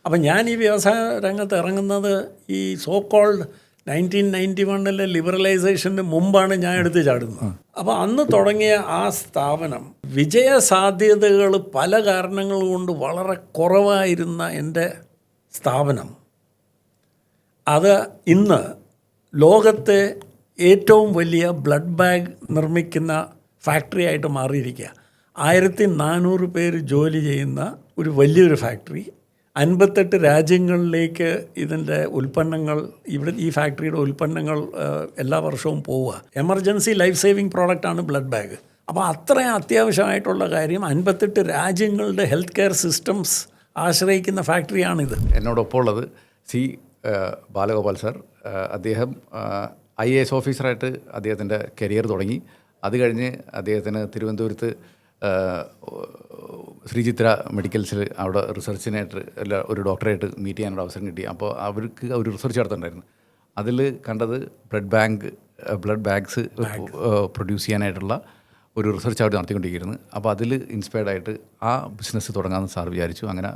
അപ്പം ഞാൻ ഈ വ്യവസായ രംഗത്ത് ഇറങ്ങുന്നത് ഈ സോ കോൾഡ് 1991 ലിബറലൈസേഷന് മുമ്പാണ് ഞാൻ എടുത്തു ചാടുന്നത്. അപ്പോൾ അന്ന് തുടങ്ങിയ ആ സ്ഥാപനം വിജയസാധ്യതകൾ പല കാരണങ്ങൾ കൊണ്ട് വളരെ കുറവായിരുന്ന എൻ്റെ സ്ഥാപനം അത് ഇന്ന് ലോകത്തെ ഏറ്റവും വലിയ ബ്ലഡ് ബാഗ് നിർമ്മിക്കുന്ന ഫാക്ടറി ആയിട്ട് മാറിയിരിക്കുക. 1400 പേര് ജോലി ചെയ്യുന്ന ഒരു വലിയൊരു ഫാക്ടറി. 58 രാജ്യങ്ങളിലേക്ക് ഇതിൻ്റെ ഉൽപ്പന്നങ്ങൾ ഈ ഫാക്ടറിയുടെ ഉൽപ്പന്നങ്ങൾ എല്ലാ വർഷവും പോവുക. എമർജൻസി ലൈഫ് സേവിങ് പ്രോഡക്റ്റാണ് ബ്ലഡ് ബാഗ്. അപ്പോൾ അത്രയും അത്യാവശ്യമായിട്ടുള്ള കാര്യം 58 രാജ്യങ്ങളുടെ ഹെൽത്ത് കെയർ സിസ്റ്റംസ് ആശ്രയിക്കുന്ന ഫാക്ടറിയാണിത്. എന്നോടൊപ്പം ഉള്ളത് സി ബാലഗോപാൽ സാർ. അദ്ദേഹം IAS ഓഫീസറായിട്ട് അദ്ദേഹത്തിൻ്റെ കരിയർ തുടങ്ങി. അത് കഴിഞ്ഞ് അദ്ദേഹത്തിന് തിരുവനന്തപുരത്ത് ശ്രീചിത്ര മെഡിക്കൽസിൽ അവിടെ റിസർച്ചിനായിട്ട് ഒരു ഡോക്ടറായിട്ട് മീറ്റ് ചെയ്യാനുള്ള അവസരം കിട്ടി. അപ്പോൾ അവർക്ക് ഒരു റിസർച്ച് നടത്തുന്നുണ്ടായിരുന്നു. അതിൽ കണ്ടത് ബ്ലഡ് ബാഗ്സ് പ്രൊഡ്യൂസ് ചെയ്യാനായിട്ടുള്ള ഒരു റിസർച്ച് അവിടെ നടത്തിക്കൊണ്ടിരിക്കുന്നത്. അപ്പോൾ അതിൽ ഇൻസ്പയർഡായിട്ട് ആ ബിസിനസ് തുടങ്ങാമെന്ന് സാർ വിചാരിച്ചു. അങ്ങനെ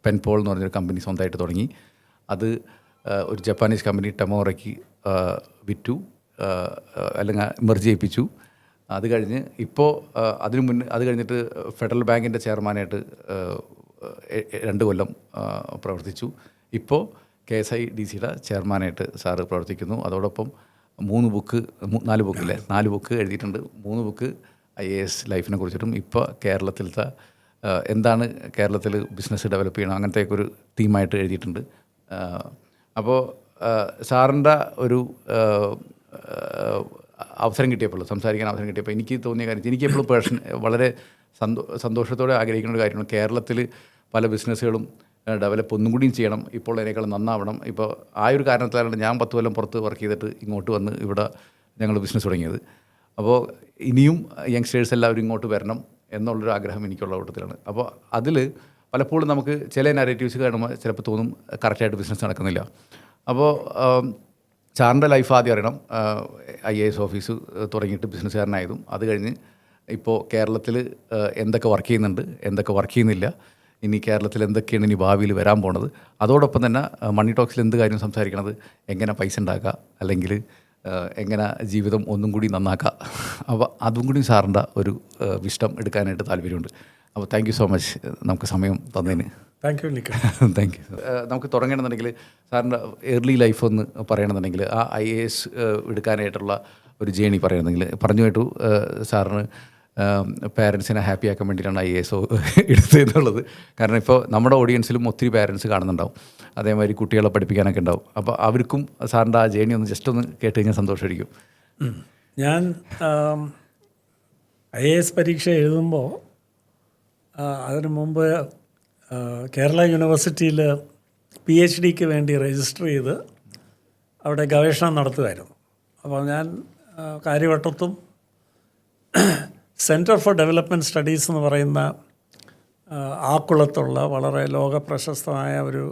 പെൻപോൾ എന്ന് പറഞ്ഞൊരു കമ്പനി സ്വന്തമായിട്ട് തുടങ്ങി. അത് ഒരു ജപ്പാനീസ് കമ്പനി ടെമോറയ്ക്ക് വിറ്റു, അല്ലെങ്കിൽ മെർജ് ചെയ്യിപ്പിച്ചു. അത് കഴിഞ്ഞ് ഇപ്പോൾ അത് കഴിഞ്ഞിട്ട് ഫെഡറൽ ബാങ്കിൻ്റെ ചെയർമാനായിട്ട് 2 കൊല്ലം പ്രവർത്തിച്ചു. ഇപ്പോൾ KSIDCയുടെ ചെയർമാനായിട്ട് സാറ് പ്രവർത്തിക്കുന്നു. അതോടൊപ്പം 4 ബുക്ക് എഴുതിയിട്ടുണ്ട്. 3 ബുക്ക് IAS ലൈഫിനെ കുറിച്ചിട്ടും ഇപ്പോൾ കേരളത്തിലത്തെ എന്താണ് കേരളത്തിൽ ബിസിനസ് ഡെവലപ്പ് ചെയ്യണം അങ്ങനത്തെയൊക്കെ ഒരു തീമായിട്ട് എഴുതിയിട്ടുണ്ട്. അപ്പോൾ സാറിൻ്റെ ഒരു സംസാരിക്കാൻ അവസരം കിട്ടിയപ്പോൾ എനിക്ക് തോന്നിയ കാര്യം, എനിക്ക് എപ്പോഴും വളരെ സന്തോഷത്തോടെ ആഗ്രഹിക്കുന്ന ഒരു കാര്യമാണ് കേരളത്തിൽ പല ബിസിനസ്സുകളും ഡെവലപ്പ് ഒന്നും കൂടിയും ചെയ്യണം, ഇപ്പോൾ അതിനേക്കാൾ നന്നാവണം. ഇപ്പോൾ ആ ഒരു കാരണത്തിലാണ് ഞാൻ 10 കൊല്ലം പുറത്ത് വർക്ക് ചെയ്തിട്ട് ഇങ്ങോട്ട് വന്ന് ഇവിടെ ഞങ്ങൾ ബിസിനസ് തുടങ്ങിയത്. അപ്പോൾ ഇനിയും യങ്സ്റ്റേഴ്സ് എല്ലാവരും ഇങ്ങോട്ട് വരണം എന്നുള്ളൊരു ആഗ്രഹം എനിക്കുള്ള കൂട്ടത്തിലാണ്. അപ്പോൾ അതിൽ പലപ്പോഴും നമുക്ക് ചില നാരേറ്റീവ്സ് കാണുമ്പോൾ ചിലപ്പോൾ തോന്നും കറക്റ്റായിട്ട് ബിസിനസ് നടക്കുന്നില്ല. അപ്പോൾ സാറിൻ്റെ ലൈഫ് ആദ്യം അറിയണം. IAS ഓഫീസ് തുടങ്ങിയിട്ട് ബിസിനസ്സുകാരനായതും അത് കഴിഞ്ഞ് ഇപ്പോൾ കേരളത്തിൽ എന്തൊക്കെ വർക്ക് ചെയ്യുന്നുണ്ട്, എന്തൊക്കെ വർക്ക് ചെയ്യുന്നില്ല, ഇനി കേരളത്തിൽ എന്തൊക്കെയാണ് ഇനി ഭാവിയിൽ വരാൻ പോണത്, അതോടൊപ്പം തന്നെ മണി ടോക്സിൽ എന്ത് കാര്യം സംസാരിക്കണത്, എങ്ങനെ പൈസ ഉണ്ടാക്കുക, അല്ലെങ്കിൽ എങ്ങനെ ജീവിതം ഒന്നും കൂടി നന്നാക്കുക. അപ്പോൾ അതും കൂടി സാറിൻ്റെ ഒരു വിഷ്ടം എടുക്കാനായിട്ട് താല്പര്യമുണ്ട്. അപ്പോൾ താങ്ക് യു സോ മച്ച് നമുക്ക് സമയം തന്നതിന്. Thank you. നമുക്ക് തുടങ്ങണമെന്നുണ്ടെങ്കിൽ സാറിൻ്റെ ഏർലി ലൈഫ് ഒന്ന് പറയണമെന്നുണ്ടെങ്കിൽ ആ IAS എടുക്കാനായിട്ടുള്ള ഒരു ജേണി പറയണമെങ്കിൽ പറഞ്ഞു കേട്ടു. സാറിന് പാരൻസിനെ ഹാപ്പി ആക്കാൻ വേണ്ടിയിട്ടാണ് IAS എടുത്തതെന്നുള്ളത്. കാരണം ഇപ്പോൾ നമ്മുടെ ഓഡിയൻസിലും ഒത്തിരി പാരൻസ് കാണുന്നുണ്ടാവും, അതേമാതിരി കുട്ടികളെ പഠിപ്പിക്കാനൊക്കെ ഉണ്ടാവും. അപ്പോൾ അവർക്കും സാറിൻ്റെ ആ ജേണി ഒന്ന് ജസ്റ്റ് ഒന്ന് കേട്ട് കഴിഞ്ഞാൽ സന്തോഷമായിരിക്കും. ഞാൻ IAS പരീക്ഷ എഴുതുമ്പോൾ അതിനു മുമ്പ് കേരള യൂണിവേഴ്സിറ്റിയിൽ PhDക്ക് വേണ്ടി രജിസ്റ്റർ ചെയ്ത് അവിടെ ഗവേഷണം നടത്തുമായിരുന്നു. അപ്പോൾ ഞാൻ കാര്യവട്ടത്തും സെൻറ്റർ ഫോർ ഡെവലപ്മെൻറ്റ് സ്റ്റഡീസ് എന്ന് പറയുന്ന ആക്കുളത്തുള്ള വളരെ ലോകപ്രശസ്തമായ ഒരു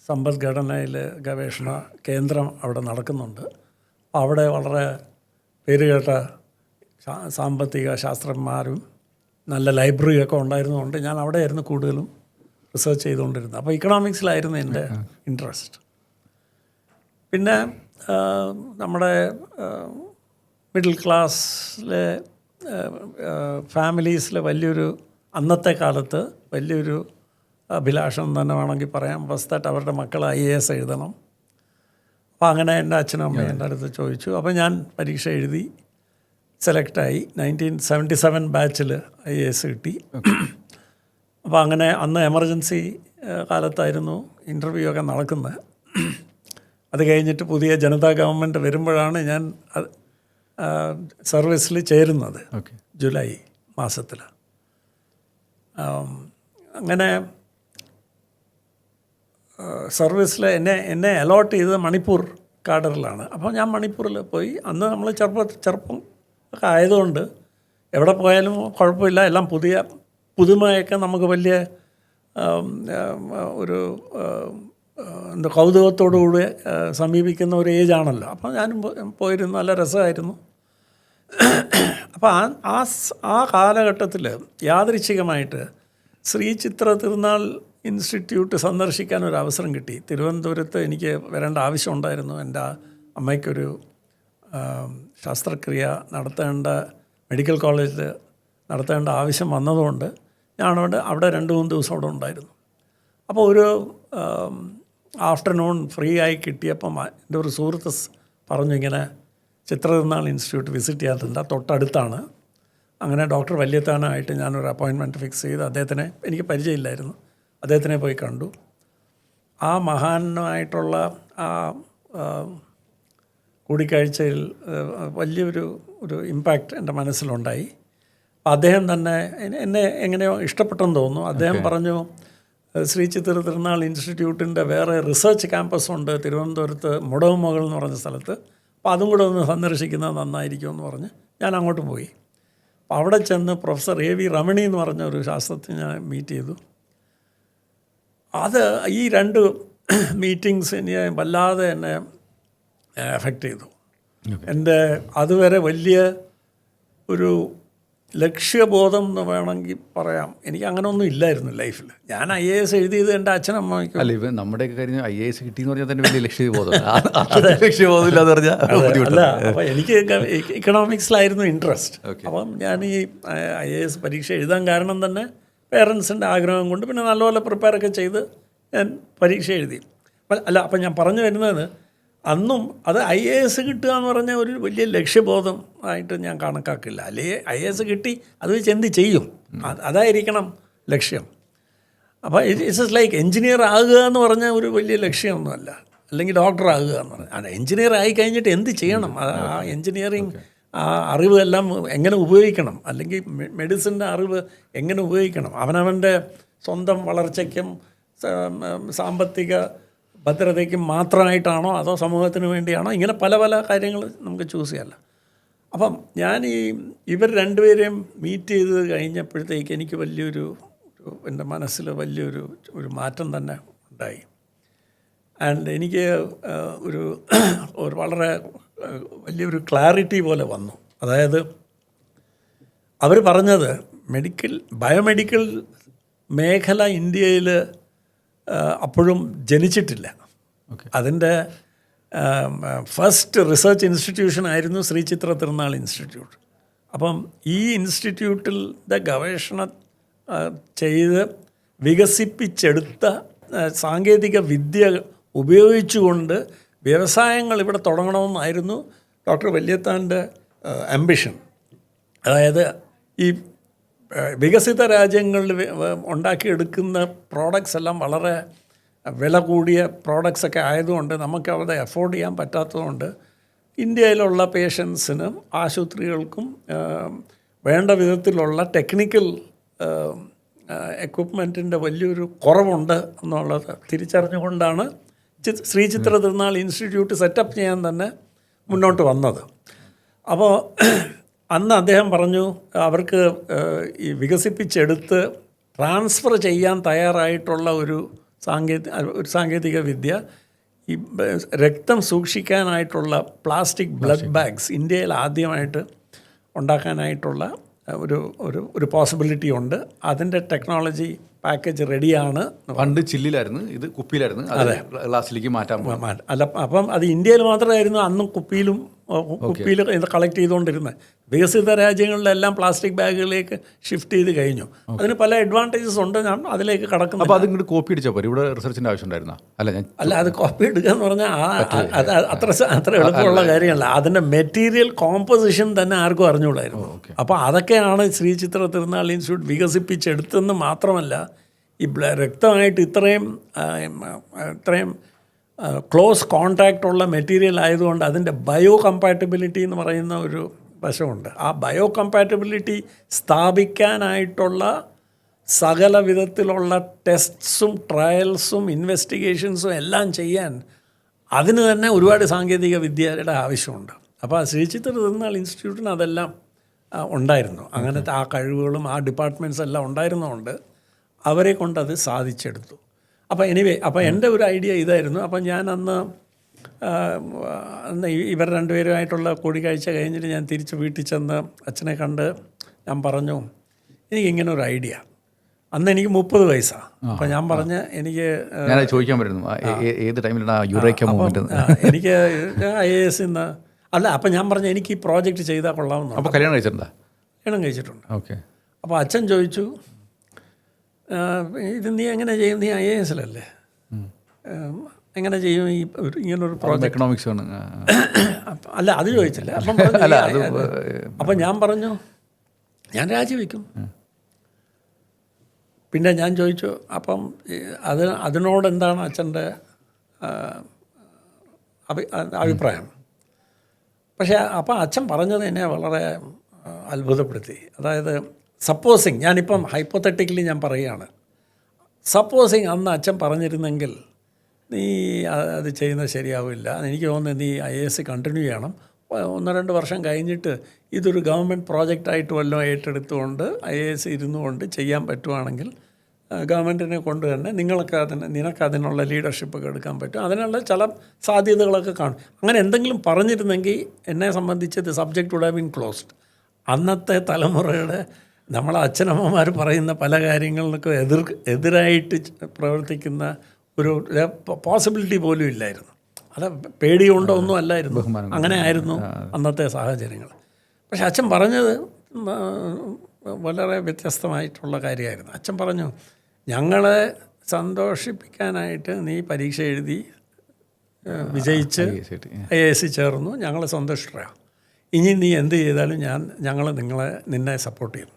സമ്പദ്ഘടനയിൽ ഗവേഷണ കേന്ദ്രം അവിടെ നടക്കുന്നുണ്ട്. അവിടെ വളരെ പേരുകേട്ട സാമ്പത്തിക ശാസ്ത്രജ്ഞന്മാരും നല്ല ലൈബ്രറിയൊക്കെ ഉണ്ടായിരുന്നതുകൊണ്ട് ഞാൻ അവിടെയായിരുന്നു കൂടുതലും റിസർച്ച് ചെയ്തുകൊണ്ടിരുന്നത്. അപ്പോൾ ഇക്കണോമിക്സിലായിരുന്നു എൻ്റെ ഇൻട്രസ്റ്റ്. പിന്നെ നമ്മുടെ മിഡിൽ ക്ലാസ്സിലെ ഫാമിലീസിലെ അന്നത്തെ കാലത്ത് വലിയൊരു അഭിലാഷം തന്നെ വേണമെങ്കിൽ പറയാം, വാസ് ദാറ്റ് അവരുടെ മക്കൾ IAS എഴുതണം. അപ്പോൾ അങ്ങനെ എൻ്റെ അച്ഛനും അമ്മയും എൻ്റെ അടുത്ത് ചോദിച്ചു. അപ്പോൾ ഞാൻ പരീക്ഷ എഴുതി സെലക്റ്റായി. 1977 ബാച്ചിൽ IAS കിട്ടി. അപ്പോൾ അങ്ങനെ അന്ന് എമർജൻസി കാലത്തായിരുന്നു ഇൻ്റർവ്യൂ ഒക്കെ നടക്കുന്നത്. അത് കഴിഞ്ഞിട്ട് പുതിയ ജനതാ ഗവൺമെൻറ് വരുമ്പോഴാണ് ഞാൻ സർവീസിൽ ചേരുന്നത്. ജൂലൈ മാസത്തിൽ. അങ്ങനെ സർവീസിൽ എന്നെ അലോട്ട് ചെയ്തത് മണിപ്പൂർ കാഡറിലാണ്. അപ്പോൾ ഞാൻ മണിപ്പൂരിൽ പോയി. അന്ന് നമ്മൾ ചെറുപ്പം ഒക്കെ ആയതുകൊണ്ട് എവിടെ പോയാലും കുഴപ്പമില്ല, എല്ലാം പുതുമയൊക്കെ നമുക്ക് വലിയ ഒരു കൗതുകത്തോടുകൂടി സമീപിക്കുന്ന ഒരു ഏജാണല്ലോ. അപ്പോൾ ഞാനും പോയിരുന്നു, നല്ല രസമായിരുന്നു. അപ്പോൾ ആ കാലഘട്ടത്തിൽ യാദൃച്ഛികമായിട്ട് ശ്രീചിത്ര തിരുനാൾ ഇൻസ്റ്റിറ്റ്യൂട്ട് സന്ദർശിക്കാൻ ഒരു അവസരം കിട്ടി. തിരുവനന്തപുരത്ത് എനിക്ക് വരേണ്ട ആവശ്യമുണ്ടായിരുന്നു. എൻ്റെ അമ്മയ്ക്കൊരു ശസ്ത്രക്രിയ നടത്തേണ്ട മെഡിക്കൽ കോളേജിൽ നടത്തേണ്ട ആവശ്യം വന്നതുകൊണ്ട് ഞാനവിടെ 2-3 ദിവസം അവിടെ ഉണ്ടായിരുന്നു. അപ്പോൾ ഒരു ആഫ്റ്റർനൂൺ ഫ്രീ ആയി കിട്ടിയപ്പം എൻ്റെ ഒരു സുഹൃത്ത് പറഞ്ഞു, ഇങ്ങനെ ചിത്രതിരുനാൾ ഇൻസ്റ്റിറ്റ്യൂട്ട് വിസിറ്റ് ചെയ്യാറുണ്ട്, തൊട്ടടുത്താണ്. അങ്ങനെ ഡോക്ടർ വല്യത്താനായിട്ട് ഞാനൊരു അപ്പോയിൻമെൻറ്റ് ഫിക്സ് ചെയ്ത് അദ്ദേഹത്തിനെ, എനിക്ക് പരിചയമില്ലായിരുന്നു, അദ്ദേഹത്തിനെ പോയി കണ്ടു. ആ മഹാനായിട്ടുള്ള ആ കൂടിക്കാഴ്ചയിൽ വലിയൊരു ഇമ്പാക്റ്റ് എൻ്റെ മനസ്സിലുണ്ടായി. അദ്ദേഹം തന്നെ എന്നെ എങ്ങനെയോ ഇഷ്ടപ്പെട്ടെന്ന് തോന്നുന്നു. അദ്ദേഹം പറഞ്ഞു, ശ്രീ ചിത്രതിരുനാൾ ഇൻസ്റ്റിറ്റ്യൂട്ടിൻ്റെ വേറെ റിസർച്ച് ക്യാമ്പസ് ഉണ്ട് തിരുവനന്തപുരത്ത് മുടവുമകൾ എന്ന് പറഞ്ഞ സ്ഥലത്ത്, അപ്പോൾ അതും കൂടെ ഒന്ന് സന്ദർശിക്കുന്നത് നന്നായിരിക്കുമെന്ന് പറഞ്ഞ് ഞാൻ അങ്ങോട്ട് പോയി. അപ്പോൾ അവിടെ ചെന്ന് പ്രൊഫസർ AV രമണി എന്ന് പറഞ്ഞ ഒരു ശാസ്ത്രജ്ഞനെ ഞാൻ മീറ്റ് ചെയ്തു. അത് ഈ 2 മീറ്റിങ്സ് എന്നെ വല്ലാതെ എന്നെ എഫക്റ്റ് ചെയ്തു. എൻ്റെ അതുവരെ വലിയ ഒരു ലക്ഷ്യബോധം എന്ന് വേണമെങ്കിൽ പറയാം, എനിക്ക് അങ്ങനെ ഒന്നും ഇല്ലായിരുന്നു ലൈഫിൽ. ഞാൻ IAS എഴുതിയത് എൻ്റെ അച്ഛനമ്മയ്ക്കും. അല്ല, ഇവ നമ്മുടെയൊക്കെ കാര്യം IAS കിട്ടിയെന്ന് പറഞ്ഞാൽ തന്നെ വലിയ ലക്ഷ്യബോധം. ലക്ഷ്യബോധമില്ലാന്ന് പറഞ്ഞാൽ അല്ല, അപ്പോൾ എനിക്ക് ഇക്കണോമിക്സിലായിരുന്നു ഇൻട്രസ്റ്റ്. അപ്പം ഞാൻ ഈ IAS പരീക്ഷ എഴുതാൻ കാരണം തന്നെ പേരൻസിൻ്റെ ആഗ്രഹം കൊണ്ട്, പിന്നെ നല്ലപോലെ പ്രിപ്പയറൊക്കെ ചെയ്ത് ഞാൻ പരീക്ഷ എഴുതി. അല്ല, അപ്പം ഞാൻ പറഞ്ഞു വരുന്നത്, അന്നും അത് IAS കിട്ടുക എന്ന് പറഞ്ഞാൽ ഒരു വലിയ ലക്ഷ്യബോധം ആയിട്ട് ഞാൻ കണക്കാക്കില്ല. അല്ലെങ്കിൽ IAS കിട്ടി, അത് വെച്ച് എന്ത് ചെയ്യും, അതായിരിക്കണം ലക്ഷ്യം. അപ്പോൾ ഇറ്റ്സ് ലൈക്ക് എൻജിനീയർ ആകുക എന്ന് പറഞ്ഞാൽ ഒരു വലിയ ലക്ഷ്യമൊന്നുമല്ല, അല്ലെങ്കിൽ ഡോക്ടർ ആകുക എന്ന് പറഞ്ഞാൽ. എൻജിനീയർ ആയി കഴിഞ്ഞിട്ട് എന്ത് ചെയ്യണം, ആ എൻജിനീയറിങ് ആ അറിവ് എല്ലാം എങ്ങനെ ഉപയോഗിക്കണം, അല്ലെങ്കിൽ മെഡിസിൻ്റെ അറിവ് എങ്ങനെ ഉപയോഗിക്കണം, അവനവൻ്റെ സ്വന്തം വളർച്ചയ്ക്കും സാമ്പത്തിക ഭദ്രതയ്ക്കും മാത്രമായിട്ടാണോ അതോ സമൂഹത്തിന് വേണ്ടിയാണോ, ഇങ്ങനെ പല പല കാര്യങ്ങൾ നമുക്ക് ചൂസ് ചെയ്യാമല്ലോ. അപ്പം ഞാൻ ഇവർ 2 പേരെയും മീറ്റ് ചെയ്ത് കഴിഞ്ഞപ്പോഴത്തേക്ക് എനിക്ക് വലിയൊരു എൻ്റെ മനസ്സിൽ വലിയൊരു മാറ്റം തന്നെ ഉണ്ടായി. ആൻഡ് എനിക്ക് ഒരു വളരെ വലിയൊരു ക്ലാരിറ്റി പോലെ വന്നു. അതായത് അവർ പറഞ്ഞത് ബയോമെഡിക്കൽ മേഖല ഇന്ത്യയിൽ അപ്പോഴും ജനിച്ചിട്ടില്ല. അതിൻ്റെ ഫസ്റ്റ് റിസർച്ച് ഇൻസ്റ്റിറ്റ്യൂഷൻ ആയിരുന്നു ശ്രീ ചിത്രതിരുനാൾ ഇൻസ്റ്റിറ്റ്യൂട്ട്. അപ്പം ഈ ഇൻസ്റ്റിറ്റ്യൂട്ടിൻ്റെ ഗവേഷണം ചെയ്ത് വികസിപ്പിച്ചെടുത്ത സാങ്കേതിക വിദ്യ ഉപയോഗിച്ചുകൊണ്ട് വ്യവസായങ്ങൾ ഇവിടെ തുടങ്ങണമെന്നായിരുന്നു ഡോക്ടർ വല്യത്താൻ്റെ ആംബിഷൻ. അതായത് ഈ വികസിത രാജ്യങ്ങളിൽ ഉണ്ടാക്കിയെടുക്കുന്ന പ്രോഡക്ട്സ് എല്ലാം വളരെ വില കൂടിയ പ്രോഡക്ട്സൊക്കെ ആയതുകൊണ്ട് നമുക്ക് അവിടെ അഫോർഡ് ചെയ്യാൻ പറ്റാത്തതുകൊണ്ട് ഇന്ത്യയിലുള്ള പേഷ്യൻസിനും ആശുപത്രികൾക്കും വേണ്ട വിധത്തിലുള്ള ടെക്നിക്കൽ എക്വിപ്മെൻറ്റിൻ്റെ വലിയൊരു കുറവുണ്ട് എന്നുള്ളത് തിരിച്ചറിഞ്ഞുകൊണ്ടാണ് ശ്രീ ചിത്രതിരുനാൾ ഇൻസ്റ്റിറ്റ്യൂട്ട് സെറ്റപ്പ് ചെയ്യാൻ തന്നെ മുന്നോട്ട് വന്നത്. അപ്പോൾ അന്ന് അദ്ദേഹം പറഞ്ഞു, അവർക്ക് ഈ വികസിപ്പിച്ചെടുത്ത് ട്രാൻസ്ഫർ ചെയ്യാൻ തയ്യാറായിട്ടുള്ള ഒരു സാങ്കേതിക വിദ്യ, ഈ രക്തം സൂക്ഷിക്കാനായിട്ടുള്ള പ്ലാസ്റ്റിക് ബ്ലഡ് ബാഗ്സ് ഇന്ത്യയിൽ ആദ്യമായിട്ട് ഉണ്ടാക്കാനായിട്ടുള്ള ഒരു പോസിബിലിറ്റി ഉണ്ട്. അതിൻ്റെ ടെക്നോളജി പാക്കേജ് റെഡിയാണ്. പണ്ട് ചില്ലിലായിരുന്നു, ഇത് കുപ്പിയിലായിരുന്നു, അതെ, ഗ്ലാസ്സിലേക്ക് മാറ്റാൻ. അല്ല, അപ്പം അത് ഇന്ത്യയിൽ മാത്രമായിരുന്നു അന്നും കുപ്പിയിൽ ഇത് കളക്ട് ചെയ്തുകൊണ്ടിരുന്നത്. വികസിത രാജ്യങ്ങളിലെല്ലാം പ്ലാസ്റ്റിക് ബാഗുകളിലേക്ക് ഷിഫ്റ്റ് ചെയ്ത് കഴിഞ്ഞു. അതിന് പല അഡ്വാൻറ്റേജസ് ഉണ്ട്, ഞാൻ അതിലേക്ക് കടക്കുന്നു. അപ്പോൾ അത് ഇങ്ങോട്ട് കോപ്പി അടിച്ചാൽ പോരെ, ഇവിടെ റിസർച്ചിൻ്റെ ആവശ്യം ഉണ്ടായിരുന്ന? അല്ല, അത് കോപ്പി എടുക്കുക എന്ന് പറഞ്ഞാൽ അത്ര എളുപ്പമുള്ള കാര്യമല്ല. അതിൻ്റെ മെറ്റീരിയൽ കോമ്പോസിഷൻ തന്നെ ആർക്കും അറിഞ്ഞുകൂടായിരുന്നു. അപ്പോൾ അതൊക്കെയാണ് ശ്രീ ചിത്രതിരുനാൾ ഇൻസ്റ്റിറ്റ്യൂട്ട് വികസിപ്പിച്ചെടുത്തെന്ന് മാത്രമല്ല, ഈ രക്തമായിട്ട് ഇത്രയും ക്ലോസ് കോണ്ടാക്റ്റ് ഉള്ള മെറ്റീരിയൽ ആയതുകൊണ്ട് അതിൻ്റെ ബയോ കമ്പാറ്റബിലിറ്റി എന്ന് പറയുന്ന ഒരു വശമുണ്ട്. ആ ബയോ കമ്പാറ്റബിലിറ്റി സ്ഥാപിക്കാനായിട്ടുള്ള സകല വിധത്തിലുള്ള ടെസ്റ്റ്സും ട്രയൽസും ഇൻവെസ്റ്റിഗേഷൻസും എല്ലാം ചെയ്യാൻ അതിന് തന്നെ ഒരുപാട് സാങ്കേതിക വിദ്യയുടെ ആവശ്യമുണ്ട്. അപ്പോൾ ശ്രീ ചിത്രതിരുനാൾ ഇൻസ്റ്റിറ്റ്യൂട്ടിന് അതെല്ലാം ഉണ്ടായിരുന്നു. അങ്ങനത്തെ ആ കഴിവുകളും ആ ഡിപ്പാർട്ട്മെൻറ്റ്സ് എല്ലാം ഉണ്ടായിരുന്നതുകൊണ്ട് അവരെ കൊണ്ടത് സാധിച്ചെടുത്തു. അപ്പോൾ അപ്പോൾ എൻ്റെ ഒരു ഐഡിയ ഇതായിരുന്നു. അപ്പം ഞാൻ അന്ന് ഇവർ 2 പേരുമായിട്ടുള്ള കൂടിക്കാഴ്ച കഴിഞ്ഞിട്ട് ഞാൻ തിരിച്ച് വീട്ടിൽ ചെന്ന് അച്ഛനെ കണ്ട് ഞാൻ പറഞ്ഞു, എനിക്കിങ്ങനെ ഒരു ഐഡിയ, അന്ന് എനിക്ക് 30 വയസ്സാണ്. അപ്പം ഞാൻ പറഞ്ഞ് എനിക്ക് ഞാനത് ചോദിക്കാൻ വരുന്നു. ഏത് ടൈമിലാണ് യുറേക്ക മൂവ്മെൻറ്റ്? എനിക്ക് IAS ഇന്ന് അല്ല. അപ്പം ഞാൻ പറഞ്ഞു എനിക്ക് ഈ പ്രോജക്റ്റ് ചെയ്താൽ കൊള്ളാമെന്ന്. അപ്പോൾ കല്യാണം കഴിച്ചിട്ടുണ്ടോ? കല്യാണം കഴിച്ചിട്ടുണ്ട്. ഓക്കെ. അപ്പോൾ അച്ഛൻ ചോദിച്ചു, ഇത് നീ എങ്ങനെ ചെയ്യും, നീ IASലല്ലേ, എങ്ങനെ ചെയ്യും ഈ ഇങ്ങനൊരു പ്രോജക്റ്റ്? എക്കണോമിക്സ് ആണ്. അല്ല, അത് ചോദിച്ചില്ല. അപ്പം ഞാൻ പറഞ്ഞു ഞാൻ രാജിവെക്കും. പിന്നെ ഞാൻ ചോദിച്ചു, അപ്പം അതിനോട് എന്താണ് അച്ഛൻ്റെ അഭിപ്രായം? പക്ഷേ അപ്പം അച്ഛൻ പറഞ്ഞത് എന്നെ വളരെ അത്ഭുതപ്പെടുത്തി. അതായത് സപ്പോസിങ്, ഞാനിപ്പം ഹൈപ്പോത്തറ്റിക്കലി ഞാൻ പറയുകയാണ്, സപ്പോസിങ് അന്ന് അച്ഛൻ പറഞ്ഞിരുന്നെങ്കിൽ നീ അത് ചെയ്യുന്നത് ശരിയാവില്ല, എനിക്ക് തോന്നുന്നത് നീ IAS കണ്ടിന്യൂ ചെയ്യണം, 1-2 വർഷം കഴിഞ്ഞിട്ട് ഇതൊരു ഗവൺമെൻറ് പ്രോജക്റ്റായിട്ട് വല്ലതും ഏറ്റെടുത്തുകൊണ്ട് IAS ഇരുന്നുകൊണ്ട് ചെയ്യാൻ പറ്റുവാണെങ്കിൽ ഗവൺമെൻറ്റിനെ കൊണ്ട് തന്നെ നിനക്കതിനുള്ള ലീഡർഷിപ്പൊക്കെ എടുക്കാൻ പറ്റും, അതിനുള്ള ചില സാധ്യതകളൊക്കെ കാണും. അങ്ങനെ എന്തെങ്കിലും പറഞ്ഞിരുന്നെങ്കിൽ എന്നെ സംബന്ധിച്ച് the subject would have been closed. അന്നത്തെ തലമുറയുടെ നമ്മളെ അച്ഛനമ്മമാർ പറയുന്ന പല കാര്യങ്ങൾക്കൊക്കെ എതിരായിട്ട് പ്രവർത്തിക്കുന്ന ഒരു പോസിബിലിറ്റി പോലും ഇല്ലായിരുന്നു. അത് പേടിയുണ്ടോ ഒന്നും അല്ലായിരുന്നു, അങ്ങനെ ആയിരുന്നു അന്നത്തെ സാഹചര്യങ്ങൾ. പക്ഷെ അച്ഛൻ പറഞ്ഞത് വളരെ വ്യത്യസ്തമായിട്ടുള്ള കാര്യമായിരുന്നു. അച്ഛൻ പറഞ്ഞു, ഞങ്ങളെ സന്തോഷിപ്പിക്കാനായിട്ട് നീ പരീക്ഷ എഴുതി വിജയിച്ച് IAS ചേർന്നു, ഞങ്ങൾ സന്തുഷ്ടരാണ്. ഇനി നീ എന്ത് ചെയ്താലും ഞങ്ങൾ നിന്നെ സപ്പോർട്ട് ചെയ്യും,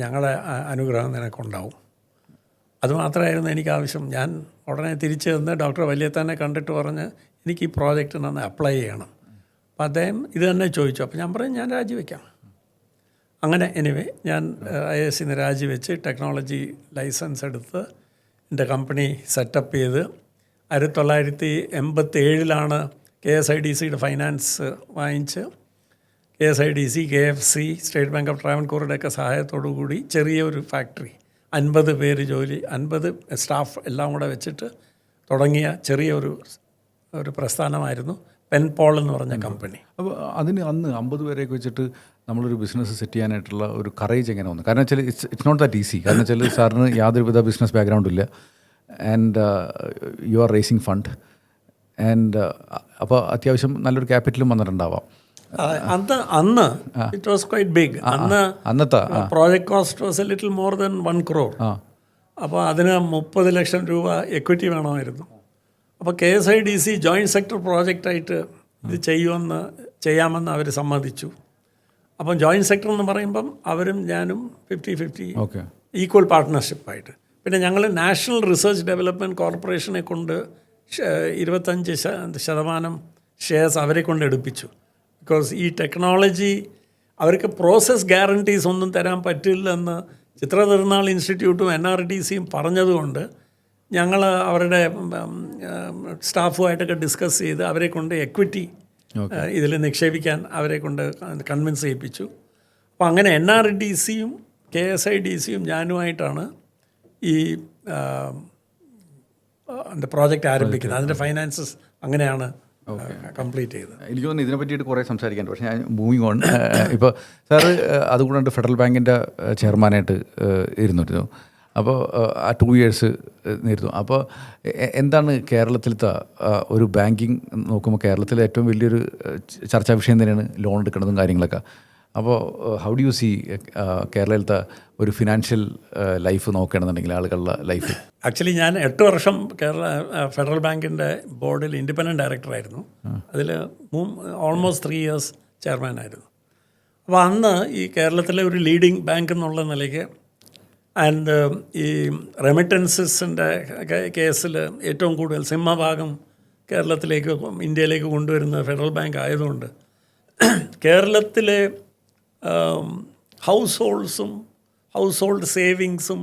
ഞങ്ങളുടെ അനുഗ്രഹം നിനക്കുണ്ടാവും. അതുമാത്രമായിരുന്നു എനിക്ക് ആവശ്യം. ഞാൻ ഉടനെ തിരിച്ചു വന്ന് ഡോക്ടർ വലിയത്താനെ കണ്ടിട്ട് പറഞ്ഞ് എനിക്ക് ഈ പ്രോജക്റ്റിനൊന്ന് അപ്ലൈ ചെയ്യണം. അപ്പോൾ അദ്ദേഹം ഇത് തന്നെ ചോദിച്ചു. അപ്പോൾ ഞാൻ പറഞ്ഞു ഞാൻ രാജിവെക്കാം. അങ്ങനെ എനിവേ ഞാൻ IASന്ന് രാജിവെച്ച് ടെക്നോളജി ലൈസൻസ് എടുത്ത് എൻ്റെ കമ്പനി സെറ്റപ്പ് ചെയ്ത് 1987 KSIDCയുടെ ഫൈനാൻസ് വാങ്ങിച്ച് KSIDC, KFC, state bank of ട്രാവൻകൂറുടെയൊക്കെ സഹായത്തോടു കൂടി ചെറിയൊരു ഫാക്ടറി, 50 പേര് ജോലി, 50 സ്റ്റാഫ് എല്ലാം കൂടെ വെച്ചിട്ട് തുടങ്ങിയ ചെറിയൊരു പ്രസ്ഥാനമായിരുന്നു പെൻപോൾ എന്ന് പറഞ്ഞ കമ്പനി. അപ്പോൾ അതിന് അന്ന് 50 പേരെയൊക്കെ വെച്ചിട്ട് നമ്മളൊരു ബിസിനസ് സെറ്റ് ചെയ്യാനായിട്ടുള്ള ഒരു കറേജ് എങ്ങനെ വന്നു? കാരണം വെച്ചാൽ ഇറ്റ്സ് നോട്ട് ദാറ്റ് ഈസി. കാരണം വെച്ചാൽ സാറിന് യാതൊരുവിധ ബിസിനസ് ബാക്ക്ഗ്രൗണ്ടും ഇല്ല, and you are racing fund, and അപ്പോൾ അത്യാവശ്യം നല്ലൊരു ക്യാപിറ്റലും വന്നിട്ടുണ്ടാവാം. അന്ന് ഇറ്റ് വാസ് ക്വൈറ്റ് ബിഗ്. അന്നത്തെ project cost was A little more than 1 crore. അപ്പോൾ അതിന് 30 ലക്ഷം രൂപ എക്വിറ്റി വേണമായിരുന്നു. അപ്പോൾ KSIDC ജോയിൻറ്റ് സെക്ടർ പ്രോജക്റ്റായിട്ട് ഇത് ചെയ്യാമെന്ന് അവർ സമ്മതിച്ചു. അപ്പം ജോയിൻറ്റ് സെക്ടർ എന്ന് പറയുമ്പം അവരും ഞാനും 50-50 ഈക്വൽ പാർട്ട്ണർഷിപ്പായിട്ട്. പിന്നെ ഞങ്ങൾ നാഷണൽ റിസർച്ച് ഡെവലപ്മെൻറ്റ് കോർപ്പറേഷനെ കൊണ്ട് 25% ഷെയർസ് അവരെ കൊണ്ട് എടുപ്പിച്ചു. ബിക്കോസ് ഈ ടെക്നോളജി അവർക്ക് പ്രോസസ് ഗ്യാരണ്ടീസ് ഒന്നും തരാൻ പറ്റില്ലെന്ന് ചിത്ര തിരുനാൾ ഇൻസ്റ്റിറ്റ്യൂട്ടും NRDCയും പറഞ്ഞതുകൊണ്ട് ഞങ്ങൾ അവരുടെ സ്റ്റാഫുമായിട്ടൊക്കെ ഡിസ്കസ് ചെയ്ത് അവരെ കൊണ്ട് എക്വിറ്റി ഇതിൽ നിക്ഷേപിക്കാൻ അവരെ കൊണ്ട് കൺവിൻസ് ചെയ്യിപ്പിച്ചു. അപ്പോൾ അങ്ങനെ NRDCയും KSIDCയും ഞാനുമായിട്ടാണ് ഈ പ്രോജക്റ്റ് ആരംഭിക്കുന്നത്. അതിൻ്റെ ഫൈനാൻസസ് അങ്ങനെയാണ് കംപ്ലീറ്റ് ചെയ്തത്. എനിക്ക് തോന്നുന്നു ഇതിനെ പറ്റിയിട്ട് കുറേ സംസാരിക്കാനുണ്ട്. പക്ഷേ ഞാൻ മൂവിങ് ഓൺ. ഇപ്പോൾ സാറ് അതുകൂടാണ്ട് ഫെഡറൽ ബാങ്കിൻ്റെ ചെയർമാനായിട്ട് ഇരുന്നിരുന്നു. അപ്പോൾ ആ 2 years നേരിടുന്നു. അപ്പോൾ എന്താണ് കേരളത്തിലത്തെ ഒരു ബാങ്കിങ് നോക്കുമ്പോൾ കേരളത്തിലെ ഏറ്റവും വലിയൊരു ചർച്ചാ വിഷയം തന്നെയാണ് ലോൺ എടുക്കുന്നതും കാര്യങ്ങളൊക്കെ. അപ്പോൾ ഹൗ ഡു യു സി കേരളത്തിലത്തെ ഒരു ഫിനാൻഷ്യൽ ലൈഫ് നോക്കുകയാണെന്നുണ്ടെങ്കിൽ ആളുകളുടെ ലൈഫ്? ആക്ച്വലി ഞാൻ 8 വർഷം ഫെഡറൽ ബാങ്കിൻ്റെ ബോർഡിൽ ഇൻഡിപെൻഡൻറ്റ് ഡയറക്ടറായിരുന്നു. അതിൽ ഓൾമോസ്റ്റ് 3 years ചെയർമാനായിരുന്നു. അപ്പോൾ അന്ന് ഈ കേരളത്തിലെ ഒരു ലീഡിങ് ബാങ്ക് എന്നുള്ള നിലയ്ക്ക് ആൻഡ് ഈ റെമിറ്റൻസസിൻ്റെ കേസിൽ ഏറ്റവും കൂടുതൽ സിംഹഭാഗം കേരളത്തിലേക്ക് ഇന്ത്യയിലേക്ക് കൊണ്ടുവരുന്ന ഫെഡറൽ ബാങ്ക് ആയതുകൊണ്ട് കേരളത്തിലെ ഹൗസ് ഹോൾഡ് സേവിങ്സും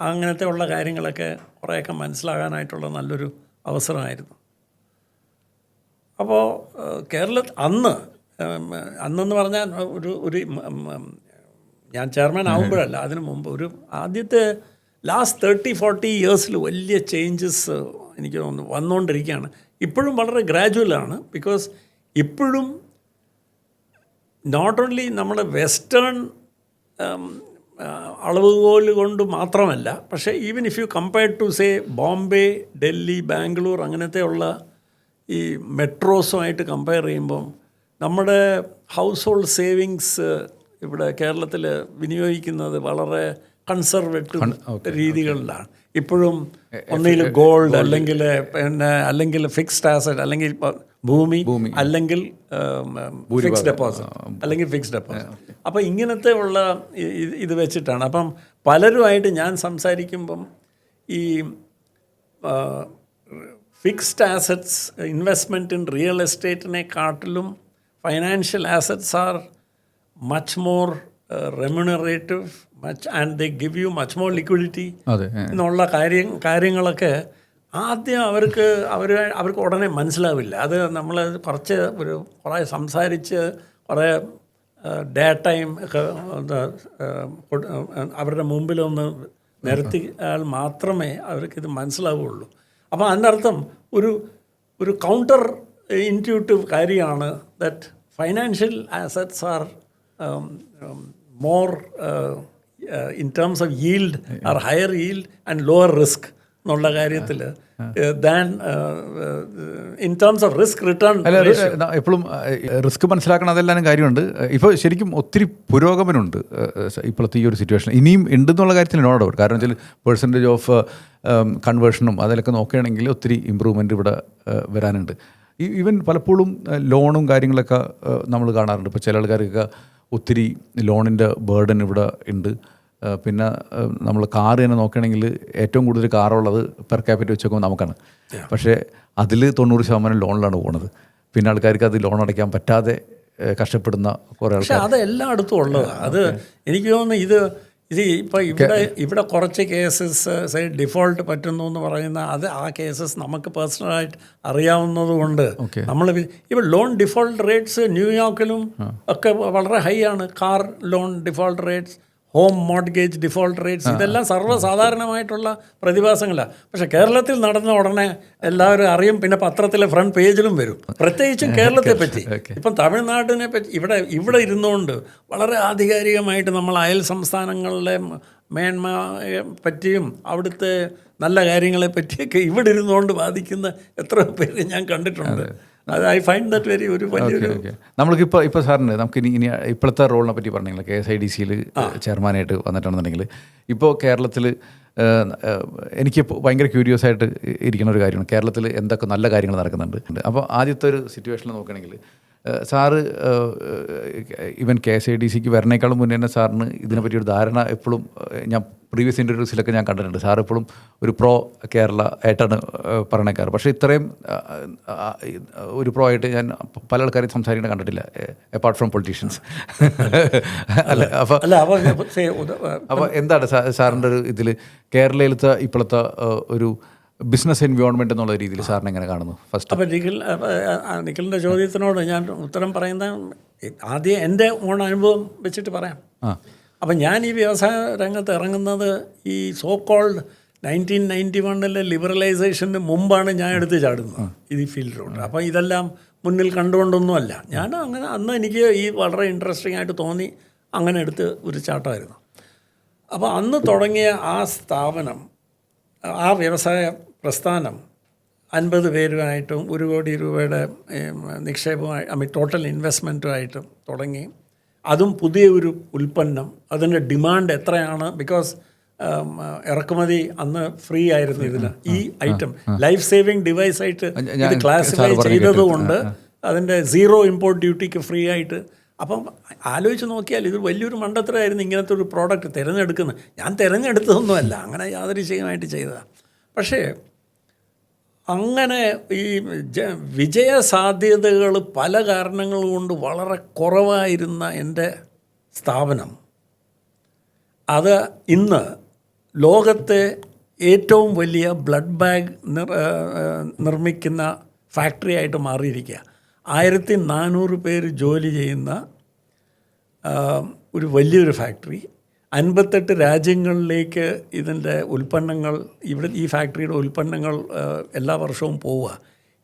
അങ്ങനത്തെ ഉള്ള കാര്യങ്ങളൊക്കെ കുറേയൊക്കെ മനസ്സിലാകാനായിട്ടുള്ള നല്ലൊരു അവസരമായിരുന്നു. അപ്പോൾ അന്നെന്ന് പറഞ്ഞാൽ ഒരു ഞാൻ ചെയർമാൻ ആകുമ്പോഴല്ല, അതിനു മുമ്പ് ആദ്യത്തെ ലാസ്റ്റ് 30-40 yearsൽ വലിയ ചേഞ്ചസ് എനിക്ക് തോന്നുന്നു വന്നുകൊണ്ടിരിക്കുകയാണ്. ഇപ്പോഴും വളരെ ഗ്രാജുവലാണ്. ബിക്കോസ് ഇപ്പോഴും നോട്ട് ഓൺലി നമ്മുടെ വെസ്റ്റേൺ അളവുകോൽ കൊണ്ട് മാത്രമല്ല, പക്ഷേ even if you compare to say Bombay, Delhi, Bangalore അങ്ങനത്തെ ഉള്ള ഈ മെട്രോസുമായിട്ട് കമ്പയർ ചെയ്യുമ്പം നമ്മുടെ ഹൗസ് ഹോൾഡ് സേവിങ്സ് ഇവിടെ കേരളത്തിൽ വിനിയോഗിക്കുന്നത് വളരെ കൺസർവേറ്റീവ് രീതികളിലാണ്. ഇപ്പോഴും ഒന്നിൽ ഗോൾഡ് അല്ലെങ്കിൽ ഫിക്സ്ഡ് ആസറ്റ്, അല്ലെങ്കിൽ ഭൂമി, അല്ലെങ്കിൽ ഫിക്സ്ഡ് ഡെപ്പോസിറ്റ്. അപ്പം ഇങ്ങനത്തെ ഉള്ള ഇത് വെച്ചിട്ടാണ്. അപ്പം പലരുമായിട്ട് ഞാൻ സംസാരിക്കുമ്പം ഈ fixed assets, investment in real എസ്റ്റേറ്റിനെക്കാട്ടിലും financial assets are much more remunerative, and they give you much more liquidity എന്നുള്ള കാര്യങ്ങളൊക്കെ ആദ്യം അവർക്ക് ഉടനെ മനസ്സിലാവില്ല. അത് നമ്മൾ കുറേ സംസാരിച്ച് കുറേ ഡേറ്റയും ഒക്കെ അവരുടെ മുമ്പിലൊന്ന് നിരത്തിയാൽ മാത്രമേ അവർക്കിത് മനസ്സിലാവുകയുള്ളൂ. അപ്പോൾ അതിൻ്റെ അർത്ഥം ഒരു കൗണ്ടർ ഇൻറ്റ്യൂട്ടീവ് കാര്യമാണ് that financial assets are more in terms of yield or higher yield and lower risk എന്നുള്ള കാര്യത്തിൽ than in terms of risk return. എപ്പോഴും റിസ്ക് മനസ്സിലാക്കണം, അതെല്ലാം കാര്യമുണ്ട്. ഇപ്പോൾ ശരിക്കും ഒത്തിരി പുരോഗമനമുണ്ട് ഇപ്പോഴത്തെ ഈ ഒരു സിറ്റുവേഷൻ. ഇനിയും ഉണ്ടെന്നുള്ള കാര്യത്തിൽ നോ ഡൗട്ട്. കാരണം വെച്ചാൽ പെർസെൻറ്റേജ് ഓഫ് കൺവേർഷനും അതിലൊക്കെ നോക്കുകയാണെങ്കിൽ ഒത്തിരി ഇമ്പ്രൂവ്മെൻറ്റ് ഇവിടെ വരാനുണ്ട്. ഈവൻ പലപ്പോഴും ലോണും കാര്യങ്ങളൊക്കെ നമ്മൾ കാണാറുണ്ട്. ഇപ്പോൾ ചില ആൾക്കാർക്കൊക്കെ ഒത്തിരി ലോണിൻ്റെ ബേർഡൻ ഇവിടെ ഉണ്ട്. പിന്നെ നമ്മൾ കാർ തന്നെ നോക്കുകയാണെങ്കിൽ ഏറ്റവും കൂടുതൽ കാറുള്ളത് പെർ ക്യാപിറ്റൽ വെച്ച് നോക്കുമ്പോൾ നമുക്കാണ്. പക്ഷേ അതിൽ 90% ലോണിലാണ് പോകുന്നത്. പിന്നെ ആൾക്കാർക്ക് അത് ലോൺ അടയ്ക്കാൻ പറ്റാതെ കഷ്ടപ്പെടുന്ന കുറേ ആൾക്കാർ. പക്ഷേ അത് എല്ലായിടത്തും ഉള്ളതാണ്. അത് എനിക്ക് തോന്നുന്നു ഇത് ഇപ്പോൾ ഇവിടെ കുറച്ച് കേസസ് ഡിഫോൾട്ട് പറ്റുന്നു എന്ന് പറയുന്ന ആ കേസസ് നമുക്ക് പേഴ്സണലായിട്ട് അറിയാവുന്നതുകൊണ്ട് നമ്മൾ ഇപ്പോൾ ലോൺ ഡിഫോൾട്ട് റേറ്റ്സ് ന്യൂയോർക്കിലും ഒക്കെ വളരെ ഹൈ ആണ്. Car loan default rates, home mortgage default rates, ഇതെല്ലാം സർവ്വസാധാരണമായിട്ടുള്ള പ്രതിഭാസങ്ങളാണ്. പക്ഷേ കേരളത്തിൽ നടന്ന ഉടനെ എല്ലാവരും അറിയും, പിന്നെ പത്രത്തിലെ ഫ്രണ്ട് പേജിലും വരും. പ്രത്യേകിച്ചും കേരളത്തെ പറ്റി. ഇപ്പം തമിഴ്നാടിനെ പറ്റി ഇവിടെ ഇരുന്നുകൊണ്ട് വളരെ ആധികാരികമായിട്ട് നമ്മൾ അയൽ സംസ്ഥാനങ്ങളിലെ മേന്മയെ പറ്റിയും അവിടുത്തെ നല്ല കാര്യങ്ങളെ പറ്റിയൊക്കെ ഇവിടെ ഇരുന്നുകൊണ്ട് വാദിക്കുന്ന എത്ര പേര് ഞാൻ കണ്ടിട്ടുണ്ട്. അത് ഐ ഫൈൻഡ് ദാറ്റ് വെരി ഒരു വലിയൊരു. നമ്മൾക്കിപ്പോൾ സാറിന് നമുക്ക് ഇനി ഇപ്പോഴത്തെ റോളിനെ പറ്റി പറഞ്ഞെങ്കിൽ KSIDCയിൽ ചെയർമാനായിട്ട് വന്നിട്ടുണ്ടെന്നുണ്ടെങ്കിൽ ഇപ്പോൾ കേരളത്തിൽ എനിക്ക് ഭയങ്കര ക്യൂരിയസ് ആയിട്ട് ഇരിക്കുന്ന ഒരു കാര്യമാണ് കേരളത്തിൽ എന്തൊക്കെ നല്ല കാര്യങ്ങൾ നടക്കുന്നുണ്ട്. അപ്പോൾ ആദ്യത്തെ ഒരു സിറ്റുവേഷനിൽ നോക്കുകയാണെങ്കിൽ സാറ് ഇവൻ KSIDCക്ക് വരണേക്കാളും മുന്നേ തന്നെ സാറിന് ഇതിനെപ്പറ്റി ഒരു ധാരണ എപ്പോഴും ഞാൻ പ്രീവിയസ് ഇൻ്റർവ്യൂസിലൊക്കെ ഞാൻ കണ്ടിട്ടുണ്ട്. സാർ എപ്പോഴും ഒരു പ്രോ കേരള ആയിട്ടാണ് പറയണേക്കാറ്. പക്ഷേ ഇത്രയും ഒരു പ്രോ ആയിട്ട് ഞാൻ പല ആൾക്കാരും സംസാരിക്കുന്നത് കണ്ടിട്ടില്ല, അപ്പാർട്ട് ഫ്രം പൊളിറ്റീഷ്യൻസ്. അപ്പോൾ എന്താണ് സാറിൻ്റെ ഒരു ഇതിൽ കേരളയിലത്തെ ഇപ്പോഴത്തെ ഒരു ബിസിനസ് എൻവയോൺമെൻറ്റ് എന്നുള്ള രീതിയിൽ സാറിന് എങ്ങനെ കാണുന്നു? ഫസ്റ്റ് അപ്പോൾ നിഖിലിൻ്റെ ചോദ്യത്തിനോട് ഞാൻ ഉത്തരം പറയുന്ന ആദ്യം എൻ്റെ ഓൺ അനുഭവം വെച്ചിട്ട് പറയാം. അപ്പം ഞാൻ ഈ വ്യവസായ രംഗത്ത് ഇറങ്ങുന്നത് ഈ സോ കോൾഡ് 1991 ലിബറലൈസേഷന് മുമ്പാണ് ഞാൻ എടുത്ത് ചാടുന്നത് ഈ ഫീൽഡിലോട്ട്. അപ്പോൾ ഇതെല്ലാം മുന്നിൽ കണ്ടുകൊണ്ടൊന്നുമല്ല. ഞാൻ അന്ന് എനിക്ക് ഈ വളരെ ഇൻട്രസ്റ്റിംഗ് ആയിട്ട് തോന്നി, അങ്ങനെ എടുത്ത് ഒരു ചാട്ടമായിരുന്നു. അപ്പോൾ അന്ന് തുടങ്ങിയ ആ സ്ഥാപനം, ആ വ്യവസായ പ്രസ്ഥാനം 50 പേരുമായിട്ടും 1 കോടി രൂപയുടെ നിക്ഷേപമായി ടോട്ടൽ ഇൻവെസ്റ്റ്മെൻറ്റുമായിട്ടും തുടങ്ങി. അതും പുതിയ ഒരു ഉൽപ്പന്നം, അതിൻ്റെ ഡിമാൻഡ് എത്രയാണ്. ബിക്കോസ് ഇറക്കുമതി അന്ന് ഫ്രീ ആയിരുന്നു ഇതിന്. ഈ ഐറ്റം ലൈഫ് സേവിങ് ഡിവൈസായിട്ട് ഇത് ക്ലാസിഫൈ ചെയ്തതുകൊണ്ട് അതിൻ്റെ 0 ഇമ്പോർട്ട് ഡ്യൂട്ടിക്ക് ഫ്രീ ആയിട്ട്. അപ്പം ആലോചിച്ച് നോക്കിയാൽ ഇത് വലിയൊരു മണ്ടത്തരമായിരുന്നു ഇങ്ങനത്തെ ഒരു പ്രോഡക്റ്റ് തിരഞ്ഞെടുക്കുന്നത്. ഞാൻ തിരഞ്ഞെടുത്തതൊന്നുമല്ല, അങ്ങനെ യാദൃശ്ചികമായിട്ട് ചെയ്തതാണ്. പക്ഷേ അങ്ങനെ ഈ വിജയസാധ്യതകൾ പല കാരണങ്ങൾ കൊണ്ട് വളരെ കുറവായിരുന്ന എൻ്റെ സ്ഥാപനം അത് ഇന്ന് ലോകത്തെ ഏറ്റവും വലിയ ബ്ലഡ് ബാഗ് നിർമ്മിക്കുന്ന ഫാക്ടറി ആയിട്ട് മാറിയിരിക്കുക. 1400 പേര് ജോലി ചെയ്യുന്ന ഒരു വലിയൊരു ഫാക്ടറി. 58 രാജ്യങ്ങളിലേക്ക് ഇതിൻ്റെ ഉൽപ്പന്നങ്ങൾ, ഈ ഫാക്ടറിയുടെ ഉൽപ്പന്നങ്ങൾ എല്ലാ വർഷവും പോവുക.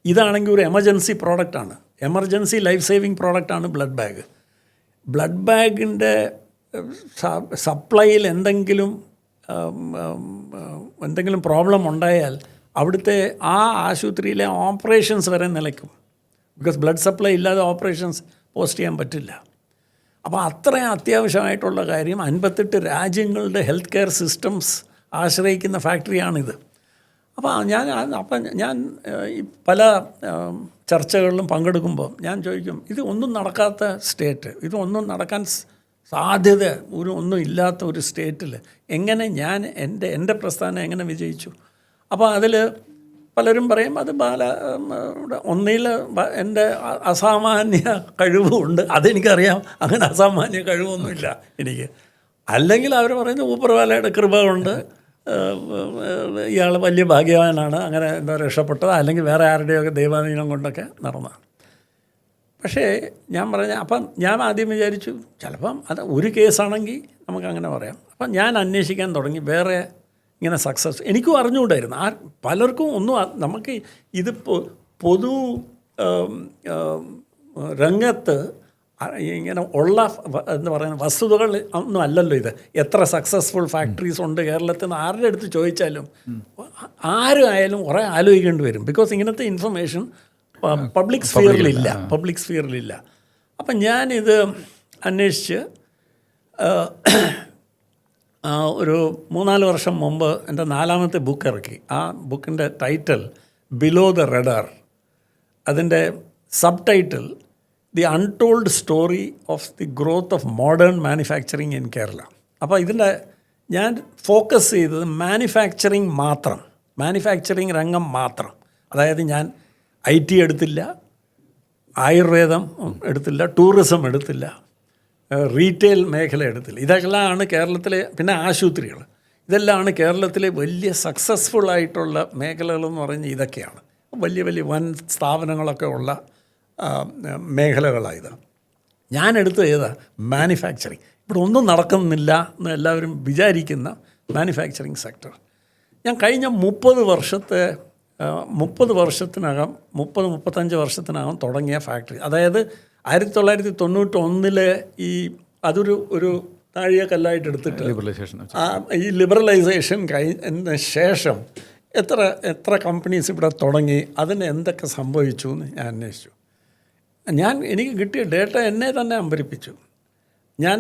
ഇതാണെങ്കിൽ ഒരു എമർജൻസി പ്രോഡക്റ്റാണ്, എമർജൻസി ലൈഫ് സേവിങ് പ്രോഡക്റ്റാണ് ബ്ലഡ് ബാഗ്. ബ്ലഡ് ബാഗിൻ്റെ സപ്ലൈയിൽ എന്തെങ്കിലും പ്രോബ്ലം ഉണ്ടായാൽ അവിടുത്തെ ആ ആശുപത്രിയിലെ ഓപ്പറേഷൻസ് വരെ നിലയ്ക്കും. ബിക്കോസ് ബ്ലഡ് സപ്ലൈ ഇല്ലാതെ ഓപ്പറേഷൻസ് പോസ്റ്റ് ചെയ്യാൻ പറ്റില്ല. അപ്പോൾ അത്രയും അത്യാവശ്യമായിട്ടുള്ള കാര്യം 58 രാജ്യങ്ങളുടെ ഹെൽത്ത് കെയർ സിസ്റ്റംസ് ആശ്രയിക്കുന്ന ഫാക്ടറിയാണിത്. അപ്പോൾ ഞാൻ ഈ പല ചർച്ചകളിലും പങ്കെടുക്കുമ്പോൾ ഞാൻ ചോദിക്കും, ഇത് ഒന്നും നടക്കാത്ത സ്റ്റേറ്റ്, ഇതൊന്നും നടക്കാൻ സാധ്യത ഒന്നും ഇല്ലാത്ത ഒരു സ്റ്റേറ്റിൽ എങ്ങനെ ഞാൻ എൻ്റെ പ്രസ്ഥാനം എങ്ങനെ വിജയിച്ചു? അപ്പോൾ അതിൽ പലരും പറയും അത് ഒന്നിൽ എൻ്റെ അസാമാന്യ കഴിവുമുണ്ട്, അതെനിക്കറിയാം, അങ്ങനെ അസാമാന്യ കഴിവൊന്നുമില്ല എനിക്ക്. അല്ലെങ്കിൽ അവർ പറയുന്നത് ഊപ്പർവാലയുടെ കൃപ കൊണ്ട് ഇയാൾ വലിയ ഭാഗ്യവാനാണ്, അങ്ങനെ രക്ഷപ്പെട്ടത്, അല്ലെങ്കിൽ വേറെ ആരുടെയൊക്കെ ദൈവാധീനം കൊണ്ടൊക്കെ നടന്നതാണ്. പക്ഷേ അപ്പം ഞാൻ ആദ്യം വിചാരിച്ചു ചിലപ്പം അത് ഒരു കേസാണെങ്കിൽ നമുക്കങ്ങനെ പറയാം. അപ്പം ഞാൻ അന്വേഷിക്കാൻ തുടങ്ങി വേറെ ഇങ്ങനെ സക്സസ്. എനിക്കും അറിഞ്ഞുകൂടായിരുന്നു, പലർക്കും ഒന്നും നമുക്ക് ഇത് പൊതു രംഗത്ത് ഇങ്ങനെ ഉള്ള എന്താ പറയുക വസ്തുതകൾ ഒന്നും അല്ലല്ലോ ഇത്. എത്ര സക്സസ്ഫുൾ ഫാക്ടറീസ് ഉണ്ട് കേരളത്തിൽ നിന്ന് ആരുടെ അടുത്ത് ചോദിച്ചാലും ആരും ആയാലും കുറേ ആലോചിക്കേണ്ടി വരും. ബിക്കോസ് ഇങ്ങനത്തെ ഇൻഫർമേഷൻ പബ്ലിക് സ്ഫിയറിലില്ല. അപ്പം ഞാനിത് അന്വേഷിച്ച് ഒരു 3-4 വർഷം മുമ്പ് എൻ്റെ 4ാമത്തെ ബുക്ക് ഇറക്കി. ആ ബുക്കിൻ്റെ ടൈറ്റിൽ ബിലോ ദ റഡാർ, അതിൻ്റെ sub title the untold story of the growth of modern manufacturing in Kerala. അപ്പോൾ ഇതിൻ്റെ ഞാൻ ഫോക്കസ് ചെയ്തത് മാനുഫാക്ചറിങ് രംഗം മാത്രം. അതായത് ഞാൻ IT എടുത്തില്ല, ആയുർവേദം എടുത്തില്ല, ടൂറിസം എടുത്തില്ല, റീറ്റെയിൽ മേഖല എടുത്തില്ല. ഇതെല്ലാമാണ് കേരളത്തിലെ, പിന്നെ ആശുപത്രികൾ, ഇതെല്ലാമാണ് കേരളത്തിലെ വലിയ സക്സസ്ഫുൾ ആയിട്ടുള്ള മേഖലകളെന്ന് പറഞ്ഞാൽ ഇതൊക്കെയാണ്. വലിയ വലിയ വൻ സ്ഥാപനങ്ങളൊക്കെ ഉള്ള മേഖലകളായത്. ഞാനെടുത്തത് ഏതാ? മാനുഫാക്ചറിങ്. ഇവിടെ ഒന്നും നടക്കുന്നില്ല എന്ന് എല്ലാവരും വിചാരിക്കുന്ന മാനുഫാക്ചറിങ് സെക്ടർ. ഞാൻ കഴിഞ്ഞ 30 വർഷത്തിനകം 30-35 വർഷത്തിനകം തുടങ്ങിയ ഫാക്ടറി. അതായത് 1991 ഈ അതൊരു താഴിക കല്ലായിട്ട് എടുത്തിട്ട് ഈ ലിബറലൈസേഷൻ കഴിഞ്ഞ ശേഷം എത്ര കമ്പനീസ് ഇവിടെ തുടങ്ങി, അതിന് എന്തൊക്കെ സംഭവിച്ചു എന്ന് ഞാൻ അന്വേഷിച്ചു. എനിക്ക് കിട്ടിയ ഡേറ്റ എന്നെ തന്നെ അമ്പരിപ്പിച്ചു. ഞാൻ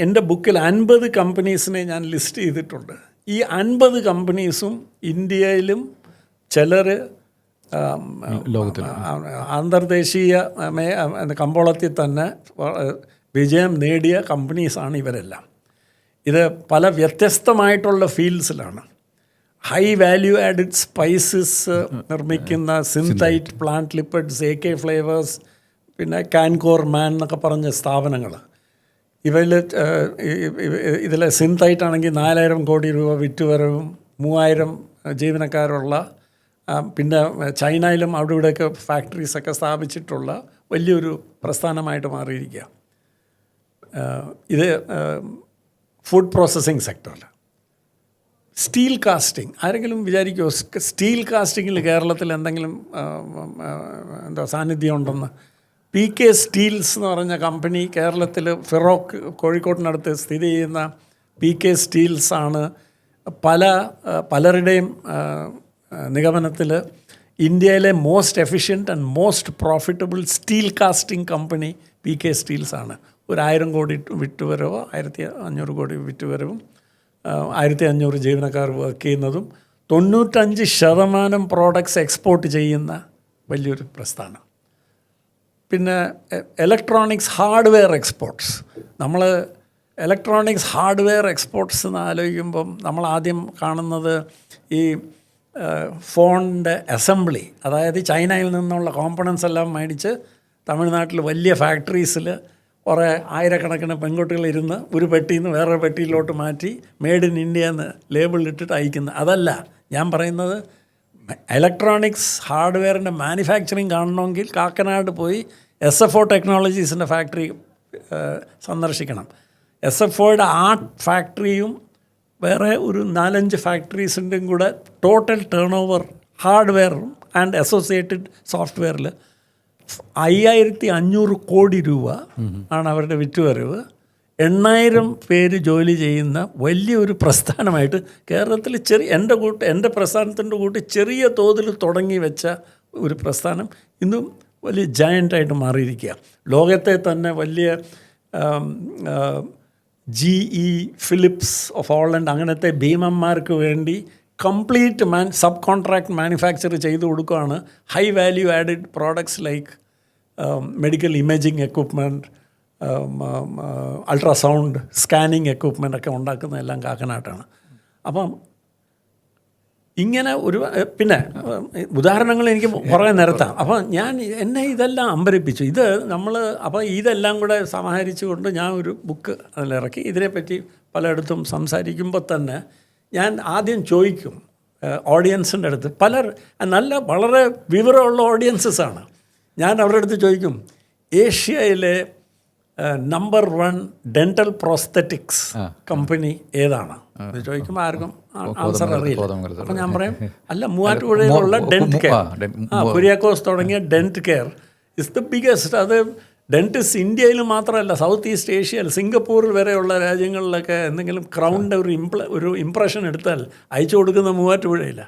എൻ്റെ ബുക്കിൽ 50 കമ്പനീസിനെ ഞാൻ ലിസ്റ്റ് ചെയ്തിട്ടുണ്ട്. ഈ 50 കമ്പനീസും ഇന്ത്യയിലും ചിലർ അന്തർദേശീയ കമ്പോളത്തിൽ തന്നെ വിജയം നേടിയ കമ്പനീസാണ് ഇവരെല്ലാം. ഇത് പല വ്യത്യസ്തമായിട്ടുള്ള ഫീൽഡ്സിലാണ്. ഹൈ വാല്യൂ ആഡഡ് സ്പൈസസ് നിർമ്മിക്കുന്ന Synthite, plant lipids, AK flavours, പിന്നെ കാൻകോർ മാൻ എന്നൊക്കെ പറഞ്ഞ സ്ഥാപനങ്ങൾ. ഇതിൽ സിന്തൈറ്റ് ആണെങ്കിൽ 4000 കോടി രൂപ വിറ്റുവരവും 3000 ജീവനക്കാരുള്ള, പിന്നെ ചൈനയിലും അവിടെ ഇവിടെയൊക്കെ ഫാക്ടറീസൊക്കെ സ്ഥാപിച്ചിട്ടുള്ള വലിയൊരു പ്രസ്ഥാനമായിട്ട് മാറിയിരിക്കുക. ഇത് ഫുഡ് പ്രോസസ്സിങ് സെക്ടറിൽ. സ്റ്റീൽ കാസ്റ്റിംഗ്, ആരെങ്കിലും വിചാരിക്കുമോ സ്റ്റീൽ കാസ്റ്റിങ്ങിൽ കേരളത്തിൽ എന്തെങ്കിലും സാന്നിധ്യം ഉണ്ടെന്ന്? PK സ്റ്റീൽസ് എന്ന് പറഞ്ഞ കമ്പനി കേരളത്തിൽ ഫിറോക്ക് കോഴിക്കോട്ടിനടുത്ത് സ്ഥിതി ചെയ്യുന്ന PK സ്റ്റീൽസാണ് പലരുടെയും നിഗമനത്തിൽ ഇന്ത്യയിലെ most efficient and most profitable steel casting company PK സ്റ്റീൽസാണ്. 1000 കോടി വിറ്റുവരവോ 1500 കോടി വിറ്റുവരവും 1500 ജീവനക്കാർ വർക്ക് ചെയ്യുന്നതും 95% പ്രോഡക്ട്സ് എക്സ്പോർട്ട് ചെയ്യുന്ന വലിയൊരു പ്രസ്ഥാനം. പിന്നെ ഇലക്ട്രോണിക്സ് ഹാർഡ്വെയർ എക്സ്പോർട്സ്. നമ്മൾ ഇലക്ട്രോണിക്സ് ഹാർഡ്വെയർ എക്സ്പോർട്സ് എന്ന് ആലോചിക്കുമ്പം നമ്മൾ ആദ്യം കാണുന്നത് ഈ ഫോണിൻ്റെ അസംബ്ലി, അതായത് ചൈനയിൽ നിന്നുള്ള കോമ്പണൻസ് എല്ലാം മേടിച്ച് തമിഴ്നാട്ടിൽ വലിയ ഫാക്ടറീസിൽ കുറേ ആയിരക്കണക്കിന് പെൺകുട്ടികളിരുന്ന് ഒരു പെട്ടിയിൽ നിന്ന് വേറൊരു പെട്ടിയിലോട്ട് മാറ്റി മെയ്ഡ് ഇൻ ഇന്ത്യ എന്ന് ലേബിൾ ഇട്ടിട്ട് അയക്കുന്ന അതല്ല ഞാൻ പറയുന്നത്. ഇലക്ട്രോണിക്സ് ഹാർഡ്വെയറിൻ്റെ മാനുഫാക്ചറിങ് കാണണമെങ്കിൽ കാക്കനാട് പോയി SFO ടെക്നോളജീസിൻ്റെ ഫാക്ടറി സന്ദർശിക്കണം. SFOയുടെ ആ ഫാക്ടറിയും വേറെ ഒരു 4-5 ഫാക്ടറീസിൻ്റെയും കൂടെ ടോട്ടൽ ടേൺ ഓവർ ഹാർഡ്വെയറും ആൻഡ് അസോസിയേറ്റഡ്5500 കോടി രൂപ ആണ് അവരുടെ വിറ്റുവരവ്. 8,000 പേര് ജോലി ചെയ്യുന്ന വലിയൊരു പ്രസ്ഥാനമായിട്ട് കേരളത്തിൽ എൻ്റെ പ്രസ്ഥാനത്തിൻ്റെ കൂട്ടി ചെറിയ തോതിൽ തുടങ്ങി വെച്ച ഒരു പ്രസ്ഥാനം ഇന്നും വലിയ ജയൻ്റായിട്ട് മാറിയിരിക്കുക. ലോകത്തെ തന്നെ വലിയ GE, ഫിലിപ്സ് ഓഫ് ഹോളണ്ട് അങ്ങനത്തെ ഭീമന്മാർക്ക് വേണ്ടി കംപ്ലീറ്റ് സബ് കോൺട്രാക്ട് മാനുഫാക്ചർ ചെയ്ത് കൊടുക്കുകയാണ്. High value added products like medical imaging equipment, ultrasound scanning equipment ഒക്കെ ഉണ്ടാക്കുന്നതെല്ലാം കാക്കനാട്ടാണ്. അപ്പം ഇങ്ങനെ പിന്നെ ഉദാഹരണങ്ങൾ എനിക്ക് കുറേ നിരത്താം. അപ്പം എന്നെ ഇതെല്ലാം അമ്പരിപ്പിച്ചു. അപ്പോൾ ഇതെല്ലാം കൂടെ സമാഹരിച്ചുകൊണ്ട് ഞാൻ ഒരു ബുക്ക് അതിലിറക്കി. ഇതിനെപ്പറ്റി പലയിടത്തും സംസാരിക്കുമ്പോൾ തന്നെ ഞാൻ ആദ്യം ചോദിക്കും ഓഡിയൻസിൻ്റെ അടുത്ത്, വളരെ വിവരമുള്ള ഓഡിയൻസസാണ്. ഞാൻ അവരുടെ അടുത്ത് ചോദിക്കും, ഏഷ്യയിലെ നമ്പർ 1 ഡെൻ്റൽ പ്രോസ്തെറ്റിക്സ് കമ്പനി ഏതാണ് എന്ന് ചോദിക്കുമ്പോൾ ആർക്കും ആൻസർ അറിയില്ല. അപ്പം ഞാൻ പറയും, അല്ല, മൂവാറ്റുപുഴയിലുള്ള ഡെൻറ്റ് കെയർ, കുര്യാക്കോസ് തുടങ്ങിയ dent care is the biggest. അത് ഡെൻറ്റിസ്റ്റ് ഇന്ത്യയിൽ മാത്രമല്ല, സൗത്ത് ഈസ്റ്റ് ഏഷ്യയിൽ, സിംഗപ്പൂരിൽ വരെയുള്ള രാജ്യങ്ങളിലൊക്കെ എന്തെങ്കിലും ക്രൗണിൻ്റെ ഒരു ഇംപ്രഷൻ എടുത്താൽ അയച്ചു കൊടുക്കുന്ന മൂവാറ്റുപുഴയിൽ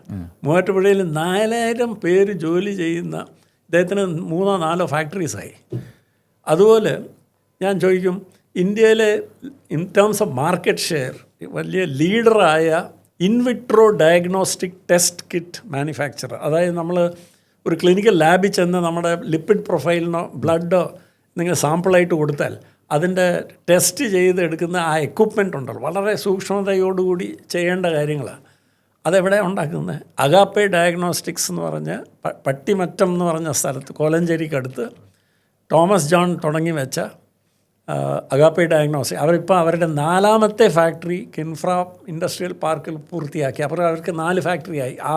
4,000 പേര് ജോലി ചെയ്യുന്ന ഇദ്ദേഹത്തിന് 3-4 ഫാക്ടറീസായി. അതുപോലെ ഞാൻ ചോദിക്കും, ഇന്ത്യയിലെ in terms of market share വലിയ ലീഡറായ in vitro diagnostic test kit manufacturer, അതായത് നമ്മൾ ഒരു ക്ലിനിക്കൽ ലാബിൽ ചെന്ന് നമ്മുടെ ലിപ്പിഡ് പ്രൊഫൈലിനോ ബ്ലഡോ നിങ്ങൾ സാമ്പിളായിട്ട് കൊടുത്താൽ അതിൻ്റെ ടെസ്റ്റ് ചെയ്തെടുക്കുന്ന ആ എക്വിപ്മെൻ്റ് ഉണ്ടല്ലോ, വളരെ സൂക്ഷ്മതയോടുകൂടി ചെയ്യേണ്ട കാര്യങ്ങളാണ്. അതെവിടെ ഉണ്ടാക്കുന്നത്? അഗാപ്പെ ഡയഗ്നോസ്റ്റിക്സ് എന്ന് പറഞ്ഞ് പട്ടിമറ്റം എന്ന് പറഞ്ഞ സ്ഥലത്ത്, കോലഞ്ചേരിക്കടുത്ത് തോമസ് ജോൺ തുടങ്ങി വെച്ച അഗാപ്പെ ഡയഗ്നോസ്റ്റിക്, അവരിപ്പോൾ അവരുടെ 4ാമത്തെ ഫാക്ടറി കിൻഫ്ര ഇൻഡസ്ട്രിയൽ പാർക്കിൽ പൂർത്തിയാക്കി. അപ്പോൾ അവർക്ക് 4 ഫാക്ടറിയായി ആ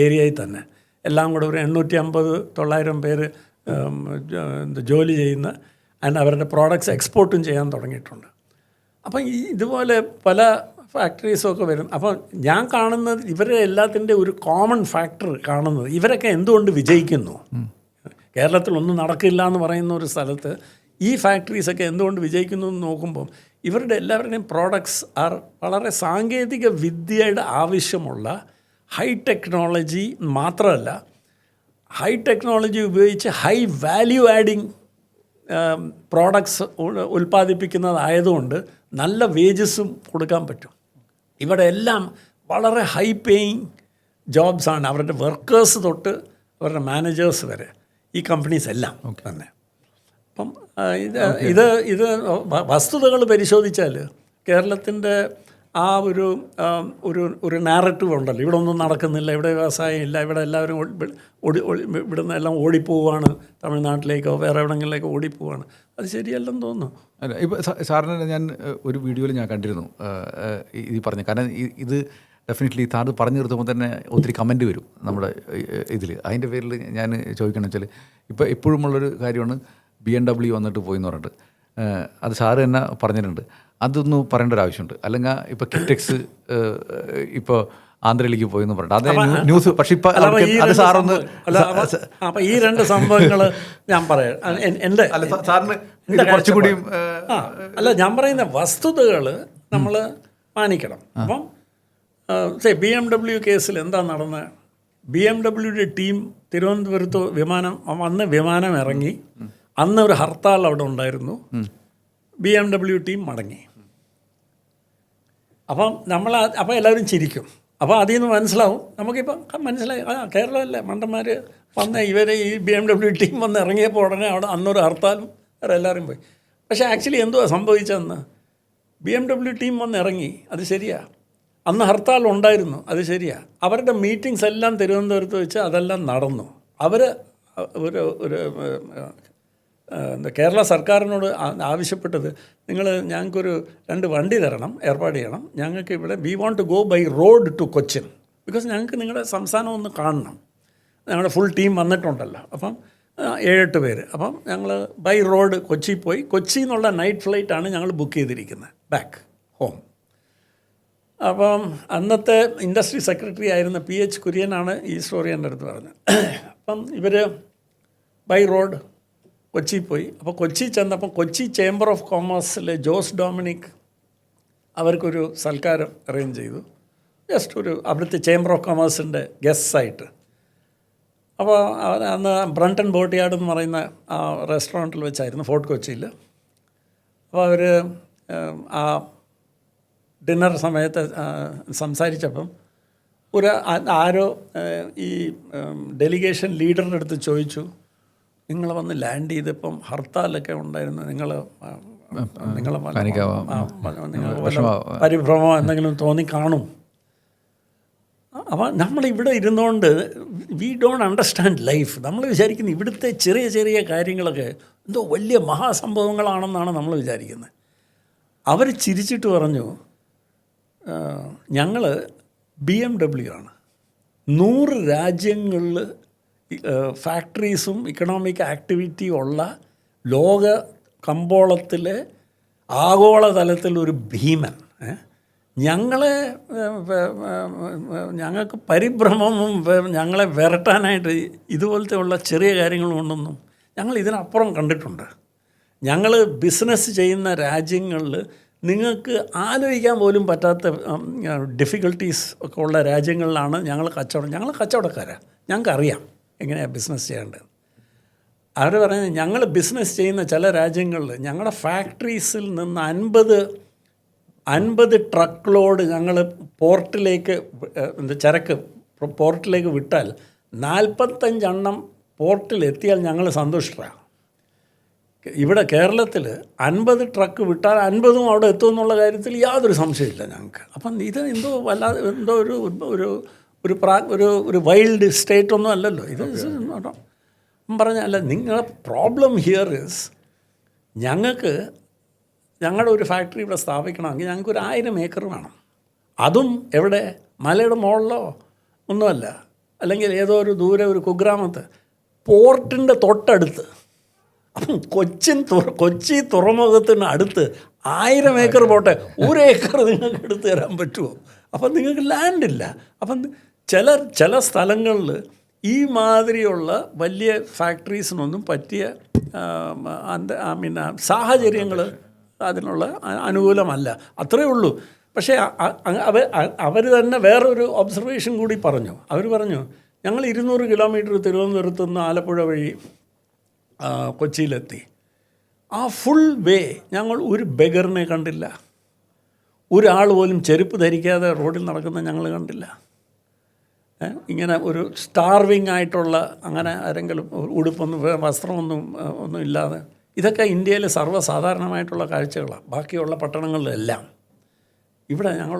ഏരിയയിൽ തന്നെ. എല്ലാം കൂടെ ഒരു 850-900 പേര് ജോലി ചെയ്യുന്ന അവരുടെ പ്രോഡക്ട്സ് എക്സ്പോർട്ടും ചെയ്യാൻ തുടങ്ങിയിട്ടുണ്ട്. അപ്പം ഇതുപോലെ പല ഫാക്ടറീസൊക്കെ വരും. അപ്പോൾ ഞാൻ കാണുന്നത് ഇവരെ എല്ലാത്തിൻ്റെ ഒരു കോമൺ ഫാക്ടർ കാണുന്നത്, ഇവരൊക്കെ എന്തുകൊണ്ട് വിജയിക്കുന്നു. കേരളത്തിലൊന്നും നടക്കില്ല എന്ന് പറയുന്ന ഒരു സ്ഥലത്ത് ഈ ഫാക്ടറീസൊക്കെ എന്തുകൊണ്ട് വിജയിക്കുന്നു എന്ന് നോക്കുമ്പോൾ ഇവരുടെ എല്ലാവരുടെയും പ്രോഡക്ട്സ് വളരെ സാങ്കേതിക വിദ്യയുടെ ആവശ്യമുള്ള ഹൈ ടെക്നോളജി മാത്രമല്ല, ഹൈ ടെക്നോളജി ഉപയോഗിച്ച് ഹൈ വാല്യൂ ആഡിങ് പ്രോഡക്ട്സ് ഉൽപ്പാദിപ്പിക്കുന്നതായതുകൊണ്ട് നല്ല വേജസും കൊടുക്കാൻ പറ്റും. ഇവിടെ എല്ലാം വളരെ ഹൈ പേയിങ് ജോബ്സാണ്, അവരുടെ വർക്കേഴ്സ് തൊട്ട് അവരുടെ മാനേജേഴ്സ് വരെ, ഈ കമ്പനീസ് എല്ലാം തന്നെ. അപ്പം ഇത് വസ്തുതകൾ പരിശോധിച്ചാൽ കേരളത്തിൻ്റെ ആ ഒരു നാരറ്റീവ് ഉണ്ടല്ലോ, ഇവിടെ ഒന്നും നടക്കുന്നില്ല, ഇവിടെ വ്യവസായം ഇല്ല, ഇവിടെ എല്ലാവരും ഇവിടുന്ന് എല്ലാം ഓടിപ്പോവാണ്, തമിഴ്നാട്ടിലേക്കോ വേറെ എവിടെങ്ങളിലേക്കോ ഓടിപ്പോവാണ്. അത് ശരിയല്ലെന്ന് തോന്നുന്നു. അല്ല, ഇപ്പോൾ സാറിന് ഞാൻ ഒരു വീഡിയോയിൽ ഞാൻ കണ്ടിരുന്നു ഇത് പറഞ്ഞു. കാരണം ഇത് ഡെഫിനറ്റ്ലി സാർ പറഞ്ഞു നിർത്തുമ്പോൾ തന്നെ ഒത്തിരി കമൻറ്റ് വരും നമ്മുടെ ഇതിൽ. അതിൻ്റെ പേരിൽ ഞാൻ ചോദിക്കണമെന്ന് വെച്ചാൽ, ഇപ്പോൾ എപ്പോഴുമുള്ളൊരു കാര്യമാണ് BMW വന്നിട്ട് പോയി എന്ന് പറഞ്ഞിട്ട്, അത് സാറ് തന്നെ പറഞ്ഞിട്ടുണ്ട്. അതൊന്ന് പറയേണ്ട ഒരു ആവശ്യമുണ്ട്. അല്ലെങ്കിൽ ഇപ്പോൾ കിറ്റെക്സ് ഇപ്പോൾ ആന്ധ്രയിലേക്ക് പോയി എന്ന് പറഞ്ഞിട്ട് അതേ ന്യൂസ്. പക്ഷേ ഇപ്പം അത് സാറൊന്ന് അപ്പം ഈ 2 സംഭവങ്ങൾ ഞാൻ പറയാം. എൻ്റെ സാറിന് കുറച്ചുകൂടി അല്ല, ഞാൻ പറയുന്ന വസ്തുതകൾ നമ്മൾ മാനിക്കണം. അപ്പം BMW കേസിൽ എന്താ നടന്നത്? BMWയുടെ ടീം തിരുവനന്തപുരത്ത് വിമാനം ഇറങ്ങി. അന്ന് ഒരു ഹർത്താൽ അവിടെ ഉണ്ടായിരുന്നു. BMW ടീം മടങ്ങി. അപ്പോൾ എല്ലാവരും ചിരിക്കും. അപ്പോൾ അതിൽ നിന്ന് മനസ്സിലാവും, നമുക്കിപ്പം മനസ്സിലായി, കേരളമല്ലേ മണ്ടന്മാർ ഇവരെ ഈ BMW ടീം വന്ന് ഇറങ്ങിയപ്പോൾ ഉടനെ അവിടെ അന്നൊരു ഹർത്താലും എല്ലാവരും പോയി. പക്ഷേ ആക്ച്വലി എന്തുവാ സംഭവിച്ചതെന്ന്, BMW ടീം വന്ന് ഇറങ്ങി, അത് ശരിയാ. അന്ന് ഹർത്താൽ ഉണ്ടായിരുന്നു, അത് ശരിയാ. അവരുടെ മീറ്റിങ്സ് എല്ലാം തിരുവനന്തപുരത്ത് വെച്ച് അതെല്ലാം നടന്നു. അവർ കേരള സർക്കാരിനോട് ആവശ്യപ്പെട്ടത്, ഞങ്ങൾക്കൊരു 2 വണ്ടി തരണം, ഏർപ്പാട് ചെയ്യണം. ഞങ്ങൾക്ക് ഇവിടെ we want to go by road to Cochin, because ഞങ്ങൾക്ക് നിങ്ങളുടെ സംസ്ഥാനം ഒന്ന് കാണണം. ഞങ്ങളുടെ ഫുൾ ടീം വന്നിട്ടുണ്ടല്ലോ. അപ്പം 7-8 പേര്. അപ്പം ഞങ്ങൾ ബൈ റോഡ് കൊച്ചി പോയി. കൊച്ചിയിൽ നിന്നുള്ള നൈറ്റ് ഫ്ലൈറ്റാണ് ഞങ്ങൾ ബുക്ക് ചെയ്തിരിക്കുന്നത് ബാക്ക് ഹോം. അപ്പം അന്നത്തെ ഇൻഡസ്ട്രി സെക്രട്ടറി ആയിരുന്ന PH കുര്യനാണ് ഈ സ്റ്റോറി എൻ്റെ അടുത്ത് പറഞ്ഞത്. അപ്പം ഇവർ ബൈ റോഡ് കൊച്ചി പോയി. അപ്പോൾ കൊച്ചി ചെന്നപ്പോൾ കൊച്ചി ചേംബർ ഓഫ് കോമേഴ്സിലെ ജോസ് ഡൊമിനിക് അവർക്കൊരു സൽക്കാരം അറേഞ്ച് ചെയ്തു. ജസ്റ്റ് ഒരു അവിടുത്തെ ചേംബർ ഓഫ് കൊമേഴ്സിൻ്റെ ഗസ്റ്റായിട്ട്. അപ്പോൾ അന്ന് ബ്രണ്ടൻ ബോട്ടിയാർഡ് എന്ന് പറയുന്ന ആ റെസ്റ്റോറൻറ്റിൽ വെച്ചായിരുന്നു, ഫോർട്ട് കൊച്ചിയിൽ. അപ്പോൾ അവർ ആ ഡിന്നർ സമയത്ത് സംസാരിച്ചപ്പം ആരോ ഈ ഡെലിഗേഷൻ ലീഡറിൻ്റെ അടുത്ത് ചോദിച്ചു, നിങ്ങൾ വന്ന് ലാൻഡ് ചെയ്തപ്പം ഹർത്താലൊക്കെ ഉണ്ടായിരുന്നു, നിങ്ങൾ പരിഭ്രമം എന്തെങ്കിലും തോന്നി കാണും. അപ്പോൾ നമ്മളിവിടെ ഇരുന്നുകൊണ്ട് വി ഡോണ്ട് അണ്ടർസ്റ്റാൻഡ് ലൈഫ്. നമ്മൾ വിചാരിക്കുന്നത് ഇവിടുത്തെ ചെറിയ ചെറിയ കാര്യങ്ങളൊക്കെ എന്തോ വലിയ മഹാസംഭവങ്ങളാണെന്നാണ് നമ്മൾ വിചാരിക്കുന്നത്. അവർ ചിരിച്ചിട്ട് പറഞ്ഞു, ഞങ്ങൾ BMW ആണ്. 100 രാജ്യങ്ങളിൽ ഫാക്ടറീസും ഇക്കണോമിക് ആക്ടിവിറ്റി ഉള്ള ലോക കമ്പോളത്തിലെ ആഗോളതലത്തിലൊരു ഭീമൻ. ഞങ്ങൾക്ക് പരിഭ്രമവും ഞങ്ങളെ വിരട്ടാനായിട്ട് ഇതുപോലത്തെ ഉള്ള ചെറിയ കാര്യങ്ങൾ കൊണ്ടൊന്നും ഞങ്ങൾ ഇതിനപ്പുറം കണ്ടിട്ടുണ്ട്. ഞങ്ങൾ ബിസിനസ് ചെയ്യുന്ന രാജ്യങ്ങളിൽ നിങ്ങൾക്ക് ആലോചിക്കാൻ പോലും പറ്റാത്ത ഡിഫിക്കൽട്ടീസ് ഒക്കെ ഉള്ള രാജ്യങ്ങളിലാണ് ഞങ്ങൾ കച്ചവടക്കാരാണ്, ഞങ്ങൾക്കറിയാം എങ്ങനെയാണ് ബിസിനസ് ചെയ്യേണ്ടത്. അവർ പറയുന്നത് ഞങ്ങൾ ബിസിനസ് ചെയ്യുന്ന ചില രാജ്യങ്ങളിൽ ഞങ്ങളുടെ ഫാക്ടറീസിൽ നിന്ന് 50 ട്രക്ക് ലോഡ് ഞങ്ങൾ പോർട്ടിലേക്ക് ചരക്ക് പോർട്ടിലേക്ക് വിട്ടാൽ 45 എണ്ണം പോർട്ടിലെത്തിയാൽ ഞങ്ങൾ സന്തുഷ്ടരാണ്. ഇവിടെ കേരളത്തിൽ 50 ട്രക്ക് വിട്ടാൽ 50ഉം അവിടെ എത്തുമെന്നുള്ള കാര്യത്തിൽ യാതൊരു സംശയമില്ല ഞങ്ങൾക്ക്. അപ്പം ഇത് എന്തോ വല്ലാതെ എന്തോ ഒരു വൈൽഡ് സ്റ്റേറ്റ് ഒന്നും അല്ലല്ലോ ഇത്. പറഞ്ഞല്ല, നിങ്ങളുടെ പ്രോബ്ലം ഹിയർ ഇസ് ഞങ്ങളുടെ ഒരു ഫാക്ടറി ഇവിടെ സ്ഥാപിക്കണമെങ്കിൽ ഞങ്ങൾക്ക് ഒരു 1000 ഏക്കർ വേണം. അതും എവിടെ, മലയുടെ മുകളിലോ ഒന്നുമല്ല, അല്ലെങ്കിൽ ഏതോ ഒരു ദൂരെ ഒരു കുഗ്രാമത്ത്, പോർട്ടിൻ്റെ തൊട്ടടുത്ത്. അപ്പം കൊച്ചി തുറമുഖത്തിന് അടുത്ത് 1000 ഏക്കർ പോട്ടെ, 1 ഏക്കർ നിങ്ങൾക്ക് എടുത്തു തരാൻ പറ്റുമോ? അപ്പം നിങ്ങൾക്ക് ലാൻഡില്ല. അപ്പം ചില സ്ഥലങ്ങളിൽ ഈ മാതിരിയുള്ള വലിയ ഫാക്ടറീസിനൊന്നും പറ്റിയ സാഹചര്യങ്ങൾ അതിനുള്ള അനുകൂലമല്ല, അത്രയേ ഉള്ളൂ. പക്ഷേ അവർ തന്നെ വേറൊരു ഒബ്സർവേഷൻ കൂടി പറഞ്ഞു. അവർ പറഞ്ഞു, ഞങ്ങൾ 200 കിലോമീറ്റർ തിരുവനന്തപുരത്ത് നിന്ന് ആലപ്പുഴ വഴി കൊച്ചിയിലെത്തി. ആ ഫുൾ വേ ഞങ്ങൾ ഒരു ബെഗറിനെ കണ്ടില്ല, ഒരാൾ പോലും ചെരുപ്പ് ധരിക്കാതെ റോഡിൽ നടക്കുന്നത് ഞങ്ങൾ കണ്ടില്ല. ഇങ്ങനെ ഒരു സ്റ്റാർവിങ് ആയിട്ടുള്ള അങ്ങനെ ആരെങ്കിലും ഉടുപ്പൊന്നും വസ്ത്രമൊന്നും ഇല്ലാതെ. ഇതൊക്കെ ഇന്ത്യയിൽ സർവ്വസാധാരണമായിട്ടുള്ള കാഴ്ചകളാണ് ബാക്കിയുള്ള പട്ടണങ്ങളിലെല്ലാം. ഇവിടെ ഞങ്ങൾ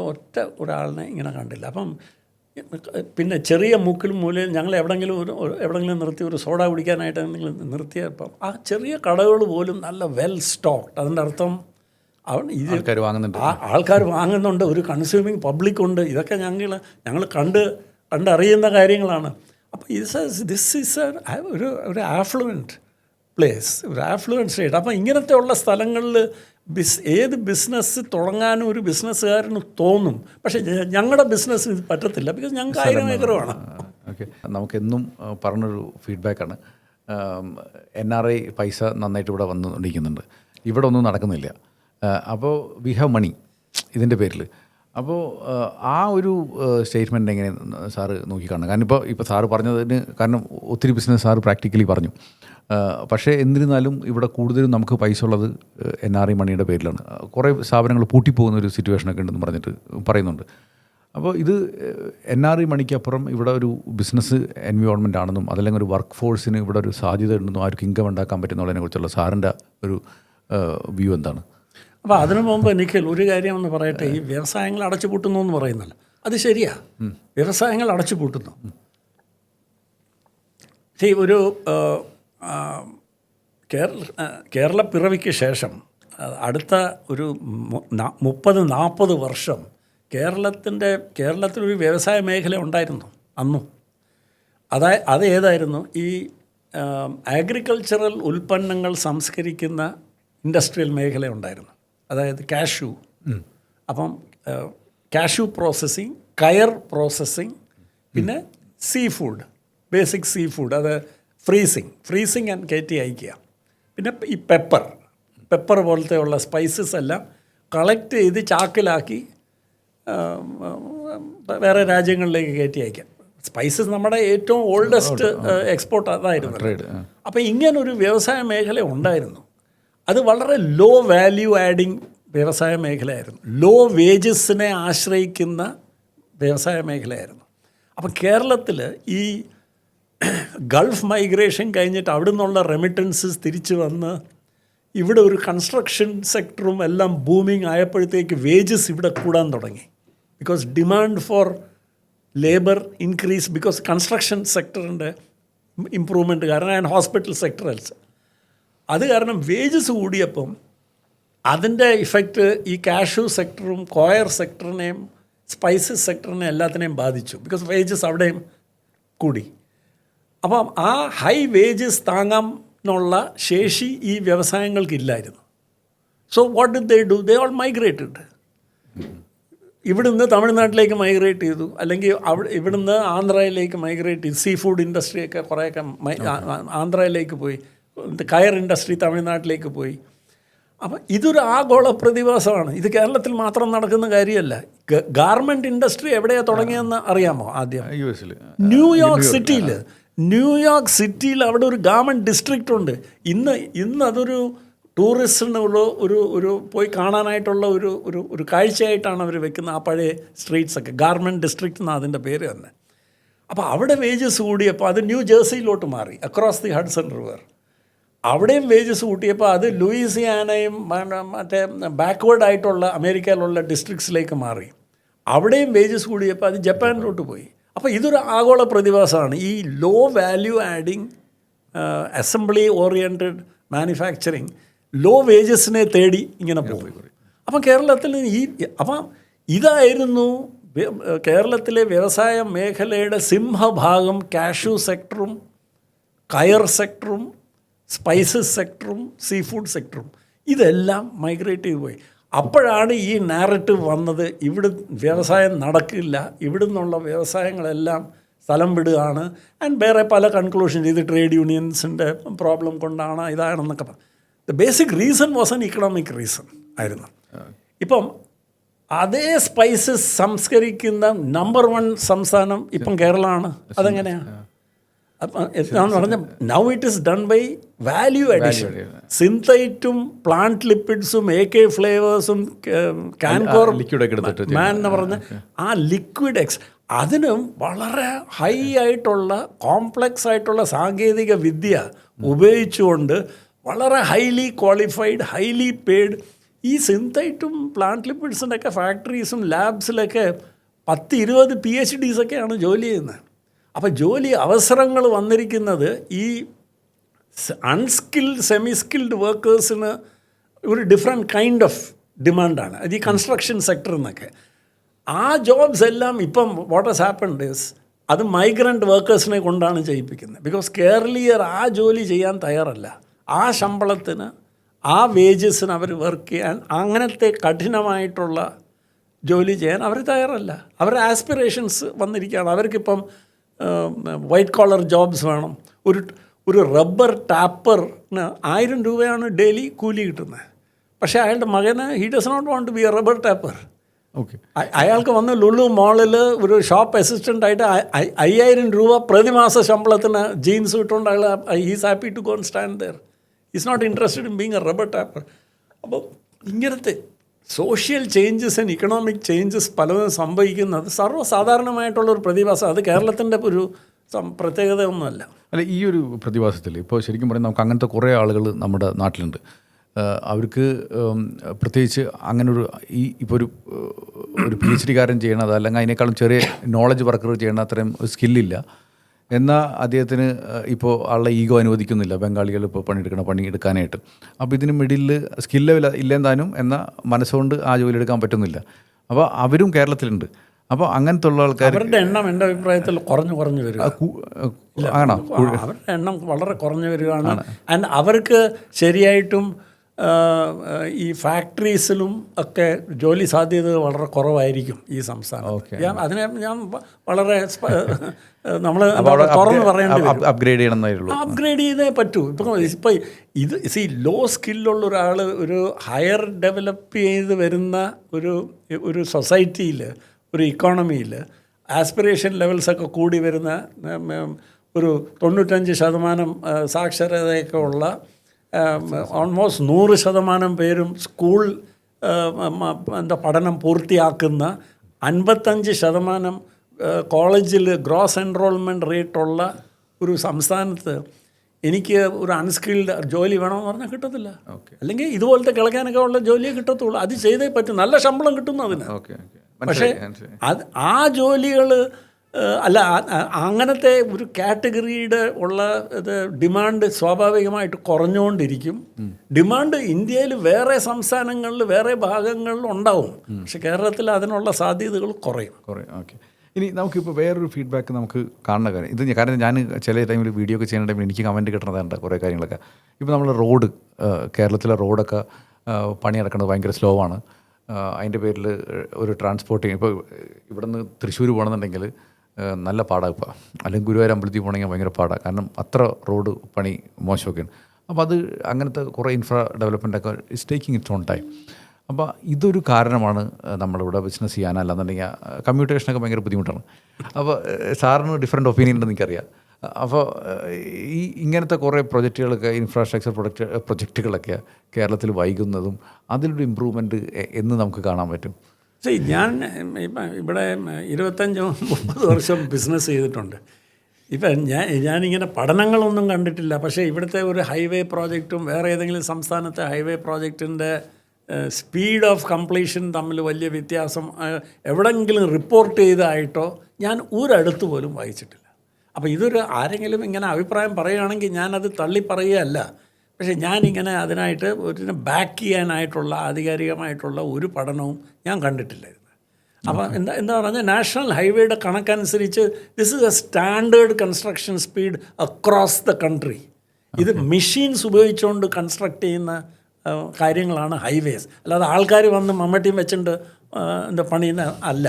ഒരാളിനെ ഇങ്ങനെ കണ്ടില്ല. അപ്പം പിന്നെ ചെറിയ മുക്കിലും മൂലയിൽ ഞങ്ങൾ എവിടെങ്കിലും നിർത്തി ഒരു സോഡ കുടിക്കാനായിട്ട് എന്തെങ്കിലും നിർത്തിയപ്പം ആ ചെറിയ കടകൾ പോലും നല്ല വെൽ സ്റ്റോക്ക്ഡ്. അതിൻ്റെ അർത്ഥം ആൾക്കാർ വാങ്ങുന്നുണ്ട്, ഒരു കൺസ്യൂമിങ് പബ്ലിക്കുണ്ട്. ഇതൊക്കെ ഞങ്ങൾ കണ്ടറിയുന്ന കാര്യങ്ങളാണ്. അപ്പോൾ ദിസ് ഈസ് ഒരു ആഫ്ലുവൻറ്റ് പ്ലേസ്, ഒരു ആഫ്ലുവൻറ്റ് സ്റ്റേറ്റ്. അപ്പോൾ ഇങ്ങനത്തെ ഉള്ള സ്ഥലങ്ങളിൽ ഏത് ബിസിനസ് തുടങ്ങാനും ഒരു ബിസിനസ്സുകാരന് തോന്നും. പക്ഷേ ഞങ്ങളുടെ ബിസിനസ് ഇത് പറ്റത്തില്ല, ബിക്കോസ് ഞങ്ങൾക്ക് 1000 ഏക്കർ വേണം. ഓക്കെ, നമുക്കെന്നും പറഞ്ഞൊരു ഫീഡ്ബാക്കാണ്, NRI പൈസ നന്നായിട്ട് ഇവിടെ വന്നുകൊണ്ടിരിക്കുന്നുണ്ട്, ഇവിടെ ഒന്നും നടക്കുന്നില്ല. അപ്പോൾ വി ഹാവ് മണി ഇതിൻ്റെ പേരിൽ. അപ്പോൾ ആ ഒരു സ്റ്റേറ്റ്മെൻറ്റ് എങ്ങനെ സാറ് നോക്കിക്കാണുക? കാരണം ഇപ്പോൾ സാറ് പറഞ്ഞതിന് കാരണം ഒത്തിരി ബിസിനസ് സാറ് പ്രാക്ടിക്കലി പറഞ്ഞു. പക്ഷേ എന്നിരുന്നാലും ഇവിടെ കൂടുതലും നമുക്ക് പൈസ ഉള്ളത് NRI മണിയുടെ പേരിലാണ്. കുറേ സ്ഥാപനങ്ങൾ പൂട്ടിപ്പോകുന്ന ഒരു സിറ്റുവേഷനൊക്കെ ഉണ്ടെന്ന് പറയുന്നുണ്ട്. അപ്പോൾ ഇത് NRI മണിക്കപ്പുറം ഇവിടെ ഒരു ബിസിനസ് എൻവയോൺമെൻ്റ് ആണെന്നും അതല്ലെങ്കിൽ ഒരു വർക്ക് ഫോഴ്സിന് ഇവിടെ ഒരു സാധ്യത ഉണ്ടെന്നും ആർക്ക് ഇൻകം ഉണ്ടാക്കാൻ പറ്റുന്നതിനെ കുറിച്ചുള്ള സാറിൻ്റെ ഒരു വ്യൂ എന്താണ്? അപ്പോൾ അതിനു മുമ്പ് എനിക്ക് ഒരു കാര്യം എന്ന് പറയട്ടെ. ഈ വ്യവസായങ്ങൾ അടച്ചുപൂട്ടുന്നു എന്ന് പറയുന്നല്ലോ, അത് ശരിയാ, വ്യവസായങ്ങൾ അടച്ചുപൂട്ടുന്നു. ഒരു കേരള പിറവിക്ക് ശേഷം അടുത്ത ഒരു 30-40 വർഷം കേരളത്തിലൊരു വ്യവസായ മേഖല ഉണ്ടായിരുന്നു അന്നും. അത് ഏതായിരുന്നു? ഈ അഗ്രികൾച്ചറൽ ഉൽപ്പന്നങ്ങൾ സംസ്കരിക്കുന്ന ഇൻഡസ്ട്രിയൽ മേഖല ഉണ്ടായിരുന്നു. അതായത് കാഷ്യൂ, അപ്പം കാഷ്യൂ പ്രോസസ്സിങ്, കയർ പ്രോസസ്സിങ്, പിന്നെ sea food, basic sea food, അത് ഫ്രീസിങ് ആൻഡ് കയറ്റി അയക്കുക. പിന്നെ ഈ പെപ്പർ പോലത്തെ ഉള്ള സ്പൈസസ് എല്ലാം കളക്ട് ചെയ്ത് ചാക്കിലാക്കി വേറെ രാജ്യങ്ങളിലേക്ക് കയറ്റി അയക്കാം. സ്പൈസസ് നമ്മുടെ ഏറ്റവും ഓൾഡസ്റ്റ് എക്സ്പോർട്ട് അതായിരുന്നു. അപ്പോൾ ഇങ്ങനൊരു വ്യവസായ മേഖല ഉണ്ടായിരുന്നു. അത് വളരെ ലോ വാല്യൂ ആഡിങ് വ്യവസായ മേഖലയായിരുന്നു. ലോ വേജസിനെ ആശ്രയിക്കുന്ന വ്യവസായ മേഖലയായിരുന്നു. അപ്പോൾ കേരളത്തിൽ ഈ ഗൾഫ് മൈഗ്രേഷൻ കഴിഞ്ഞിട്ട് അവിടെ നിന്നുള്ള റെമിറ്റൻസസ് തിരിച്ചു വന്ന് ഇവിടെ ഒരു കൺസ്ട്രക്ഷൻ സെക്ടറും എല്ലാം ബൂമിങ് ആയപ്പോഴത്തേക്ക് വേജസ് ഇവിടെ കൂടാൻ തുടങ്ങി. Because demand for labour increase, because construction സെക്ടറിൻ്റെ ഇമ്പ്രൂവ്മെൻറ്റ് കാരണം, ആൻഡ് ഹോസ്പിറ്റൽ സെക്ടർ എൽസ്. അത് കാരണം വേജസ് കൂടിയപ്പം അതിൻ്റെ ഇഫക്റ്റ് ഈ കാഷ്യൂ സെക്ടറും കോയർ സെക്ടറിനെയും സ്പൈസസ് സെക്ടറിനെ എല്ലാത്തിനെയും ബാധിച്ചു. ബിക്കോസ് വേജസ് അവിടെയും കൂടി. അപ്പം ആ ഹൈ വേജസ് താങ്ങാനുള്ള ശേഷി ഈ വ്യവസായങ്ങൾക്കില്ലായിരുന്നു. So what did they do? They all migrated. ഇവിടുന്ന് തമിഴ്നാട്ടിലേക്ക് മൈഗ്രേറ്റ് ചെയ്തു, അല്ലെങ്കിൽ ഇവിടുന്ന് ആന്ധ്രയിലേക്ക് മൈഗ്രേറ്റ് ചെയ്തു. സീ ഫുഡ് ഇൻഡസ്ട്രിയൊക്കെ കുറേയൊക്കെ ആന്ധ്രയിലേക്ക് പോയി. കയർ ഇൻഡസ്ട്രി തമിഴ്നാട്ടിലേക്ക് പോയി. അപ്പം ഇതൊരു ആഗോള പ്രതിഭാസമാണ്. ഇത് കേരളത്തിൽ മാത്രം നടക്കുന്ന കാര്യമല്ല. ഗാർമെൻറ്റ് ഇൻഡസ്ട്രി എവിടെയാണ് തുടങ്ങിയതെന്ന് അറിയാമോ? ആദ്യം US-ൽ ന്യൂയോർക്ക് സിറ്റിയിൽ അവിടെ ഒരു ഗാർമെൻറ്റ് ഡിസ്ട്രിക്റ്റ് ഉണ്ട്. ഇന്ന് അതൊരു ടൂറിസ്റ്റിനുള്ള ഒരു പോയി കാണാനായിട്ടുള്ള ഒരു കാഴ്ചയായിട്ടാണ് അവർ വെക്കുന്ന ആ പഴയ സ്ട്രീറ്റ്സൊക്കെ. ഗാർമെൻറ്റ് ഡിസ്ട്രിക്റ്റ് എന്നാണ് അതിൻ്റെ പേര് തന്നെ. അപ്പോൾ അവിടെ വേജസ് കൂടിയപ്പോൾ അത് ന്യൂ ജേഴ്സിയിലോട്ട് മാറി, അക്രോസ് ദി ഹഡ്സൺ റിവർ. അവിടെയും വേജസ് കൂട്ടിയപ്പോൾ അത് ലൂയിസിയാനയും മറ്റേ ബാക്ക്വേർഡ് ആയിട്ടുള്ള അമേരിക്കയിലുള്ള ഡിസ്ട്രിക്ട്സിലേക്ക് മാറി. അവിടെയും വേജസ് കൂടിയപ്പോൾ അത് ജപ്പാനിലോട്ട് പോയി. അപ്പോൾ ഇതൊരു ആഗോള പ്രതിഭാസമാണ്. ഈ low value adding assembly oriented manufacturing low വേജസിനെ തേടി ഇങ്ങനെ പോയി. അപ്പം കേരളത്തിൽ അപ്പം ഇതായിരുന്നു കേരളത്തിലെ വ്യവസായ മേഖലയുടെ സിംഹഭാഗം. കാഷ്യൂ സെക്ടറും കയർ സെക്ടറും സ്പൈസസ് സെക്ടറും സീ ഫുഡ് സെക്ടറും ഇതെല്ലാം മൈഗ്രേറ്റ് ചെയ്ത് പോയി. അപ്പോഴാണ് ഈ നാരറ്റീവ് വന്നത്, ഇവിടെ വ്യവസായം നടക്കില്ല, ഇവിടെ നിന്നുള്ള വ്യവസായങ്ങളെല്ലാം സ്ഥലം വിടുകയാണ്. ആൻഡ് വേറെ പല കൺക്ലൂഷൻ ഇത് ട്രേഡ് യൂണിയൻസിൻ്റെ പ്രോബ്ലം കൊണ്ടാണ് ഇതാണെന്നൊക്കെ പറഞ്ഞു. The basic reason was an economic reason ആയിരുന്നു. ഇപ്പം അതേ സ്പൈസസ് സംസ്കരിക്കുന്ന നമ്പർ 1 സംസ്ഥാനം ഇപ്പം കേരളമാണ്. അതെങ്ങനെയാണ്? എന്ന് പറഞ്ഞാൽ now it is done by value addition. സിന്തൈറ്റും പ്ലാന്റ് ലിപ്പിഡ്സും AK ഫ്ലേവേഴ്സും കാൻകോർ മാൻ എന്ന് പറഞ്ഞ ആ ലിക്വിഡ് അതിനും വളരെ ഹൈ ആയിട്ടുള്ള കോംപ്ലക്സ് ആയിട്ടുള്ള സാങ്കേതിക വിദ്യ ഉപയോഗിച്ചുകൊണ്ട് വളരെ ഹൈലി ക്വാളിഫൈഡ്, ഹൈലി പെയ്ഡ് ഈ സിന്തൈറ്റും പ്ലാന്റ് ലിപ്പിഡ്സിൻ്റെ ഒക്കെ ഫാക്ടറീസും ലാബ്സിലൊക്കെ 10-20 PhDs ഒക്കെയാണ് ജോലി ചെയ്യുന്നത്. അപ്പോൾ ജോലി അവസരങ്ങൾ വന്നിരിക്കുന്നത് ഈ അൺസ്കിൽഡ് സെമി സ്കിൽഡ് വർക്കേഴ്സിന് ഒരു ഡിഫറെൻറ്റ് കൈൻഡ് ഓഫ് ഡിമാൻഡാണ്. അത് ഈ കൺസ്ട്രക്ഷൻ സെക്ടറിൽ നിന്നൊക്കെ ആ ജോബ്സ് എല്ലാം ഇപ്പം വാട്ട് ഹാസ് ഹാപ്പൻഡ് ഇസ് അത് മൈഗ്രൻ്റ് വർക്കേഴ്സിനെ കൊണ്ടാണ് ചെയ്യിപ്പിക്കുന്നത്. ബിക്കോസ് കേരളീയർ ആ ജോലി ചെയ്യാൻ തയ്യാറല്ല. ആ ശമ്പളത്തിന് ആ വേജസിന് അവർ വർക്ക് ചെയ്യാൻ, അങ്ങനത്തെ കഠിനമായിട്ടുള്ള ജോലി ചെയ്യാൻ അവർ തയ്യാറല്ല. അവരുടെ ആസ്പിറേഷൻസ് വന്നിരിക്കുകയാണ്. അവർക്കിപ്പം വൈറ്റ് കോളർ ജോബ്സ് വേണം. ഒരു റബ്ബർ ടാപ്പറിന് 1000 രൂപയാണ് ഡെയിലി കൂലി കിട്ടുന്നത്. പക്ഷേ അയാളുടെ മകന് he does not want to be a rubber tapper. Okay, അയാൾക്ക് വന്ന് ലുലു മോളിൽ ഒരു ഷോപ്പ് അസിസ്റ്റൻ്റായിട്ട് 5000 രൂപ പ്രതിമാസ ശമ്പളത്തിന് ജീൻസ് ഇട്ടുകൊണ്ട് അയാൾ he's happy to go and stand there. Is not interested in being a rubber tapper. അപ്പോൾ ഇങ്ങനത്തെ social changes and economic changes പലതും സംഭവിക്കുന്നത് സർവ്വസാധാരണമായിട്ടുള്ളൊരു പ്രതിഭാസം. അത് കേരളത്തിൻ്റെ ഒരു പ്രത്യേകത ഒന്നുമല്ല. അല്ല, ഈ ഒരു പ്രതിഭാസത്തിൽ ഇപ്പോൾ ശരിക്കും പറഞ്ഞാൽ നമുക്ക് അങ്ങനത്തെ കുറേ ആളുകൾ നമ്മുടെ നാട്ടിലുണ്ട്. അവർക്ക് പ്രത്യേകിച്ച് അങ്ങനൊരു ഇപ്പോൾ ഒരു PhD കാരൻ ചെയ്യണത് അല്ലെങ്കിൽ അതിനേക്കാളും ചെറിയ നോളജ് വർക്കർ ചെയ്യണ അത്രയും സ്കില്ലില്ല. എന്നാൽ അദ്ദേഹത്തിന് ഇപ്പോൾ ആളുടെ ഈഗോ അനുവദിക്കുന്നില്ല ബംഗാളികൾ ഇപ്പോൾ പണിയെടുക്കാനായിട്ട്. അപ്പോൾ ഇതിന് മിഡിൽ സ്കിൽ ലെവൽ ഇല്ലെന്താനും എന്നാൽ മനസ്സുകൊണ്ട് ആ ജോലി എടുക്കാൻ പറ്റുന്നില്ല. അപ്പോൾ അവരും കേരളത്തിലുണ്ട്. അപ്പോൾ അങ്ങനത്തെ ഉള്ള ആൾക്കാർ അവരുടെ എണ്ണം എൻ്റെ അഭിപ്രായത്തിൽ കുറഞ്ഞു വരിക. ആണോ? അവരുടെ എണ്ണം വളരെ കുറഞ്ഞു വരികയാണ്. ആൻഡ് അവർക്ക് ശരിയായിട്ടും ഈ ഫാക്ടറീസിലും ഒക്കെ ജോലി സാധ്യത വളരെ കുറവായിരിക്കും ഈ സംസ്ഥാനം. ഞാൻ വളരെ നമ്മൾ തുറന്ന് പറയേണ്ടി വരും. അപ്ഗ്രേഡ് ചെയ്തേ പറ്റൂ. ഇപ്പം ഇത് ലോ സ്കില്ലുള്ള ഒരാൾ ഒരു ഹയർ ഡെവലപ്പ് ചെയ്ത് വരുന്ന ഒരു സൊസൈറ്റിയിൽ, ഒരു ഇക്കോണമിയിൽ ആസ്പിറേഷൻ ലെവൽസൊക്കെ കൂടി വരുന്ന ഒരു 95% സാക്ഷരതയൊക്കെ ഉള്ള ഓൾമോസ്റ്റ് 100% പേരും സ്കൂൾ പഠനം പൂർത്തിയാക്കുന്ന 55% കോളേജിൽ ഗ്രോസ് എൻറോൾമെൻറ്റ് റേറ്റുള്ള ഒരു സംസ്ഥാനത്ത് എനിക്ക് ഒരു അൺസ്കിൽഡ് ജോലി വേണമെന്ന് പറഞ്ഞാൽ കിട്ടത്തില്ല. അല്ലെങ്കിൽ ഇതുപോലത്തെ കിളക്കാനൊക്കെ ഉള്ള ജോലിയെ കിട്ടത്തുള്ളൂ. അത് ചെയ്തേ പറ്റും. നല്ല ശമ്പളം കിട്ടുന്നു അതിന്. പക്ഷേ ആ ജോലികൾ അല്ല, അങ്ങനത്തെ ഒരു കാറ്റഗറിയുടെ ഉള്ള ഡിമാൻഡ് സ്വാഭാവികമായിട്ട് കുറഞ്ഞുകൊണ്ടിരിക്കും. ഡിമാൻഡ് ഇന്ത്യയിൽ വേറെ സംസ്ഥാനങ്ങളിൽ വേറെ ഭാഗങ്ങളിൽ ഉണ്ടാവും. പക്ഷെ കേരളത്തിൽ അതിനുള്ള സാധ്യതകൾ കുറയും. ഓക്കെ. ഇനി നമുക്കിപ്പോൾ വേറൊരു ഫീഡ്ബാക്ക് നമുക്ക് കാണുന്ന കാര്യം ഇത്, കാരണം ഞാൻ ചില ടൈമിൽ വീഡിയോ ഒക്കെ ചെയ്യുന്ന ടൈമിൽ എനിക്ക് കമൻറ്റ് കിട്ടുന്നതുണ്ട് കുറേ കാര്യങ്ങളൊക്കെ. ഇപ്പോൾ നമ്മൾ റോഡ്, കേരളത്തിലെ റോഡൊക്കെ പണി നടക്കുന്നത് ഭയങ്കര സ്ലോ ആണ്. അതിൻ്റെ പേരിൽ ഒരു ട്രാൻസ്പോർട്ടിങ്, ഇപ്പോൾ ഇവിടെ നിന്ന് തൃശ്ശൂർ പോകണമെന്നുണ്ടെങ്കിൽ നല്ല പാടാണ് ഇപ്പോൾ, അല്ലെങ്കിൽ ഗുരുവായൂർ അമ്പലത്തിൽ പോകണമെങ്കിൽ ഭയങ്കര പാടാണ്. കാരണം അത്ര റോഡ് പണി മോശമൊക്കെയാണ്. അപ്പോൾ അത് അങ്ങനത്തെ കുറേ ഇൻഫ്രാ ഡെവലപ്മെൻറ്റൊക്കെ is taking its on time. അപ്പോൾ ഇതൊരു കാരണമാണ് നമ്മളിവിടെ ബിസിനസ് ചെയ്യാൻ. അല്ലാന്നുണ്ടെങ്കിൽ കമ്മ്യൂട്ടേഷനൊക്കെ ഭയങ്കര ബുദ്ധിമുട്ടാണ്. അപ്പോൾ സാറിന് ഡിഫറെൻറ്റ് ഒപ്പീനിയൻ ഉണ്ടെന്ന് എനിക്കറിയാം. അപ്പോൾ ഈ ഇങ്ങനത്തെ കുറേ പ്രൊജക്റ്റുകളൊക്കെ, ഇൻഫ്രാസ്ട്രക്ചർ പ്രൊജക്റ്റുകളൊക്കെ കേരളത്തിൽ വൈകുന്നതും അതിലൊരു ഇമ്പ്രൂവ്മെൻറ്റ് എന്ന് നമുക്ക് കാണാൻ പറ്റും. ഞാൻ ഇവിടെ 25-30 വർഷം ബിസിനസ് ചെയ്തിട്ടുണ്ട്. ഇപ്പം ഞാനിങ്ങനെ പഠനങ്ങളൊന്നും കണ്ടിട്ടില്ല. പക്ഷേ ഇവിടുത്തെ ഒരു ഹൈവേ പ്രോജക്റ്റും വേറെ ഏതെങ്കിലും സംസ്ഥാനത്തെ ഹൈവേ പ്രോജക്റ്റിൻ്റെ സ്പീഡ് ഓഫ് കംപ്ലീഷൻ തമ്മിൽ വലിയ വ്യത്യാസം എവിടെയെങ്കിലും റിപ്പോർട്ട് ചെയ്തതായിട്ടോ ഞാൻ ഒരിടത്ത് പോലും വായിച്ചിട്ടില്ല. അപ്പോൾ ഇതൊരു ആരെങ്കിലും ഇങ്ങനെ അഭിപ്രായം പറയുകയാണെങ്കിൽ ഞാനത് തള്ളി പറയുകയല്ല. പക്ഷേ ഞാനിങ്ങനെ അതിനായിട്ട് ഒരു ബാക്ക് ചെയ്യാനായിട്ടുള്ള ആധികാരികമായിട്ടുള്ള ഒരു പഠനവും ഞാൻ കണ്ടിട്ടില്ലായിരുന്നു. അപ്പോൾ എന്താ പറഞ്ഞാൽ നാഷണൽ ഹൈവേയുടെ കണക്കനുസരിച്ച് this is A standard construction speed across the country. ഇത് മെഷീൻസ് ഉപയോഗിച്ചുകൊണ്ട് കൺസ്ട്രക്ട് ചെയ്യുന്ന കാര്യങ്ങളാണ് ഹൈവേസ്. അല്ലാതെ ആൾക്കാർ വന്ന് മമ്മട്ടിയും വെച്ചിട്ട് പണിയുന്ന അല്ല.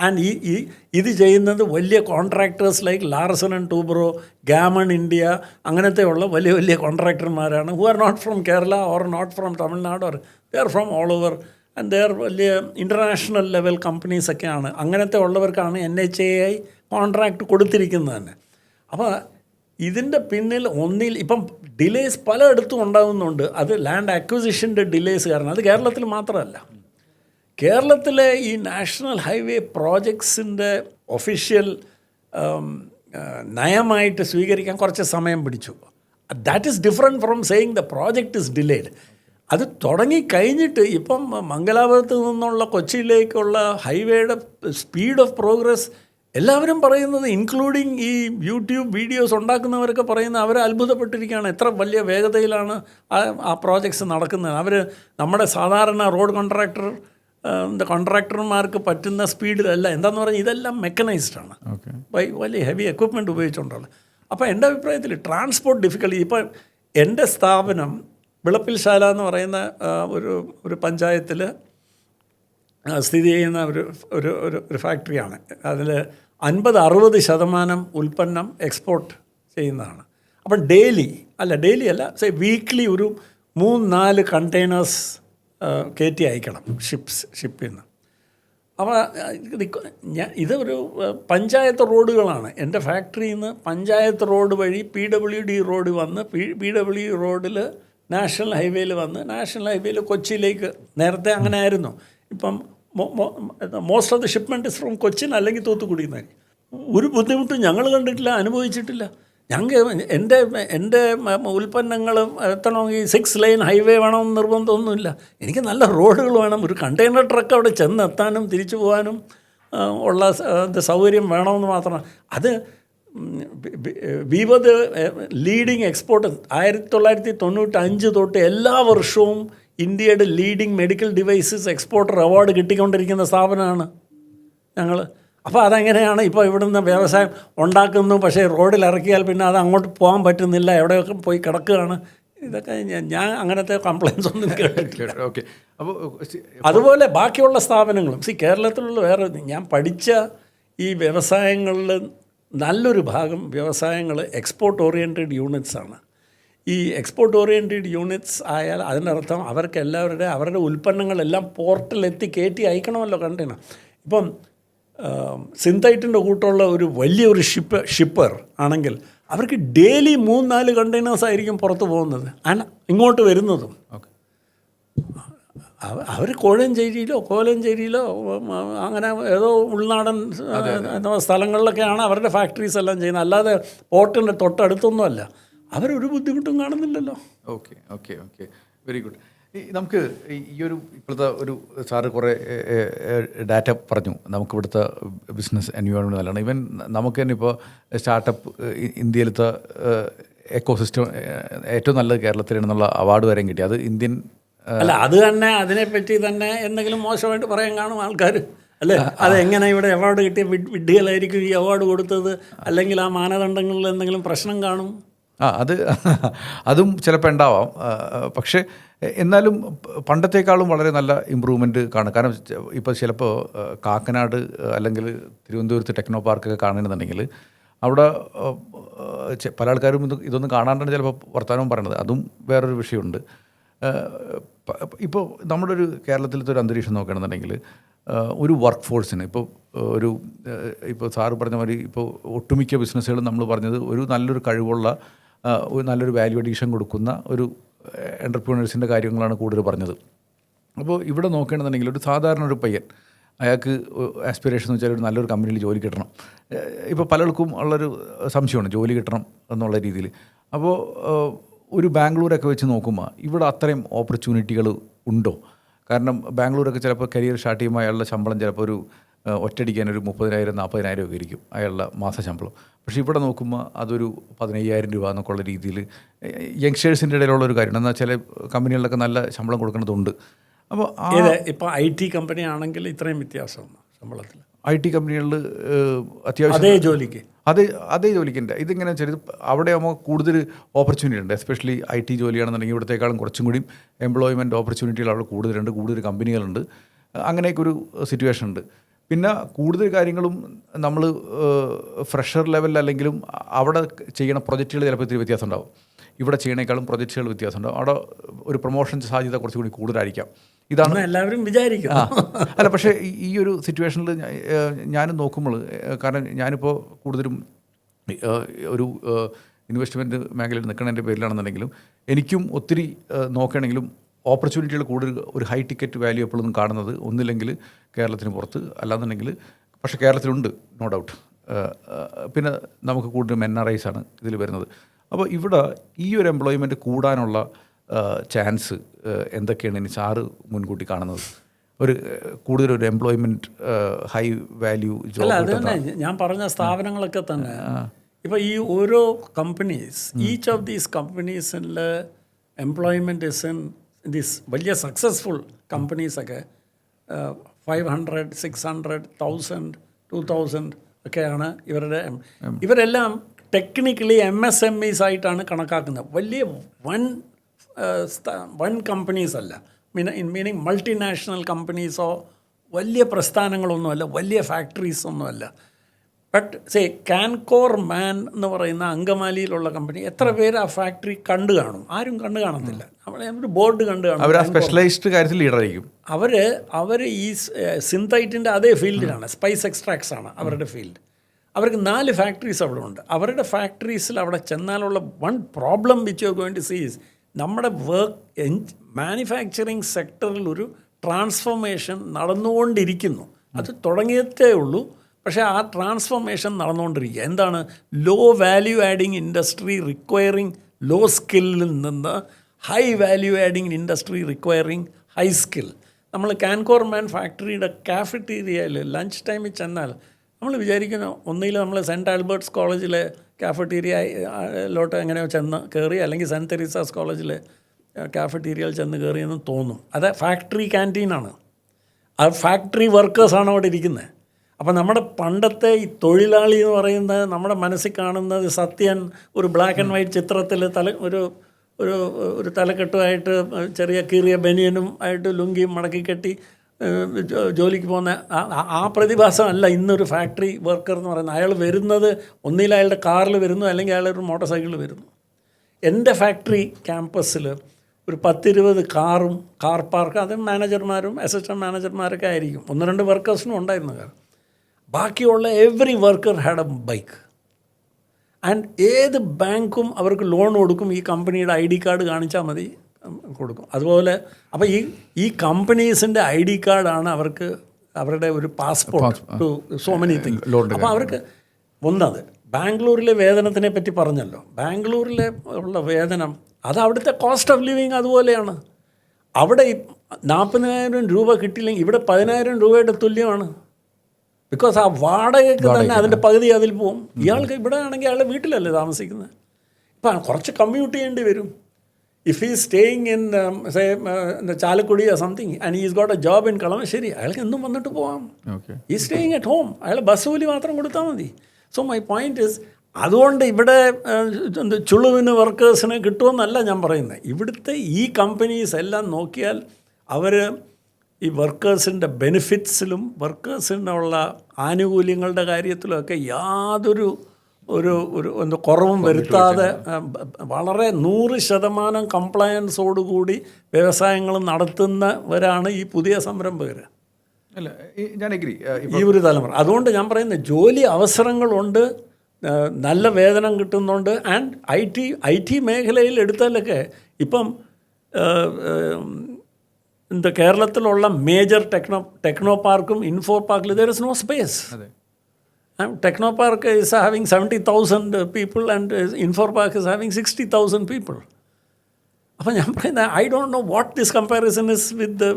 ആൻഡ് ഇത് ചെയ്യുന്നത് വലിയ contractors like Larsen and Toubro, Gammon India, അങ്ങനത്തെയുള്ള വലിയ വലിയ കോൺട്രാക്ടർമാരാണ്. Who are not from Kerala or not from Tamil Nadu, or they are from all over and they are വലിയ ഇൻ്റർനാഷണൽ ലെവൽ കമ്പനീസൊക്കെയാണ്. അങ്ങനത്തെ ഉള്ളവർക്കാണ് NHAI കോൺട്രാക്റ്റ് കൊടുത്തിരിക്കുന്നത് തന്നെ. അപ്പോൾ ഇതിൻ്റെ പിന്നിൽ ഇപ്പം ഡിലേസ് പലയിടത്തും ഉണ്ടാകുന്നുണ്ട്. അത് ലാൻഡ് അക്വിസിഷൻ്റെ ഡിലേസ് കാരണം. അത് കേരളത്തിൽ മാത്രമല്ല, കേരളത്തിലെ ഈ നാഷണൽ ഹൈവേ പ്രോജക്ട്സിൻ്റെ ഒഫീഷ്യൽ നയമായിട്ട് സ്വീകരിക്കാൻ കുറച്ച് സമയം പിടിച്ചു. That is different from saying the project is delayed. അത് തുടങ്ങിക്കഴിഞ്ഞിട്ട് ഇപ്പം മംഗലാപുരത്ത് നിന്നുള്ള കൊച്ചിയിലേക്കുള്ള ഹൈവേയുടെ സ്പീഡ് ഓഫ് പ്രോഗ്രസ് എല്ലാവരും പറയുന്നത്, ഇൻക്ലൂഡിങ് ഈ യൂട്യൂബ് വീഡിയോസ് ഉണ്ടാക്കുന്നവരൊക്കെ പറയുന്നത്, അവർ അത്ഭുതപ്പെട്ടിരിക്കുകയാണ് എത്ര വലിയ വേഗതയിലാണ് ആ പ്രോജക്ട്സ് നടക്കുന്നത്. അവർ നമ്മുടെ സാധാരണ റോഡ് കോൺട്രാക്ടർമാർക്ക് പറ്റുന്ന സ്പീഡിലല്ല. എന്താണെന്ന് പറഞ്ഞാൽ ഇതെല്ലാം മെക്കനൈസ്ഡാണ്, വലിയ ഹെവി എക്വിപ്മെൻറ്റ് ഉപയോഗിച്ചുകൊണ്ടുള്ളത്. അപ്പോൾ എൻ്റെ അഭിപ്രായത്തിൽ ട്രാൻസ്പോർട്ട് ഡിഫിക്കൽട്ടി, ഇപ്പോൾ എൻ്റെ സ്ഥാപനം വിളപ്പിൽശാല എന്ന് പറയുന്ന ഒരു പഞ്ചായത്തിൽ സ്ഥിതി ചെയ്യുന്ന ഒരു ഫാക്ടറിയാണ്. അതിൽ 50-60% ഉൽപ്പന്നം എക്സ്പോർട്ട് ചെയ്യുന്നതാണ്. അപ്പം ഡെയിലി അല്ല വീക്ക്ലി ഒരു 3-4 കണ്ടെയ്നേഴ്സ് കയറ്റി അയക്കണം ഷിപ്പിൽ നിന്ന്. അപ്പോൾ ഇതൊരു പഞ്ചായത്ത് റോഡുകളാണ്. എൻ്റെ ഫാക്ടറിയിൽ നിന്ന് പഞ്ചായത്ത് റോഡ് വഴി PWD റോഡ് വന്ന് PWD റോഡിൽ നാഷണൽ ഹൈവേയിൽ വന്ന് നാഷണൽ ഹൈവേയിൽ കൊച്ചിയിലേക്ക്, നേരത്തെ അങ്ങനെ ആയിരുന്നു. ഇപ്പം most of the shipment is from Cochin അല്ലെങ്കിൽ തൂത്തുക്കുടിയിൽ നിന്നായിരിക്കും. ഒരു ബുദ്ധിമുട്ടും ഞങ്ങൾ കണ്ടിട്ടില്ല, അനുഭവിച്ചിട്ടില്ല. എൻ്റെ ഉൽപ്പന്നങ്ങൾ എത്തണമെങ്കിൽ 6 ലൈൻ ഹൈവേ വേണമെന്ന് നിർബന്ധമൊന്നുമില്ല. എനിക്ക് നല്ല റോഡുകൾ വേണം. ഒരു കണ്ടെയ്നർ ട്രക്ക് അവിടെ ചെന്നെത്താനും തിരിച്ചു പോകാനും ഉള്ള സൗകര്യം വേണമെന്ന് മാത്രമാണ്. അത് we were the leading exporter. 1995 തൊട്ട് എല്ലാ വർഷവും ഇന്ത്യയുടെ leading medical devices exporter award കിട്ടിക്കൊണ്ടിരിക്കുന്ന സ്ഥാപനമാണ് ഞങ്ങൾ. അപ്പോൾ അതെങ്ങനെയാണ് ഇപ്പോൾ ഇവിടുന്ന് വ്യവസായം ഉണ്ടാക്കുന്നു, പക്ഷേ റോഡിൽ ഇറക്കിയാൽ പിന്നെ അത് അങ്ങോട്ട് പോകാൻ പറ്റുന്നില്ല, എവിടെയൊക്കെ പോയി കിടക്കുകയാണ്. ഇതൊക്കെ ഞാൻ അങ്ങനത്തെ കംപ്ലയിൻസ് ഒന്നും കേട്ടിട്ടില്ല. ഓക്കെ. അപ്പോൾ അതുപോലെ ബാക്കിയുള്ള സ്ഥാപനങ്ങളും കേരളത്തിലുള്ള വേറെ ഞാൻ പഠിച്ച ഈ വ്യവസായങ്ങളിൽ നല്ലൊരു ഭാഗം വ്യവസായങ്ങൾ എക്സ്പോർട്ട് ഓറിയൻറ്റഡ് യൂണിറ്റ്സ് ആണ്. ഈ എക്സ്പോർട്ട് ഓറിയൻറ്റഡ് യൂണിറ്റ്സ് ആയാൽ അതിനർത്ഥം അവർക്ക് അവരുടെ ഉൽപ്പന്നങ്ങളെല്ലാം പോർട്ടിലെത്തി കയറ്റി അയക്കണമല്ലോ കണ്ടെയ്നർ. ഇപ്പം സിന്തൈറ്റിൻ്റെ കൂട്ടുള്ള ഒരു വലിയൊരു ഷിപ്പർ ആണെങ്കിൽ അവർക്ക് ഡെയിലി 3-4 കണ്ടെയ്നേഴ്സ് ആയിരിക്കും പുറത്ത് പോകുന്നത്, ഇങ്ങോട്ട് വരുന്നതും. അവർ കോലഞ്ചേരിയിലോ അങ്ങനെ ഏതോ ഉൾനാടൻ സ്ഥലങ്ങളിലൊക്കെയാണ് അവരുടെ ഫാക്ടറീസ് എല്ലാം ചെയ്യുന്നത്, അല്ലാതെ പോർട്ടിൻ്റെ തൊട്ടടുത്തൊന്നുമല്ല. അവരൊരു ബുദ്ധിമുട്ടും കാണുന്നില്ലല്ലോ. Okay okay okay, very good. നമുക്ക് ഈ ഒരു ഇപ്പോഴത്തെ ഒരു സാറ് കുറേ ഡാറ്റ പറഞ്ഞു, നമുക്ക് ഇവിടുത്തെ ബിസിനസ് എൻവയോൺമെൻറ്റ് നല്ലതാണ്. ഈവൻ നമുക്ക് തന്നെ ഇപ്പോൾ സ്റ്റാർട്ടപ്പ് ഇന്ത്യയിലത്തെ എക്കോസിസ്റ്റം ഏറ്റവും നല്ലത് കേരളത്തിലാണെന്നുള്ള അവാർഡ് വരെയും കിട്ടി. അത് ഇന്ത്യൻ അല്ല, അത് തന്നെ അതിനെപ്പറ്റി തന്നെ എന്തെങ്കിലും മോശമായിട്ട് പറയാൻ കാണും ആൾക്കാർ, അല്ലേ? അതെങ്ങനെ ഇവിടെ അവാർഡ് കിട്ടിയ വിഡ്ഢികളായിരിക്കും ഈ അവാർഡ് കൊടുത്തത്, അല്ലെങ്കിൽ ആ മാനദണ്ഡങ്ങളിൽ എന്തെങ്കിലും പ്രശ്നം കാണും. അതും ചിലപ്പോൾ ഉണ്ടാവാം. പക്ഷേ എന്നാലും പണ്ടത്തേക്കാളും വളരെ നല്ല ഇമ്പ്രൂവ്മെൻറ്റ് കാണും. കാരണം ഇപ്പോൾ ചിലപ്പോൾ കാക്കനാട് അല്ലെങ്കിൽ തിരുവനന്തപുരത്ത് ടെക്നോ പാർക്കൊക്കെ കാണുന്നുണ്ടെങ്കിൽ അവിടെ പല ആൾക്കാരും ഇതൊന്നും കാണാണ്ടാണ് ചിലപ്പോൾ വർത്തമാനം പറയണത്. അതും വേറൊരു വിഷയമുണ്ട്. ഇപ്പോൾ നമ്മുടെ ഒരു കേരളത്തിലത്തെ ഒരു അന്തരീക്ഷം നോക്കുകയാണെന്നുണ്ടെങ്കിൽ ഒരു വർക്ക് ഫോഴ്സിന് ഇപ്പോൾ സാറ് പറഞ്ഞ മാതിരി ഇപ്പോൾ ഒട്ടുമിക്ക ബിസിനസ്സുകളും നമ്മൾ പറഞ്ഞത് ഒരു നല്ലൊരു കഴിവുള്ള നല്ലൊരു വാല്യൂ അഡീഷൻ കൊടുക്കുന്ന ഒരു എൻ്റർപ്രീനേഴ്സിൻ്റെ കാര്യങ്ങളാണ് കൂടുതൽ പറഞ്ഞത്. അപ്പോൾ ഇവിടെ നോക്കുകയാണെന്നുണ്ടെങ്കിൽ ഒരു സാധാരണ ഒരു പയ്യൻ, അയാൾക്ക് ആസ്പിറേഷൻ എന്ന് വെച്ചാൽ ഒരു നല്ലൊരു കമ്പനിയിൽ ജോലി കിട്ടണം. ഇപ്പോൾ പലർക്കും ഉള്ളൊരു സംശയമാണ് ജോലി കിട്ടണം എന്നുള്ള രീതിയിൽ. അപ്പോൾ ഒരു ബാംഗ്ലൂരൊക്കെ വെച്ച് നോക്കുമ്പോൾ ഇവിടെ അത്രയും ഓപ്പർച്യൂണിറ്റികൾ ഉണ്ടോ? കാരണം ബാംഗ്ലൂരൊക്കെ ചിലപ്പോൾ കരിയർ സ്റ്റാർട്ട് ചെയ്യുമ്പോൾ അയാളുടെ ശമ്പളം ചിലപ്പോൾ ഒരു ഒറ്റയടിക്കാൻ ഒരു 30,000-40,000 ഒക്കെ ആയിരിക്കും അയാളുടെ മാസശമ്പളം. പക്ഷേ ഇവിടെ നോക്കുമ്പോൾ അതൊരു 15,000 രൂപ എന്നൊക്കെ ഉള്ള രീതിയിൽ യങ്സ്റ്റേഴ്സിൻ്റെ ഇടയിലുള്ള ഒരു കാര്യമാണ്. എന്നാൽ ചില കമ്പനികളിലൊക്കെ നല്ല ശമ്പളം കൊടുക്കുന്നതുണ്ട്. അപ്പോൾ ഇപ്പോൾ IT കമ്പനി ആണെങ്കിൽ ഇത്രയും വ്യത്യാസമാണ് ശമ്പളത്തിൽ. IT കമ്പനികളിൽ അത്യാവശ്യം അതേ ജോലിക്കുണ്ട്. ഇതിങ്ങനെ വെച്ചാൽ അവിടെ ആകുമ്പോൾ കൂടുതൽ ഓപ്പർച്യൂണിറ്റി ഉണ്ട്. എസ്പെഷ്യലി IT ജോലിയാണെന്നുണ്ടെങ്കിൽ ഇവിടത്തേക്കാളും കുറച്ചും കൂടി എംപ്ലോയ്മെൻറ്റ് ഓപ്പർച്യൂണിറ്റികൾ അവിടെ കൂടുതലുണ്ട്, കൂടുതൽ കമ്പനികളുണ്ട്. അങ്ങനെയൊക്കെ ഒരു സിറ്റുവേഷൻ ഉണ്ട്. പിന്നെ കൂടുതൽ കാര്യങ്ങളും നമ്മൾ ഫ്രഷർ ലെവലിൽ അല്ലെങ്കിലും അവിടെ ചെയ്യണ പ്രൊജക്റ്റുകൾ ചിലപ്പോൾ ഇത്തിരി വ്യത്യാസം ഉണ്ടാവും. ഇവിടെ ചെയ്യണേക്കാളും പ്രൊജക്റ്റുകൾ വ്യത്യാസം ഉണ്ടാവും. അവിടെ കാരണം പ്രൊമോഷൻ സാധ്യത കുറച്ചുകൂടി കൂടുതലായിരിക്കാം. ഇതാണ് എല്ലാവരും വിചാരിക്കും. അല്ല, പക്ഷേ ഈ ഒരു സിറ്റുവേഷനിൽ ഞാനും നോക്കുമ്പോൾ, കാരണം ഞാനിപ്പോൾ കൂടുതലും ഒരു ഇൻവെസ്റ്റ്മെൻറ്റ് മേഖലയിൽ നിൽക്കണതിൻ്റെ പേരിലാണെന്നുണ്ടെങ്കിലും എനിക്കും ഒത്തിരി നോക്കുകയാണെങ്കിലും ഓപ്പർച്യൂണിറ്റികൾ കൂടുതൽ ഒരു ഹൈ ടിക്കറ്റ് വാല്യൂ എപ്പോഴൊന്നും കാണുന്നത് ഒന്നില്ലെങ്കിൽ കേരളത്തിന് പുറത്ത്, അല്ലാന്നുണ്ടെങ്കിൽ പക്ഷേ കേരളത്തിലുണ്ട്, നോ ഡൗട്ട്. പിന്നെ നമുക്ക് കൂടുതലും NRIs ആണ് ഇതിൽ വരുന്നത്. അപ്പോൾ ഇവിടെ ഈ ഒരു എംപ്ലോയ്മെൻറ്റ് കൂടാനുള്ള ചാൻസ് എന്തൊക്കെയാണ് ഇനി സാറ് മുൻകൂട്ടി കാണുന്നത്? കൂടുതലൊരു എംപ്ലോയ്മെൻറ്റ് ഹൈ വാല്യൂ ജോബ്. അത് തന്നെ ഞാൻ പറഞ്ഞ സ്ഥാപനങ്ങളൊക്കെ തന്നെ ഇപ്പോൾ ഈ ഓരോ കമ്പനീസ്, ഈച്ച് ഓഫ് ദീസ് കമ്പനീസിൽ എംപ്ലോയ്മെൻറ്റ് ഇസ് ഇൻ ദീസ് വലിയ സക്സസ്ഫുൾ കമ്പനീസൊക്കെ 500, 600, 1000, 2000 ഒക്കെയാണ് ഇവരെല്ലാം ടെക്നിക്കലി MSMEs ആയിട്ടാണ് കണക്കാക്കുന്നത്. വലിയ വൺ കമ്പനീസ് അല്ല, മീനിങ് മൾട്ടിനാഷണൽ കമ്പനീസോ വലിയ പ്രസ്ഥാനങ്ങളൊന്നുമല്ല, വലിയ ഫാക്ടറീസ് ഒന്നുമല്ല. ബട്ട് കാൻകോർ മാൻ എന്ന് പറയുന്ന അങ്കമാലിയിലുള്ള കമ്പനി, എത്ര പേര് ആ ഫാക്ടറി കണ്ടു കാണും? ആരും കണ്ടു കാണത്തില്ല. അവിടെ ഒരു ബോർഡ് കണ്ടു കാണും. അവർ സ്പെഷ്യലൈസ്ഡ് കാര്യത്തിൽ ലീഡറായിരിക്കും. അവർ ഈ സിന്തൈറ്റിൻ്റെ അതേ ഫീൽഡിലാണ്, സ്പൈസ് എക്സ്ട്രാക്ട്സ് ആണ് അവരുടെ ഫീൽഡ്. അവർക്ക് 4 ഫാക്ടറീസ് അവിടെ ഉണ്ട്. അവരുടെ ഫാക്ടറീസിൽ അവിടെ ചെന്നാലുള്ള one problem which you are going to see is നമ്മുടെ മാനുഫാക്ചറിങ് സെക്ടറിൽ ഒരു ട്രാൻസ്ഫോർമേഷൻ നടന്നുകൊണ്ടിരിക്കുന്നു. അത് തുടങ്ങിയതേ ഉള്ളൂ, പക്ഷേ ആ ട്രാൻസ്ഫോർമേഷൻ നടന്നുകൊണ്ടിരിക്കുക. എന്താണ്? Low value adding industry requiring low സ്കില്ലിൽ നിന്ന് high value adding industry requiring high skill. നമ്മൾ കാൻകോർ മാൻ ഫാക്ടറിയുടെ കാഫറ്റീരിയയിൽ ലഞ്ച് ടൈമിൽ ചെന്നാൽ നമ്മൾ വിചാരിക്കുന്നു ഒന്നുകിൽ നമ്മൾ സെൻറ്റ് ആൽബർട്ട്സ് കോളേജിലെ കാഫറ്റീരിയയിലോട്ട് എങ്ങനെയോ ചെന്ന് കയറി, അല്ലെങ്കിൽ സെൻറ്റ് തെരേസാസ് കോളേജിലെ കാഫറ്റീരിയയിൽ ചെന്ന് കയറിയെന്ന് തോന്നും. അത് ഫാക്ടറി ക്യാൻറ്റീനാണ്. ആ ഫാക്ടറി വർക്കേഴ്സാണ് അവിടെ ഇരിക്കുന്നത്. അപ്പോൾ നമ്മുടെ പണ്ടത്തെ ഈ തൊഴിലാളി എന്ന് പറയുന്നത് നമ്മുടെ മനസ്സിൽ കാണുന്നത് സത്യൻ ഒരു ബ്ലാക്ക് ആൻഡ് വൈറ്റ് ചിത്രത്തിൽ ഒരു ഒരു തലക്കെട്ടുമായിട്ട് ചെറിയ കീറിയ ബനിയനും ആയിട്ട് ലുങ്കിയും മടക്കി കെട്ടി ജോലിക്ക് പോകുന്ന ആ പ്രതിഭാസമല്ല ഇന്നൊരു ഫാക്ടറി വർക്കർ എന്ന് പറയുന്നത്. അയാൾ വരുന്നത് ഒന്നിൽ അയാളുടെ കാറിൽ വരുന്നു, അല്ലെങ്കിൽ അയാളൊരു മോട്ടോർ സൈക്കിളിൽ വരുന്നു. എൻ്റെ ഫാക്ടറി ക്യാമ്പസിൽ ഒരു 10-20 കാറും കാർ പാർക്ക്, അത് മാനേജർമാരും അസിസ്റ്റൻറ്റ് മാനേജർമാരൊക്കെ ആയിരിക്കും. 1-2 വർക്കേഴ്സിനും ഉണ്ടായിരുന്നു കാർ. ബാക്കിയുള്ള every worker had A bike. And ഏത് ബാങ്കും അവർക്ക് ലോൺ കൊടുക്കും, ഈ കമ്പനിയുടെ ID കാർഡ് കാണിച്ചാൽ മതി, കൊടുക്കും. അതുപോലെ അപ്പോൾ ഈ കമ്പനീസിൻ്റെ ID കാർഡാണ് അവർക്ക് അവരുടെ ഒരു passport to so many things. അപ്പോൾ അവർക്ക് ഒന്നത് ബാംഗ്ലൂരിലെ വേതനത്തിനെ പറ്റി പറഞ്ഞല്ലോ. ബാംഗ്ലൂരിലെ ഉള്ള വേതനം അത് അവിടുത്തെ കോസ്റ്റ് ഓഫ് ലിവിങ് അതുപോലെയാണ്. അവിടെ 40,000 രൂപ കിട്ടിയില്ലെങ്കിൽ ഇവിടെ 10,000 രൂപയുടെ തുല്യമാണ്. ബിക്കോസ് ആ വാടകയ്ക്ക് തന്നെ അതിൻ്റെ പകുതി അതിൽ പോവും. ഇയാൾക്ക് ഇവിടെ ആണെങ്കിൽ അയാളുടെ വീട്ടിലല്ലേ താമസിക്കുന്നത്. ഇപ്പം കുറച്ച് കമ്മ്യൂട്ട് ചെയ്യേണ്ടി വരും. If he staying in Chalakudy or something and he's got a job in Kalamassery, അയാൾക്ക് എന്നും വന്നിട്ട് പോവാം. ഈ സ്റ്റേയിങ് അറ്റ് ഹോം, അയാൾ ബസ് കൂലി മാത്രം കൊടുത്താൽ മതി. സോ മൈ പോയിന്റ് ഇസ്, അതുകൊണ്ട് ഇവിടെ ചുളുവിന് വർക്കേഴ്സിന് കിട്ടുമെന്നല്ല ഞാൻ പറയുന്നത്. ഇവിടുത്തെ ഈ കമ്പനീസ് എല്ലാം നോക്കിയാൽ അവർ ഈ വർക്കേഴ്സിൻ്റെ ബെനിഫിറ്റ്സിലും വർക്കേഴ്സിനുള്ള ആനുകൂല്യങ്ങളുടെ കാര്യത്തിലുമൊക്കെ യാതൊരു ഒരു കുറവും വരുത്താതെ വളരെ 100% കംപ്ലയൻസോടുകൂടി വ്യവസായങ്ങൾ നടത്തുന്നവരാണ് ഈ പുതിയ സംരംഭകർ. അല്ല, ഞാൻ എഗ്രി ഈ ഒരു തലമുറ. അതുകൊണ്ട് ഞാൻ പറയുന്നത് ജോലി അവസരങ്ങളുണ്ട്, നല്ല വേതനം കിട്ടുന്നുണ്ട്. ആൻഡ് ഐ ടി മേഖലയിൽ എടുത്താലൊക്കെ ഇപ്പം കേരളത്തിലുള്ള മേജർ ടെക്നോ പാർക്കും ഇൻഫോ പാർക്കിൽ there is no space. Techno Park is having 70,000 people and Infor Park is having 60,000 people. അപ്പോൾ ഞാൻ പറയുന്നത് I don't know what this comparison is with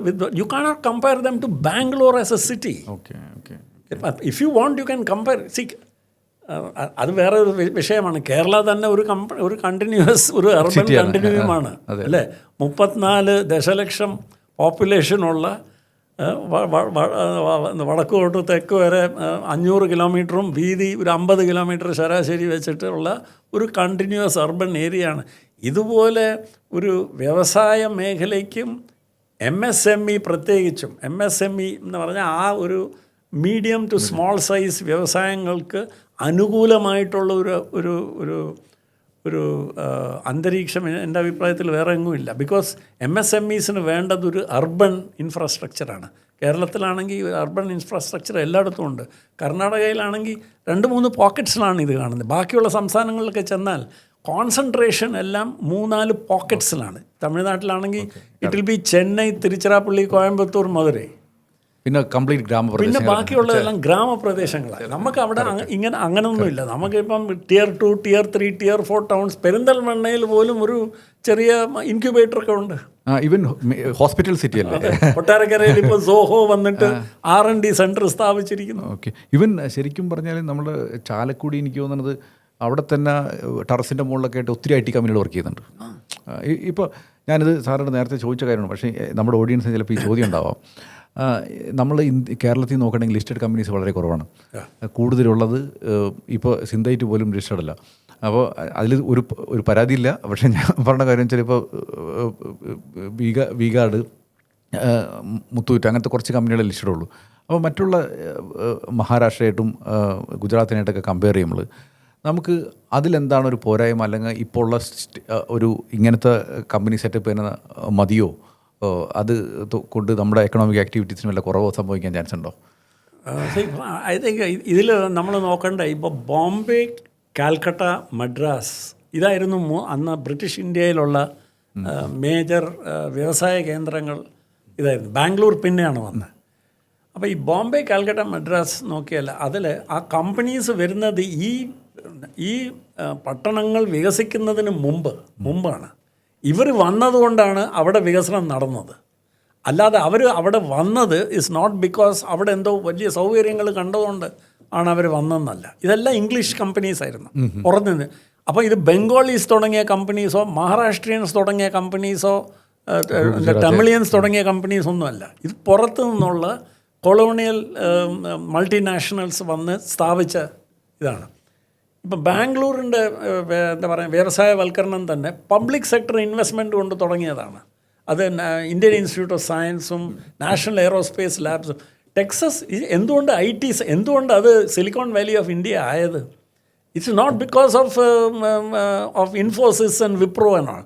you cannot compare them to Bangalore as a city. If you want you can compare. അത് വേറെ ഒരു വിഷയമാണ്. കേരള തന്നെ ഒരു continuous ഒരു അർബൻ കണ്ടിന്യൂമാണ് അല്ലേ. 34 ദശലക്ഷം പോപ്പുലേഷനുള്ള വടക്ക് തൊട്ട് തെക്ക് വരെ 500 കിലോമീറ്ററും വീതി ഒരു 50 കിലോമീറ്റർ ശരാശരി വെച്ചിട്ടുള്ള ഒരു കണ്ടിന്യൂസ് അർബൻ ഏരിയയാണ്. ഇതുപോലെ ഒരു വ്യവസായ മേഖലയ്ക്കും MSME പ്രത്യേകിച്ചും MSME എന്ന് പറഞ്ഞാൽ ആ ഒരു മീഡിയം ടു സ്മോൾ സൈസ് വ്യവസായങ്ങൾക്ക് അനുകൂലമായിട്ടുള്ള ഒരു ഒരു ഒരു അന്തരീക്ഷം എൻ്റെ അഭിപ്രായത്തിൽ വേറെ എങ്ങുമില്ല. Because MSMEസിന് വേണ്ടതൊരു urban ഇൻഫ്രാസ്ട്രക്ചറാണ്. കേരളത്തിലാണെങ്കിൽ അർബൻ ഇൻഫ്രാസ്ട്രക്ചർ എല്ലായിടത്തും ഉണ്ട്. കർണാടകയിലാണെങ്കിൽ 2-3 പോക്കറ്റ്സിലാണ് ഇത് കാണുന്നത്. ബാക്കിയുള്ള സംസ്ഥാനങ്ങളിലൊക്കെ ചെന്നാൽ കോൺസെൻട്രേഷൻ എല്ലാം 3-4 പോക്കറ്റ്സിലാണ്. തമിഴ്നാട്ടിലാണെങ്കിൽ it will be Chennai, Tiruchirappalli, Coimbatore, Madurai. പിന്നെ കംപ്ലീറ്റ് ഗ്രാമപ്രദേശം. പിന്നെ ബാക്കിയുള്ളതെല്ലാം ഗ്രാമപ്രദേശങ്ങളാണ്. നമുക്ക് അവിടെ അങ്ങനെയൊന്നുമില്ല. നമുക്കിപ്പം Tier 2, Tier 3, Tier 4 ടൗൺസ്, പെരിന്തൽമണ്ണയിൽ പോലും ഒരു ചെറിയ ഇൻക്യുബേറ്ററൊക്കെ ഉണ്ട്. ഈവൻ ഹോസ്പിറ്റൽ സിറ്റി അല്ലേ. കൊട്ടാരക്കരയിൽ ഇപ്പോൾ സോഹോ വന്നിട്ട് R&D സെൻറ്റർ സ്ഥാപിച്ചിരിക്കുന്നു. ഓക്കെ. ഈവൻ ശരിക്കും പറഞ്ഞാൽ നമ്മൾ ചാലക്കുടി എനിക്ക് തോന്നുന്നത് അവിടെ തന്നെ ടെറസിൻ്റെ മുകളിലൊക്കെ ആയിട്ട് ഒത്തിരി IT കമ്പനികൾ വർക്ക് ചെയ്യുന്നുണ്ട്. ഇപ്പോൾ ഞാനിത് സാറിനോട് നേരത്തെ ചോദിച്ച കാര്യമാണ്, പക്ഷേ നമ്മുടെ ഓഡിയൻസിന് ചിലപ്പോൾ ഈ ചോദ്യം ഉണ്ടാവാം. നമ്മൾ കേരളത്തിൽ നോക്കണമെങ്കിൽ ലിസ്റ്റഡ് കമ്പനീസ് വളരെ കുറവാണ്. കൂടുതലുള്ളത് ഇപ്പോൾ സിന്തൈറ്റ് പോലും ലിസ്റ്റഡ് അല്ല. അപ്പോൾ അതിൽ ഒരു പരാതിയില്ല. പക്ഷേ ഞാൻ പറഞ്ഞ കാര്യം വെച്ചാൽ ഇപ്പോൾ വി-ഗാർഡ്, മുത്തൂറ്റ് അങ്ങനത്തെ കുറച്ച് കമ്പനികളെ ലിസ്റ്റഡ് ഉള്ളൂ. അപ്പോൾ മറ്റുള്ള മഹാരാഷ്ട്രയായിട്ടും ഗുജറാത്തിനായിട്ടൊക്കെ കമ്പയർ ചെയ്യുമ്പോൾ നമുക്ക് അതിലെന്താണ് ഒരു പോരായ്മ, അല്ലെങ്കിൽ ഇപ്പോൾ ഉള്ള ഒരു ഇങ്ങനത്തെ കമ്പനി സെറ്റപ്പ് തന്നെ മതിയോ? അത് കൊണ്ട് നമ്മുടെ എക്കണോമിക് ആക്ടിവിറ്റീസിന് വല്ല കുറവോ സംഭവിക്കാൻ ചാൻസ് ഉണ്ടോ? ഐ തിങ്ക് ഇതിൽ നമ്മൾ നോക്കണ്ട. ഇപ്പോൾ ബോംബെ, കാൽക്കട്ട, മദ്രാസ് ഇതായിരുന്നു അന്ന് ബ്രിട്ടീഷ് ഇന്ത്യയിലുള്ള മേജർ വ്യവസായ കേന്ദ്രങ്ങൾ. ഇതായിരുന്നു. ബാംഗ്ലൂർ പിന്നെയാണ് വന്നത്. അപ്പോൾ ഈ ബോംബെ, കാൽക്കട്ട, മദ്രാസ് നോക്കിയാൽ അതിൽ ആ കമ്പനീസ് വരുന്നത് ഈ പട്ടണങ്ങൾ വികസിക്കുന്നതിന് മുമ്പാണ്. ഇവർ വന്നതുകൊണ്ടാണ് അവിടെ വികസനം നടന്നത്. അല്ലാതെ അവർ അവിടെ വന്നത് ഇസ് നോട്ട് ബിക്കോസ് അവിടെ എന്തോ വലിയ സൗകര്യങ്ങൾ കണ്ടതുകൊണ്ട് ആണ് അവർ വന്നതെന്നല്ല. ഇതെല്ലാം ഇംഗ്ലീഷ് കമ്പനീസ് ആയിരുന്നു പുറത്തുനിന്ന്. അപ്പോൾ ഇത് ബംഗാളീസ് തുടങ്ങിയ കമ്പനീസോ മഹാരാഷ്ട്രീയൻസ് തുടങ്ങിയ കമ്പനീസോ തമിഴിയൻസ് തുടങ്ങിയ കമ്പനീസൊന്നുമല്ല. ഇത് പുറത്തു നിന്നുള്ള കൊളോണിയൽ മൾട്ടിനാഷണൽസ് വന്ന് സ്ഥാപിച്ച ഇതാണ്. ഇപ്പം ബാംഗ്ലൂരിൻ്റെ എന്താ പറയുക വ്യവസായവൽക്കരണം തന്നെ പബ്ലിക് സെക്ടർ ഇൻവെസ്റ്റ്മെൻറ്റ് കൊണ്ട് തുടങ്ങിയതാണ്. അത് ഇന്ത്യൻ ഇൻസ്റ്റിറ്റ്യൂട്ട് ഓഫ് സയൻസും നാഷണൽ എയറോസ്പേസ് ലാബ്സും ടെക്സസ് എന്തുകൊണ്ട് എന്തുകൊണ്ട് അത് സിലിക്കോൺ വാലി ഓഫ് ഇന്ത്യ ആയത്? It's not because of Infosys and Wipro and all.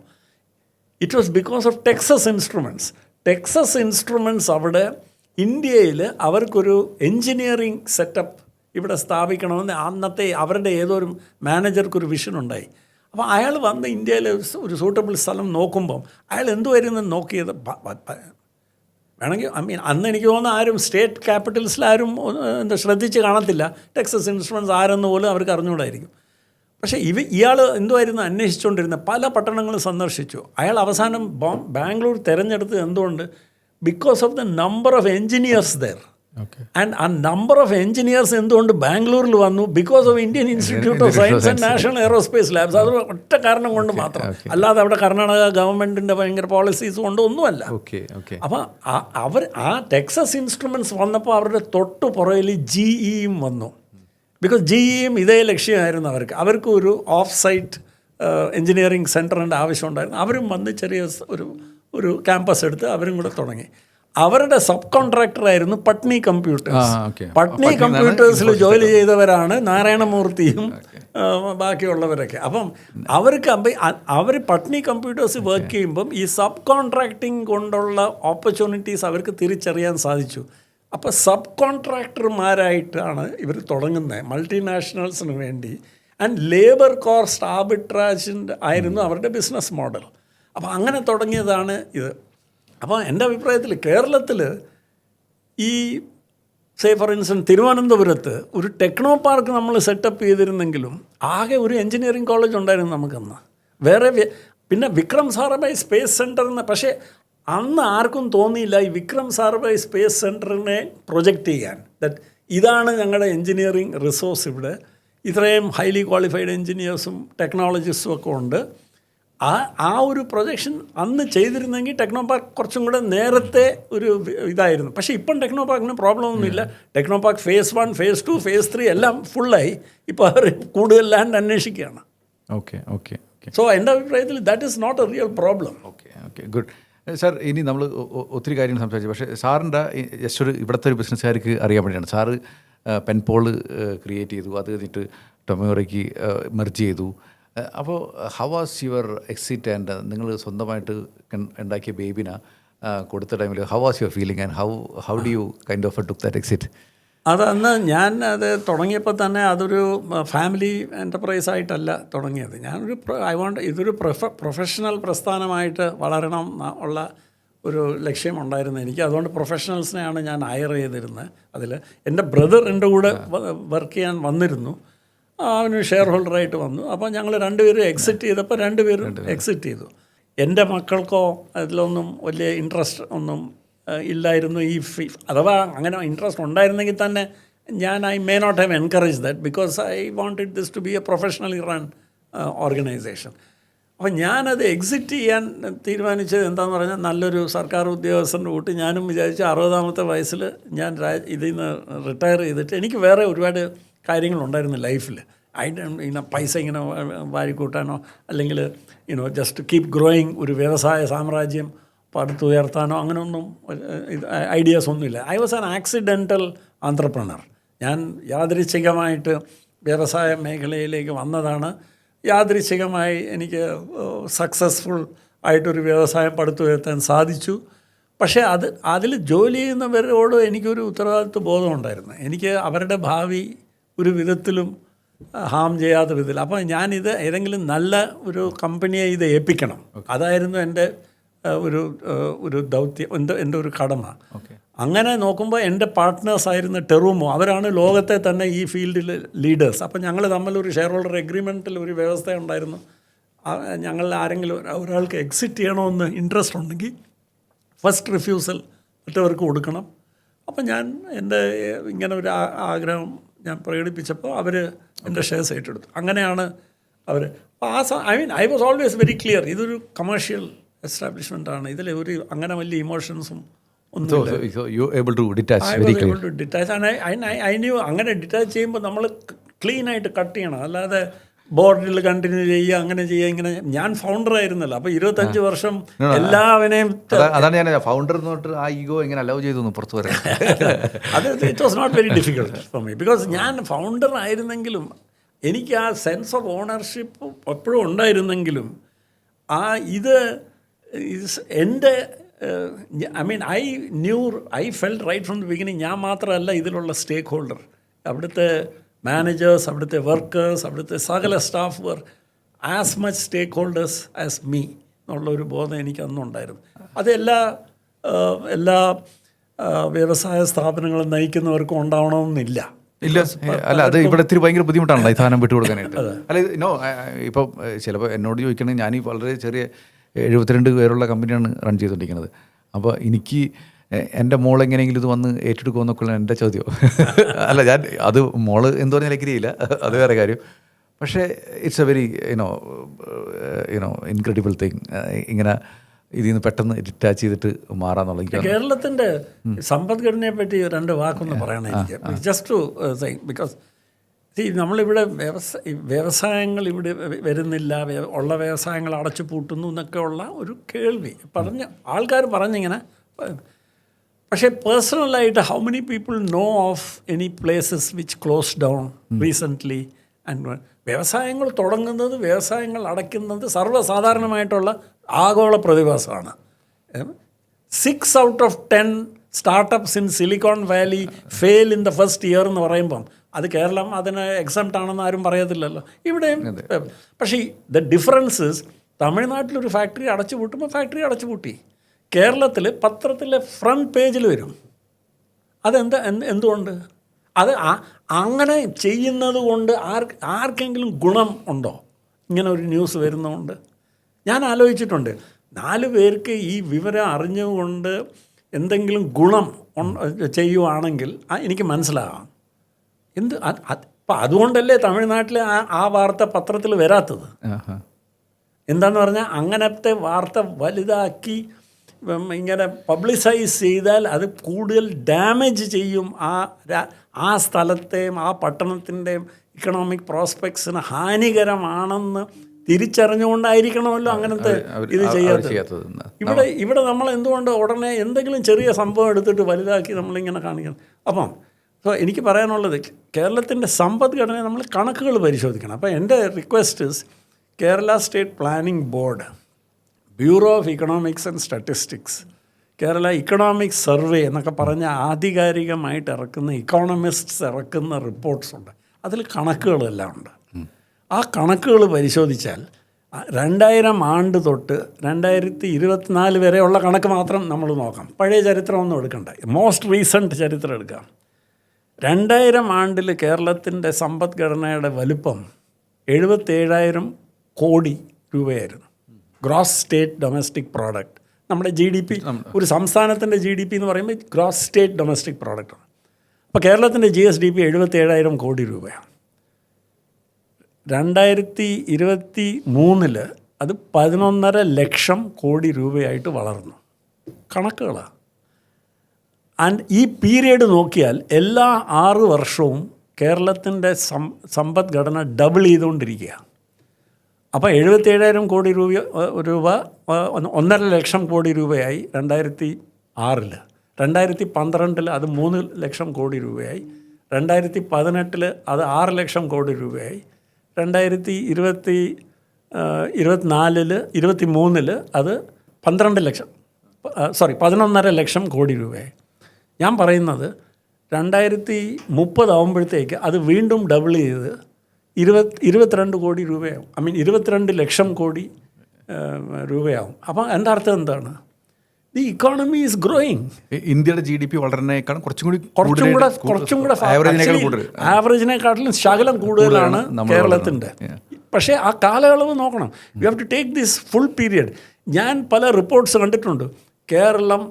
It was because of Texas Instruments. Texas Instruments അവിടെ ഇന്ത്യയിൽ അവർക്കൊരു എൻജിനീയറിംഗ് സെറ്റപ്പ് ഇവിടെ സ്ഥാപിക്കണമെന്ന് അന്നത്തെ അവരുടെ ഏതൊരു മാനേജർക്കൊരു വിഷൻ ഉണ്ടായി. അപ്പോൾ അയാൾ വന്ന് ഇന്ത്യയിൽ ഒരു സൂട്ടബിൾ സ്ഥലം നോക്കുമ്പം അയാൾ എന്തുവായിരുന്നു നോക്കിയത്? വേണമെങ്കിൽ അന്ന് എനിക്ക് തോന്നുന്നു ആരും സ്റ്റേറ്റ് ക്യാപിറ്റൽസിലാരും എന്താ ശ്രദ്ധിച്ച് കാണത്തില്ല. ടെക്സസ് ഇൻസ്ട്രുമെൻറ്റ്സ് ആരെന്ന് പോലും അവർക്ക് അറിഞ്ഞുകൂടായിരിക്കും. പക്ഷേ ഇയാൾ എന്തുമായിരുന്നു അന്വേഷിച്ചുകൊണ്ടിരുന്നത്? പല പട്ടണങ്ങളും സന്ദർശിച്ചു. അയാൾ അവസാനം ബാംഗ്ലൂർ തിരഞ്ഞെടുത്തത് എന്തുകൊണ്ട്? Because of the number of engineers there. And ആ നമ്പർ ഓഫ് എൻജിനീയേഴ്സ് എന്തുകൊണ്ട് ബാംഗ്ലൂരിൽ വന്നു? Because of Indian Institute of science and national aerospace labs. അത് ഒറ്റ കാരണം കൊണ്ട് മാത്രം, അല്ലാതെ അവിടെ കർണാടക ഗവൺമെൻറ്റിൻ്റെ ഭയങ്കര പോളിസീസ് കൊണ്ട് ഒന്നുമല്ല. അപ്പോൾ ആ ടെക്സസ് ഇൻസ്ട്രുമെൻറ്റ്സ് വന്നപ്പോൾ അവരുടെ തൊട്ടു പുറകിൽ GEയും വന്നു. ബിക്കോസ് GEയും ഇതേ ലക്ഷ്യമായിരുന്നു അവർക്ക് ഒരു ഓഫ് സൈറ്റ് എൻജിനീയറിംഗ് സെൻറ്ററിൻ്റെ ആവശ്യമുണ്ടായിരുന്നു. അവരും വന്ന് ചെറിയ ഒരു ക്യാമ്പസ് എടുത്ത് അവരും കൂടെ തുടങ്ങി. അവരുടെ സബ് കോൺട്രാക്ടറായിരുന്നു പട്നി കമ്പ്യൂട്ടേഴ്സ്. പട്നി കമ്പ്യൂട്ടേഴ്സിൽ ജോലി ചെയ്തവരാണ് നാരായണമൂർത്തിയും ബാക്കിയുള്ളവരൊക്കെ. അപ്പം അവർ പട്നി കമ്പ്യൂട്ടേഴ്സ് വർക്ക് ചെയ്യുമ്പം ഈ സബ് കോൺട്രാക്ടിങ് കൊണ്ടുള്ള ഓപ്പർച്യൂണിറ്റീസ് അവർക്ക് തിരിച്ചറിയാൻ സാധിച്ചു. അപ്പോൾ സബ് കോൺട്രാക്ടർമാരായിട്ടാണ് ഇവർ തുടങ്ങുന്നത് മൾട്ടിനാഷണൽസിന് വേണ്ടി. ആൻഡ് ലേബർ കോസ്റ്റ് ആർബിട്രാജിൻ്റെ ആയിരുന്നു അവരുടെ ബിസിനസ് മോഡൽ. അപ്പോൾ അങ്ങനെ തുടങ്ങിയതാണ് ഇത്. അപ്പോൾ എൻ്റെ അഭിപ്രായത്തിൽ കേരളത്തിൽ ഈ ഫോർ ഇൻസ്റ്റൻസ് തിരുവനന്തപുരത്ത് ഒരു ടെക്നോ പാർക്ക് നമ്മൾ സെറ്റപ്പ് ചെയ്തിരുന്നെങ്കിലും ആകെ ഒരു എൻജിനീയറിംഗ് കോളേജ് ഉണ്ടായിരുന്നു നമുക്കന്ന്. വേറെ പിന്നെ വിക്രം സാരാഭായ് സ്പേസ് സെൻറ്ററിന്, പക്ഷേ അന്ന് ആർക്കും തോന്നിയില്ല ഈ വിക്രം സാരാഭായ് സ്പേസ് സെൻറ്ററിനെ പ്രൊജക്റ്റ് ചെയ്യാൻ. ദറ്റ് ഇതാണ് ഞങ്ങളുടെ എൻജിനീയറിംഗ് റിസോഴ്സ്. ഇവിടെ ഇത്രയും ഹൈലി ക്വാളിഫൈഡ് എൻജിനീയേഴ്സും ടെക്നോളജിസ്റ്റും ഒക്കെ ഉണ്ട്. ആ ഒരു പ്രൊജക്ഷൻ അന്ന് ചെയ്തിരുന്നെങ്കിൽ ടെക്നോ പാർക്ക് കുറച്ചും കൂടെ നേരത്തെ ഒരു ഇതായിരുന്നു. പക്ഷേ ഇപ്പം ടെക്നോ പാർക്കിന് പ്രോബ്ലം ഒന്നുമില്ല. Technopark phase 1, phase 2, phase 3 എല്ലാം ഫുള്ളായി. ഇപ്പോൾ അവർ കൂടുതൽ ലാൻഡ് അന്വേഷിക്കുകയാണ്. ഓക്കെ. സോ എൻ്റെ അഭിപ്രായത്തിൽ that is not a real problem. Okay good sir. ഇനി നമ്മൾ ഒത്തിരി കാര്യങ്ങൾ സംസാരിച്ചു. പക്ഷേ സാറിൻ്റെ ജസ്റ്റ് ഇവിടുത്തെ ഒരു ബിസിനസ്സുകാർക്ക് അറിയാൻ വേണ്ടിയാണ്. സാറ് പെൻപോൾ ക്രിയേറ്റ് ചെയ്തു, അത് കഴിഞ്ഞിട്ട് ടൊമോറയ്ക്ക് മെർജ് ചെയ്തു. അപ്പോൾ how was your exit? And നിങ്ങൾ സ്വന്തമായിട്ട് ഉണ്ടാക്കിയ ബേബിനെ കൊടുത്ത ടൈമിൽ how was your feeling and how do you kind of took that exit? അതന്ന് ഞാൻ തുടങ്ങിയപ്പോൾ തന്നെ അതൊരു ഫാമിലി എൻ്റർപ്രൈസ് ആയിട്ടല്ല തുടങ്ങിയത്. ഇതൊരു പ്രൊഫഷണൽ പ്രസ്ഥാനമായിട്ട് വളരണം ഉള്ള ഒരു ലക്ഷ്യമുണ്ടായിരുന്നു എനിക്ക്. അതുകൊണ്ട് പ്രൊഫഷണൽസിനെയാണ് ഞാൻ ഹയർ ചെയ്തിരുന്നത്. അതിൽ എൻ്റെ ബ്രദർ എൻ്റെ കൂടെ വർക്ക് ചെയ്യാൻ വന്നിരുന്നു. അവന് ഷെയർ ഹോൾഡറായിട്ട് വന്നു. അപ്പോൾ ഞങ്ങൾ രണ്ടുപേരും എക്സിറ്റ് ചെയ്തപ്പോൾ രണ്ടുപേരും എക്സിറ്റ് ചെയ്തു. എൻ്റെ മക്കൾക്കോ അതിലൊന്നും വലിയ ഇൻട്രസ്റ്റ് ഒന്നും ഇല്ലായിരുന്നു. അഥവാ അങ്ങനെ ഇൻട്രസ്റ്റ് ഉണ്ടായിരുന്നെങ്കിൽ തന്നെ I may not have encourage that because I wanted this to be a professionally run organisation. അപ്പോൾ ഞാനത് എക്സിറ്റ് ചെയ്യാൻ തീരുമാനിച്ചത് എന്താണെന്ന് പറഞ്ഞാൽ, നല്ലൊരു സർക്കാർ ഉദ്യോഗസ്ഥൻ്റെ കൂട്ടി ഞാനും വിചാരിച്ചു 60ാമത്തെ വയസ്സിൽ ഞാൻ ഇതിൽ നിന്ന് റിട്ടയർ ചെയ്തിട്ട് എനിക്ക് വേറെ ഒരുപാട് കാര്യങ്ങളുണ്ടായിരുന്നു ലൈഫിൽ. പൈസ ഇങ്ങനെ വാരിക്കൂട്ടാനോ അല്ലെങ്കിൽ ജസ്റ്റ് കീപ് ഗ്രോയിങ് ഒരു വ്യവസായ സാമ്രാജ്യം പടുത്തുയർത്താനോ അങ്ങനെയൊന്നും ഐഡിയാസ് ഒന്നുമില്ല. I was an accidental entrepreneur. ഞാൻ യാദൃച്ഛികമായിട്ട് വ്യവസായ മേഖലയിലേക്ക് വന്നതാണ്. യാദൃച്ഛികമായി എനിക്ക് സക്സസ്ഫുൾ ആയിട്ടൊരു വ്യവസായം പടുത്തുയർത്താൻ സാധിച്ചു. പക്ഷേ അതിൽ ജോലി ചെയ്യുന്നവരോട് എനിക്കൊരു ഉത്തരവാദിത്വ ബോധമുണ്ടായിരുന്നു. എനിക്ക് അവരുടെ ഭാവി ഒരു വിധത്തിലും ഹാം ചെയ്യാത്ത വിധത്തിൽ. അപ്പോൾ ഞാനിത് ഏതെങ്കിലും നല്ല ഒരു കമ്പനിയെ ഇത് ഏൽപ്പിക്കണം. അതായിരുന്നു എൻ്റെ ഒരു ദൗത്യം, എൻ്റെ ഒരു കടമ. അങ്ങനെ നോക്കുമ്പോൾ എൻ്റെ പാർട്ട്നേഴ്സായിരുന്ന ടെറൂമോ, അവരാണ് ലോകത്തെ തന്നെ ഈ ഫീൽഡിൽ ലീഡേഴ്സ്. അപ്പോൾ ഞങ്ങൾ തമ്മിലൊരു ഷെയർ ഹോൾഡർ എഗ്രിമെൻറ്റിൽ ഒരു വ്യവസ്ഥ ഉണ്ടായിരുന്നു. ഞങ്ങളിൽ ആരെങ്കിലും ഒരാൾക്ക് എക്സിറ്റ് ചെയ്യണമെന്ന് ഇൻട്രസ്റ്റ് ഉണ്ടെങ്കിൽ ഫസ്റ്റ് റിഫ്യൂസൽ മറ്റവർക്ക് കൊടുക്കണം. അപ്പം ഞാൻ എൻ്റെ ഇങ്ങനെ ഒരു ആഗ്രഹം ഞാൻ പ്രകടിപ്പിച്ചപ്പോൾ അവർ എൻ്റെ ഷെയർസ് ഏറ്റെടുത്തു. അങ്ങനെയാണ് അവർ. I was always very clear, ഇതൊരു കമേഴ്ഷ്യൽ എസ്റ്റാബ്ലിഷ്മെൻ്റാണ്. ഇതിൽ ഒരു അങ്ങനെ വലിയ ഇമോഷൻസും ഒന്നും ഡിറ്റാച്ച്. അങ്ങനെ ഡിറ്റാച്ച് ചെയ്യുമ്പോൾ നമ്മൾ ക്ലീനായിട്ട് കട്ട് ചെയ്യണം. അല്ലാതെ ബോർഡിൽ കണ്ടിന്യൂ ചെയ്യുക, അങ്ങനെ ചെയ്യുക, ഇങ്ങനെ. ഞാൻ ഫൗണ്ടർ ആയിരുന്നല്ലോ, അപ്പോൾ 25 വർഷം എല്ലാവരെയും അതാണ് ഞാൻ ഫൗണ്ടർ എന്നിട്ട് ആ ഈഗോ എങ്ങനെ അലൗ ചെയ്തു പുറത്തു വരാൻ. അത് it was not very difficult for me, because ഞാൻ ഫൗണ്ടർ ആയിരുന്നെങ്കിലും എനിക്ക് ആ സെൻസ് ഓഫ് ഓണർഷിപ്പ് എപ്പോഴും ഉണ്ടായിരുന്നെങ്കിലും ഇത് എൻ്റെ I felt right from the beginning ഞാൻ മാത്രമല്ല ഇതിലുള്ള സ്റ്റേക്ക് ഹോൾഡർ. അവിടുത്തെ മാനേജേഴ്സ്, അവിടുത്തെ വർക്കേഴ്സ്, അവിടുത്തെ സകല staff were as much stakeholders as me എന്നുള്ളൊരു ബോധം എനിക്ക് അന്നുണ്ടായിരുന്നു. അത് എല്ലാ വ്യവസായ സ്ഥാപനങ്ങളും നയിക്കുന്നവർക്കും ഉണ്ടാവണമെന്നില്ല. ഇല്ല, അല്ല അത് ഇവിടെ ഇത്തിരി ഭയങ്കര ബുദ്ധിമുട്ടാണല്ലോ ഈ സാധനം വിട്ടുകൊടുക്കാനായിട്ട്. അല്ല ഇപ്പോൾ ചിലപ്പോൾ എന്നോട് ചോദിക്കണമെങ്കിൽ ഞാൻ ഈ വളരെ ചെറിയ 72 പേരുള്ള കമ്പനിയാണ് റൺ ചെയ്തുകൊണ്ടിരിക്കുന്നത്. അപ്പോൾ എനിക്ക് എൻ്റെ മോൾ എങ്ങനെയെങ്കിലും ഇത് വന്ന് ഏറ്റെടുക്കുമെന്നൊക്കെയുള്ള എൻ്റെ ചോദ്യം. അല്ല ഞാൻ അത് മോള് എന്ത് പറഞ്ഞാൽ എഗ്രിയില്ല, അത് വേറെ കാര്യം. പക്ഷേ it's A very incredible thing ഇങ്ങനെ ഇതിൽ നിന്ന് പെട്ടെന്ന് ഡിറ്റാച്ച് ചെയ്തിട്ട് മാറാന്നുള്ളത്. കേരളത്തിൻ്റെ സമ്പദ്ഘടനയെ പറ്റി 2 വാക്കൊന്ന് പറയണം എനിക്ക്. ജസ്റ്റ് ടു സേ, ബിക്കോസ് നമ്മളിവിടെ വ്യവസായങ്ങൾ ഇവിടെ വരുന്നില്ല, ഉള്ള വ്യവസായങ്ങൾ അടച്ചു പൂട്ടുന്നു എന്നൊക്കെ ഉള്ള ഒരു കേൾവി ആൾക്കാർ പറഞ്ഞിങ്ങനെ. പക്ഷേ പേഴ്സണലായിട്ട് how many people know of any places which close down recently and വ്യവസായങ്ങൾ തുടങ്ങുന്നത്, വ്യവസായങ്ങൾ അടയ്ക്കുന്നത് സർവ്വസാധാരണമായിട്ടുള്ള ആഗോള പ്രതിഭാസമാണ്. 6 out of 10 startups in Silicon Valley fail in the first year എന്ന് പറയുമ്പം അത് കേരളം അതിന് എക്സംപ്റ്റ് ആണെന്ന് ആരും പറയത്തില്ലല്ലോ ഇവിടെയും. പക്ഷേ ദ ഡിഫറൻസസ് തമിഴ്നാട്ടിലൊരു ഫാക്ടറി അടച്ചു പൂട്ടുമ്പോൾ ഫാക്ടറി അടച്ചു പൂട്ടി, കേരളത്തിൽ പത്രത്തിലെ ഫ്രണ്ട് പേജിൽ വരും. എന്തുകൊണ്ട്? അത് അങ്ങനെ ചെയ്യുന്നത് കൊണ്ട് ആർക്കെങ്കിലും ഗുണം ഉണ്ടോ? ഇങ്ങനെ ഒരു ന്യൂസ് വരുന്നതുകൊണ്ട് ഞാൻ ആലോചിച്ചിട്ടുണ്ട്. 4 പേർക്ക് ഈ വിവരം അറിഞ്ഞുകൊണ്ട് എന്തെങ്കിലും ഗുണം ചെയ്യുവാണെങ്കിൽ എനിക്ക് മനസ്സിലാകാം. അപ്പം അതുകൊണ്ടല്ലേ തമിഴ്നാട്ടിലെ ആ വാർത്ത പത്രത്തിൽ വരാത്തത്. എന്താന്ന് പറഞ്ഞാൽ അങ്ങനത്തെ വാർത്ത വലുതാക്കി ഇങ്ങനെ പബ്ലിസൈസ് ചെയ്താൽ അത് കൂടുതൽ ഡാമേജ് ചെയ്യും ആ സ്ഥലത്തെയും ആ പട്ടണത്തിൻ്റെയും ഇക്കണോമിക് പ്രോസ്പെക്ട്സിന് ഹാനികരമാണെന്ന് തിരിച്ചറിഞ്ഞുകൊണ്ടായിരിക്കണമല്ലോ അങ്ങനത്തെ ഇത് ചെയ്യാത്തത്. ഇവിടെ നമ്മൾ എന്തുകൊണ്ട് ഉടനെ എന്തെങ്കിലും ചെറിയ സംഭവം എടുത്തിട്ട് വലുതാക്കി നമ്മളിങ്ങനെ കാണിക്കണം. അപ്പം എനിക്ക് പറയാനുള്ളത് കേരളത്തിൻ്റെ സമ്പദ്ഘടനയെ നമ്മൾ കണക്കുകൾ പരിശോധിക്കണം. അപ്പോൾ എൻ്റെ request Kerala state planning board, bureau of economics and statistics, Kerala economic survey എന്നൊക്കെ പറഞ്ഞ ആധികാരികമായിട്ട് ഇറക്കുന്ന ഇക്കോണമിസ്റ്റ്സ് ഇറക്കുന്ന റിപ്പോർട്ട്സ് ഉണ്ട്. അതിൽ കണക്കുകളെല്ലാം ഉണ്ട്. ആ കണക്കുകൾ പരിശോധിച്ചാൽ 2000 ആണ്ട് തൊട്ട് 2024 വരെയുള്ള കണക്ക് മാത്രം നമ്മൾ നോക്കാം. പഴയ ചരിത്രമൊന്നും എടുക്കണ്ട, മോസ്റ്റ് റീസെൻറ്റ് ചരിത്രം എടുക്കാം. 2000 ആണ്ടിൽ കേരളത്തിൻ്റെ സമ്പദ്ഘടനയുടെ വലുപ്പം 77,000 കോടി രൂപയായിരുന്നു. ഗ്രോസ് സ്റ്റേറ്റ് ഡൊമസ്റ്റിക് പ്രോഡക്റ്റ്, നമ്മുടെ GDP, ഒരു സംസ്ഥാനത്തിൻ്റെ GDP എന്ന് പറയുമ്പോൾ ഗ്രോസ് സ്റ്റേറ്റ് ഡൊമസ്റ്റിക് പ്രോഡക്റ്റാണ്. അപ്പോൾ കേരളത്തിൻ്റെ GSDP 77,000 കോടി രൂപയാണ്. 2023 അത് 11.5 ലക്ഷം കോടി രൂപയായിട്ട് വളർന്നു. കണക്കുകളാണ്. ആൻഡ് ഈ പീരിയഡ് നോക്കിയാൽ എല്ലാ 6 വർഷവും കേരളത്തിൻ്റെ സമ്പദ്ഘടന ഡബിൾ ചെയ്തുകൊണ്ടിരിക്കുക. അപ്പോൾ 77,000 കോടി രൂപ 1.5 ലക്ഷം കോടി രൂപയായി 2006. 2012 അത് 3 ലക്ഷം കോടി രൂപയായി. 2018 അത് 6 ലക്ഷം കോടി രൂപയായി. 2023 അത് 11.5 ലക്ഷം കോടി രൂപയായി. ഞാൻ പറയുന്നത് 2030 ആകുമ്പോഴത്തേക്ക് അത് വീണ്ടും ഡബിൾ ചെയ്ത് 22 കോടി രൂപയാവും. 22 ലക്ഷം കോടി രൂപയാവും. അപ്പം എൻ്റെ അർത്ഥം എന്താണ്? The economy is growing. ഇന്ത്യയുടെ GDP വളരുന്നതിനേക്കാളും കുറച്ചും കൂടെ ആവറേജിനെക്കാട്ടിലും ശകലം കൂടുതലാണ് കേരളത്തിൻ്റെ. പക്ഷേ ആ കാലയളവ് നോക്കണം. You have to take this full period. ഞാൻ പല റിപ്പോർട്ട്സ് കണ്ടിട്ടുണ്ട്. കേരളം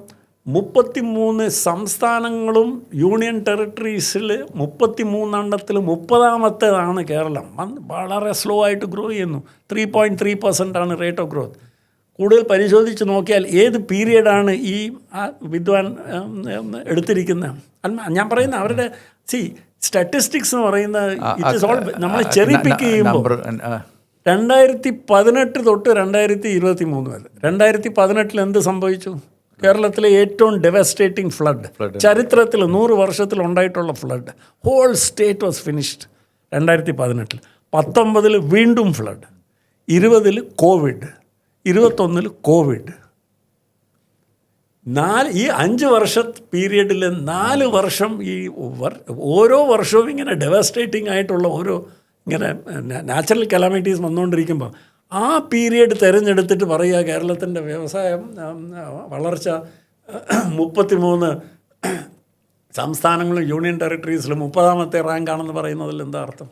33 സംസ്ഥാനങ്ങളും യൂണിയൻ ടെറിട്ടറീസിൽ 33 30ാമത്തേതാണ് കേരളം. വളരെ സ്ലോ ആയിട്ട് ഗ്രോ ചെയ്യുന്നു. 3.3% റേറ്റ് ഓഫ് ഗ്രോത്ത്. കൂടുതൽ പരിശോധിച്ച് നോക്കിയാൽ ഏത് പീരിയഡാണ് ഈ വിദ്വാൻ എടുത്തിരിക്കുന്നത്? ഞാൻ പറയുന്നത് അവരുടെ സ്റ്റാറ്റിസ്റ്റിക്സ് എന്ന് പറയുന്ന ഇറ്റ് ഇസ് ഓൾ നമ്മൾ ചെറി പിക്ക് ചെയ്യുമ്പോൾ 2018 തൊട്ട് 2023 വരെ 2018 എന്ത് സംഭവിച്ചു? കേരളത്തിലെ ഏറ്റവും ഡെവസ്റ്റേറ്റിംഗ് ഫ്ലഡ്, ചരിത്രത്തിൽ 100 വർഷത്തിൽ ഉണ്ടായിട്ടുള്ള flood. Whole state was finished 2018. 19 വീണ്ടും ഫ്ലഡ്, 20 കോവിഡ്, 21 കോവിഡ്. ഈ 5 വർഷ പീരീഡിൽ 4 വർഷം ഈ ഓരോ വർഷവും ഇങ്ങനെ ഡെവസ്റ്റേറ്റിംഗ് ആയിട്ടുള്ള ഓരോ ഇങ്ങനെ നാച്ചുറൽ കലാമിറ്റീസ് വന്നുകൊണ്ടിരിക്കുമ്പോൾ ആ പീരിയഡ് തിരഞ്ഞെടുത്തിട്ട് പറയുക കേരളത്തിൻ്റെ വ്യവസായം വളർച്ച 33 സംസ്ഥാനങ്ങളും യൂണിയൻ ടെറിട്ടറീസിലും 30ാമത്തെ റാങ്കാണെന്ന് പറയുന്നതിൽ എന്താ അർത്ഥം?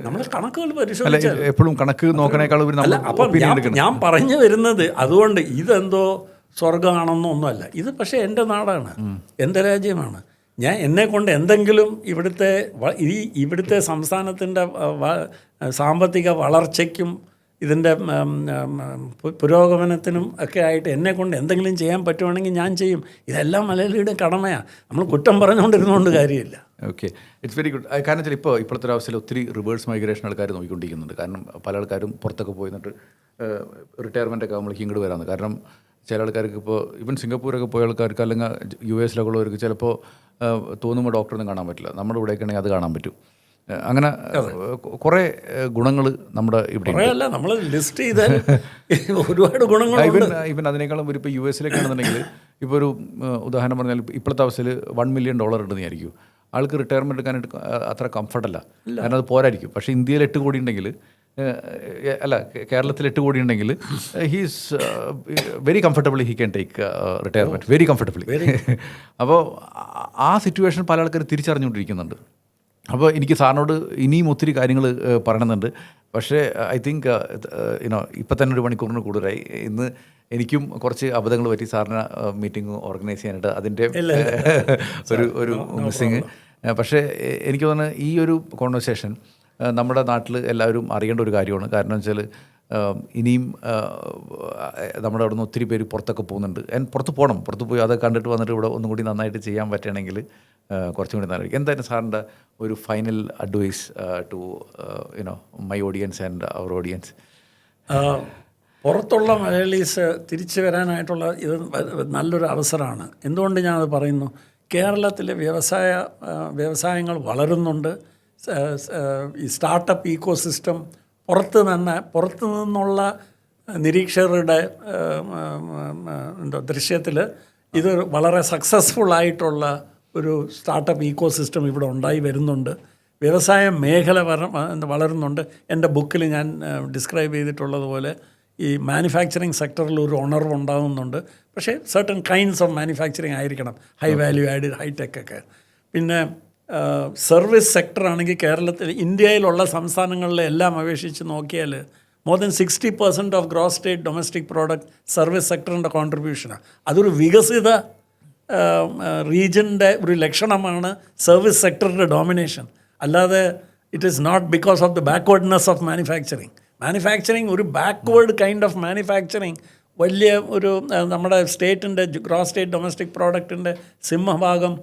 നമ്മൾ കണക്കുകൾ പരിശോധിച്ചാൽ എപ്പോഴും കണക്ക് നോക്കണേക്കാൾ അപ്പം ഞാൻ പറഞ്ഞു വരുന്നത് അതുകൊണ്ട് ഇതെന്തോ സ്വർഗമാണെന്നൊന്നുമല്ല. ഇത് പക്ഷേ എൻ്റെ നാടാണ്, എൻ്റെ രാജ്യമാണ്. എന്നെക്കൊണ്ട് എന്തെങ്കിലും ഇവിടുത്തെ സംസ്ഥാനത്തിൻ്റെ സാമ്പത്തിക വളർച്ചയ്ക്കും ഇതിൻ്റെ പുരോഗമനത്തിനും ഒക്കെ ആയിട്ട് എന്നെക്കൊണ്ട് എന്തെങ്കിലും ചെയ്യാൻ പറ്റുവാണെങ്കിൽ ഞാൻ ചെയ്യും. ഇതെല്ലാം മലയാളിയുടെ കടമയാണ്. നമ്മൾ കുറ്റം പറഞ്ഞുകൊണ്ടിരുന്നുകൊണ്ട് കാര്യമില്ല. Okay, it's very good. കാരണം വെച്ചാൽ ഇപ്പോഴത്തെ ഒരു അവസ്ഥയിൽ ഒത്തിരി റിവേഴ്സ് മൈഗ്രേഷൻ ആൾക്കാർ നോക്കിക്കൊണ്ടിരിക്കുന്നുണ്ട്. കാരണം പല ആൾക്കാരും പുറത്തൊക്കെ പോയി എന്നിട്ട് റിട്ടയർമെൻറ്റൊക്കെ നമ്മൾക്ക് ഇങ്ങോട്ട് വരാമെന്ന്. കാരണം ചില ആൾക്കാർക്ക് ഇപ്പോൾ ഈവൻ സിംഗപ്പൂരൊക്കെ പോയ ആൾക്കാർക്ക് അല്ലെങ്കിൽ US ഉള്ളവർക്ക് ചിലപ്പോൾ തോന്നുമ്പോൾ ഡോക്ടറൊന്നും കാണാൻ പറ്റില്ല. നമ്മുടെ ഇവിടെയൊക്കെ ആണെങ്കിൽ അത് കാണാൻ പറ്റും. അങ്ങനെ കുറേ ഗുണങ്ങൾ നമ്മുടെ ഇവിടെ നമ്മൾ ലിസ്റ്റ് ചെയ്താൽ ഒരുപാട് ഗുണങ്ങൾ. ഈവൻ അതിനേക്കാളും ഇപ്പോൾ US ആണെന്നുണ്ടെങ്കിൽ ഇപ്പോൾ ഒരു ഉദാഹരണം പറഞ്ഞാൽ ഇപ്പോഴത്തെ അവസ്ഥയിൽ $1 million ഉണ്ടെന്ന് വിചാരിക്കും. ആൾക്ക് റിട്ടയർമെൻറ്റ് എടുക്കാനായിട്ട് അത്ര കംഫർട്ടല്ല, കാരണം അത് പോരായിരിക്കും. പക്ഷേ ഇന്ത്യയിൽ 8 കോടി ഉണ്ടെങ്കിൽ കേരളത്തിൽ 8 കോടി ഉണ്ടെങ്കിൽ he's very comfortably he can take retirement very comfortably. അപ്പോൾ ആ സിറ്റുവേഷൻ പല ആൾക്കാർ തിരിച്ചറിഞ്ഞുകൊണ്ടിരിക്കുന്നുണ്ട്. അപ്പോൾ എനിക്ക് സാറിനോട് ഇനിയും ഒത്തിരി കാര്യങ്ങൾ പറയണമെന്നുണ്ട്. പക്ഷേ ഐ തിങ്ക് ഇപ്പം തന്നെ 1 മണിക്കൂറിന് കൂടുതലായി. ഇന്ന് എനിക്കും കുറച്ച് അബദ്ധങ്ങൾ പറ്റി സാറിന് മീറ്റിംഗ് ഓർഗനൈസ് ചെയ്യാനായിട്ട് അതിൻ്റെ ഒരു മിസ്സിങ്. പക്ഷേ എനിക്ക് തോന്നുന്നത് ഈ ഒരു കോൺവെർസേഷൻ നമ്മുടെ നാട്ടിൽ എല്ലാവരും അറിയേണ്ട ഒരു കാര്യമാണ്. കാരണം വെച്ചാൽ ഇനിയും നമ്മുടെ അവിടെ നിന്ന് ഒത്തിരി പേര് പുറത്തൊക്കെ പോകുന്നുണ്ട്. പുറത്ത് പോയി അത് കണ്ടിട്ട് വന്നിട്ട് ഇവിടെ ഒന്നും കൂടി നന്നായിട്ട് ചെയ്യാൻ പറ്റുകയാണെങ്കിൽ കുറച്ചും കൂടി നല്ലതായിരിക്കും. എന്തായാലും സാറിൻ്റെ ഒരു final advice to my audience and our audience? പുറത്തുള്ള മലയാളീസ് തിരിച്ചു വരാനായിട്ടുള്ള ഇത് നല്ലൊരു അവസരമാണ്. എന്തുകൊണ്ട് ഞാനത് പറയുന്നു? കേരളത്തിലെ വ്യവസായങ്ങൾ വളരുന്നുണ്ട്. ഈ സ്റ്റാർട്ടപ്പ് ഈക്കോസിസ്റ്റം പുറത്തു നിന്നുള്ള നിരീക്ഷകരുടെ ദൃശ്യത്തിൽ ഇത് വളരെ സക്സസ്ഫുള്ളായിട്ടുള്ള ഒരു സ്റ്റാർട്ടപ്പ് ഈക്കോസിസ്റ്റം ഇവിടെ ഉണ്ടായി വരുന്നുണ്ട്. വ്യവസായ മേഖല വളരുന്നുണ്ട്. എൻ്റെ ബുക്കിൽ ഞാൻ ഡിസ്ക്രൈബ് ചെയ്തിട്ടുള്ളതുപോലെ ഈ മാനുഫാക്ചറിങ് സെക്ടറിൽ ഒരു ഉണർവ് ഉണ്ടാകുന്നുണ്ട്. പക്ഷേ സർട്ടൻ കൈൻഡ്സ് ഓഫ് മാനുഫാക്ചറിങ് ആയിരിക്കണം, ഹൈ വാല്യൂ ആഡ്, ഹൈടെക് ഒക്കെ. പിന്നെ സർവീസ് സെക്ടറാണെങ്കിൽ ഇന്ത്യയിലുള്ള സംസ്ഥാനങ്ങളിലെ എല്ലാം അപേക്ഷിച്ച് നോക്കിയാൽ more than 60% of gross state domestic product service സെക്ടറിൻ്റെ കോൺട്രിബ്യൂഷനാണ്. അതൊരു വികസിത റീജിയൻ്റെ ഒരു ലക്ഷണമാണ് സർവീസ് സെക്ടറിൻ്റെ ഡോമിനേഷൻ. അല്ലാതെ it is not because of the backwardness of manufacturing ഒരു ബാക്ക്വേർഡ് കൈൻഡ് ഓഫ് മാനുഫാക്ചറിങ് വലിയ ഒരു നമ്മുടെ സ്റ്റേറ്റിൻ്റെ ഗ്രോസ് സ്റ്റേറ്റ് ഡൊമസ്റ്റിക് പ്രോഡക്റ്റിൻ്റെ സിംഹഭാഗം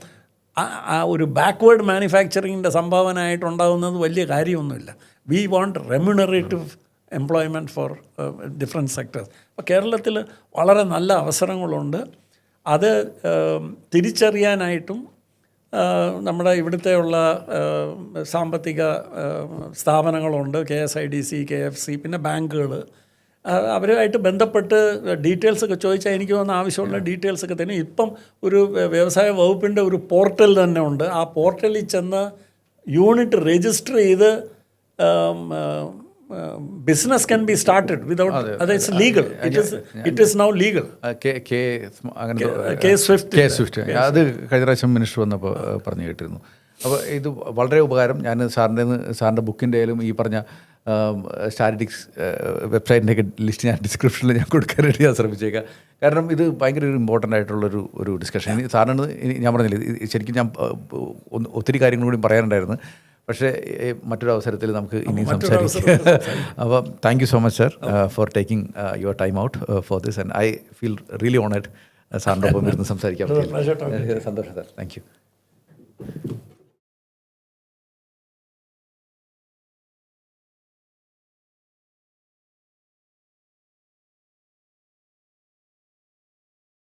ആ ഒരു ബാക്ക്വേർഡ് മാനുഫാക്ചറിങ്ങിൻ്റെ സംഭാവന ആയിട്ടുണ്ടാകുന്നത് വലിയ കാര്യമൊന്നുമില്ല. We want remunerative employment for different sectors. അപ്പോൾ കേരളത്തിൽ വളരെ നല്ല അവസരങ്ങളുണ്ട്. അത് തിരിച്ചറിയാനായിട്ടും നമ്മുടെ ഇവിടുത്തെയുള്ള സാമ്പത്തിക സ്ഥാപനങ്ങളുണ്ട്, KSIDC, KFC, പിന്നെ ബാങ്കുകൾ. അവരുമായിട്ട് ബന്ധപ്പെട്ട് ഡീറ്റെയിൽസൊക്കെ ചോദിച്ചാൽ എനിക്ക് തോന്നുന്ന ആവശ്യമുള്ള ഡീറ്റെയിൽസൊക്കെ തന്നെ ഇപ്പം ഒരു വ്യവസായ വകുപ്പിൻ്റെ ഒരു പോർട്ടൽ തന്നെ ഉണ്ട്. ആ പോർട്ടലിൽ ചെന്ന് യൂണിറ്റ് രജിസ്റ്റർ ചെയ്ത് business can be started without that. It's legal. It is now legal. K Swift അത് കഴിഞ്ഞ പ്രാവശ്യം മിനിസ്റ്റർ വന്നപ്പോൾ പറഞ്ഞു കേട്ടിരുന്നു. അപ്പോൾ ഇത് വളരെ ഉപകാരം. ഞാൻ സാറിൻ്റെ ബുക്കിൻ്റെ ആയാലും ഈ പറഞ്ഞ സ്റ്റാറ്റിസ്റ്റിക്സ് വെബ്സൈറ്റിൻ്റെയൊക്കെ ലിസ്റ്റ് ഞാൻ ഡിസ്ക്രിപ്ഷനിൽ ഞാൻ കൊടുക്കാനായിട്ട് ഞാൻ ശ്രമിച്ചേക്കാം. കാരണം ഇത് ഭയങ്കര ഒരു ഇമ്പോർട്ടൻ്റ് ആയിട്ടുള്ളൊരു സാറിന് ഞാൻ പറഞ്ഞില്ല, ശരിക്കും ഞാൻ ഒത്തിരി കാര്യങ്ങൾ കൂടി പറയാനുണ്ടായിരുന്നു. പക്ഷേ മറ്റൊരു അവസരത്തിൽ നമുക്ക് ഇനിയും സംസാരിക്കാം. അപ്പോൾ thank you so much sir four taking your time out for this, and I feel really honoured സാറിൻ്റെ ഒപ്പം ഇരുന്ന് സംസാരിക്കാൻ പറ്റില്ല. സന്തോഷം സാർ, താങ്ക് യു.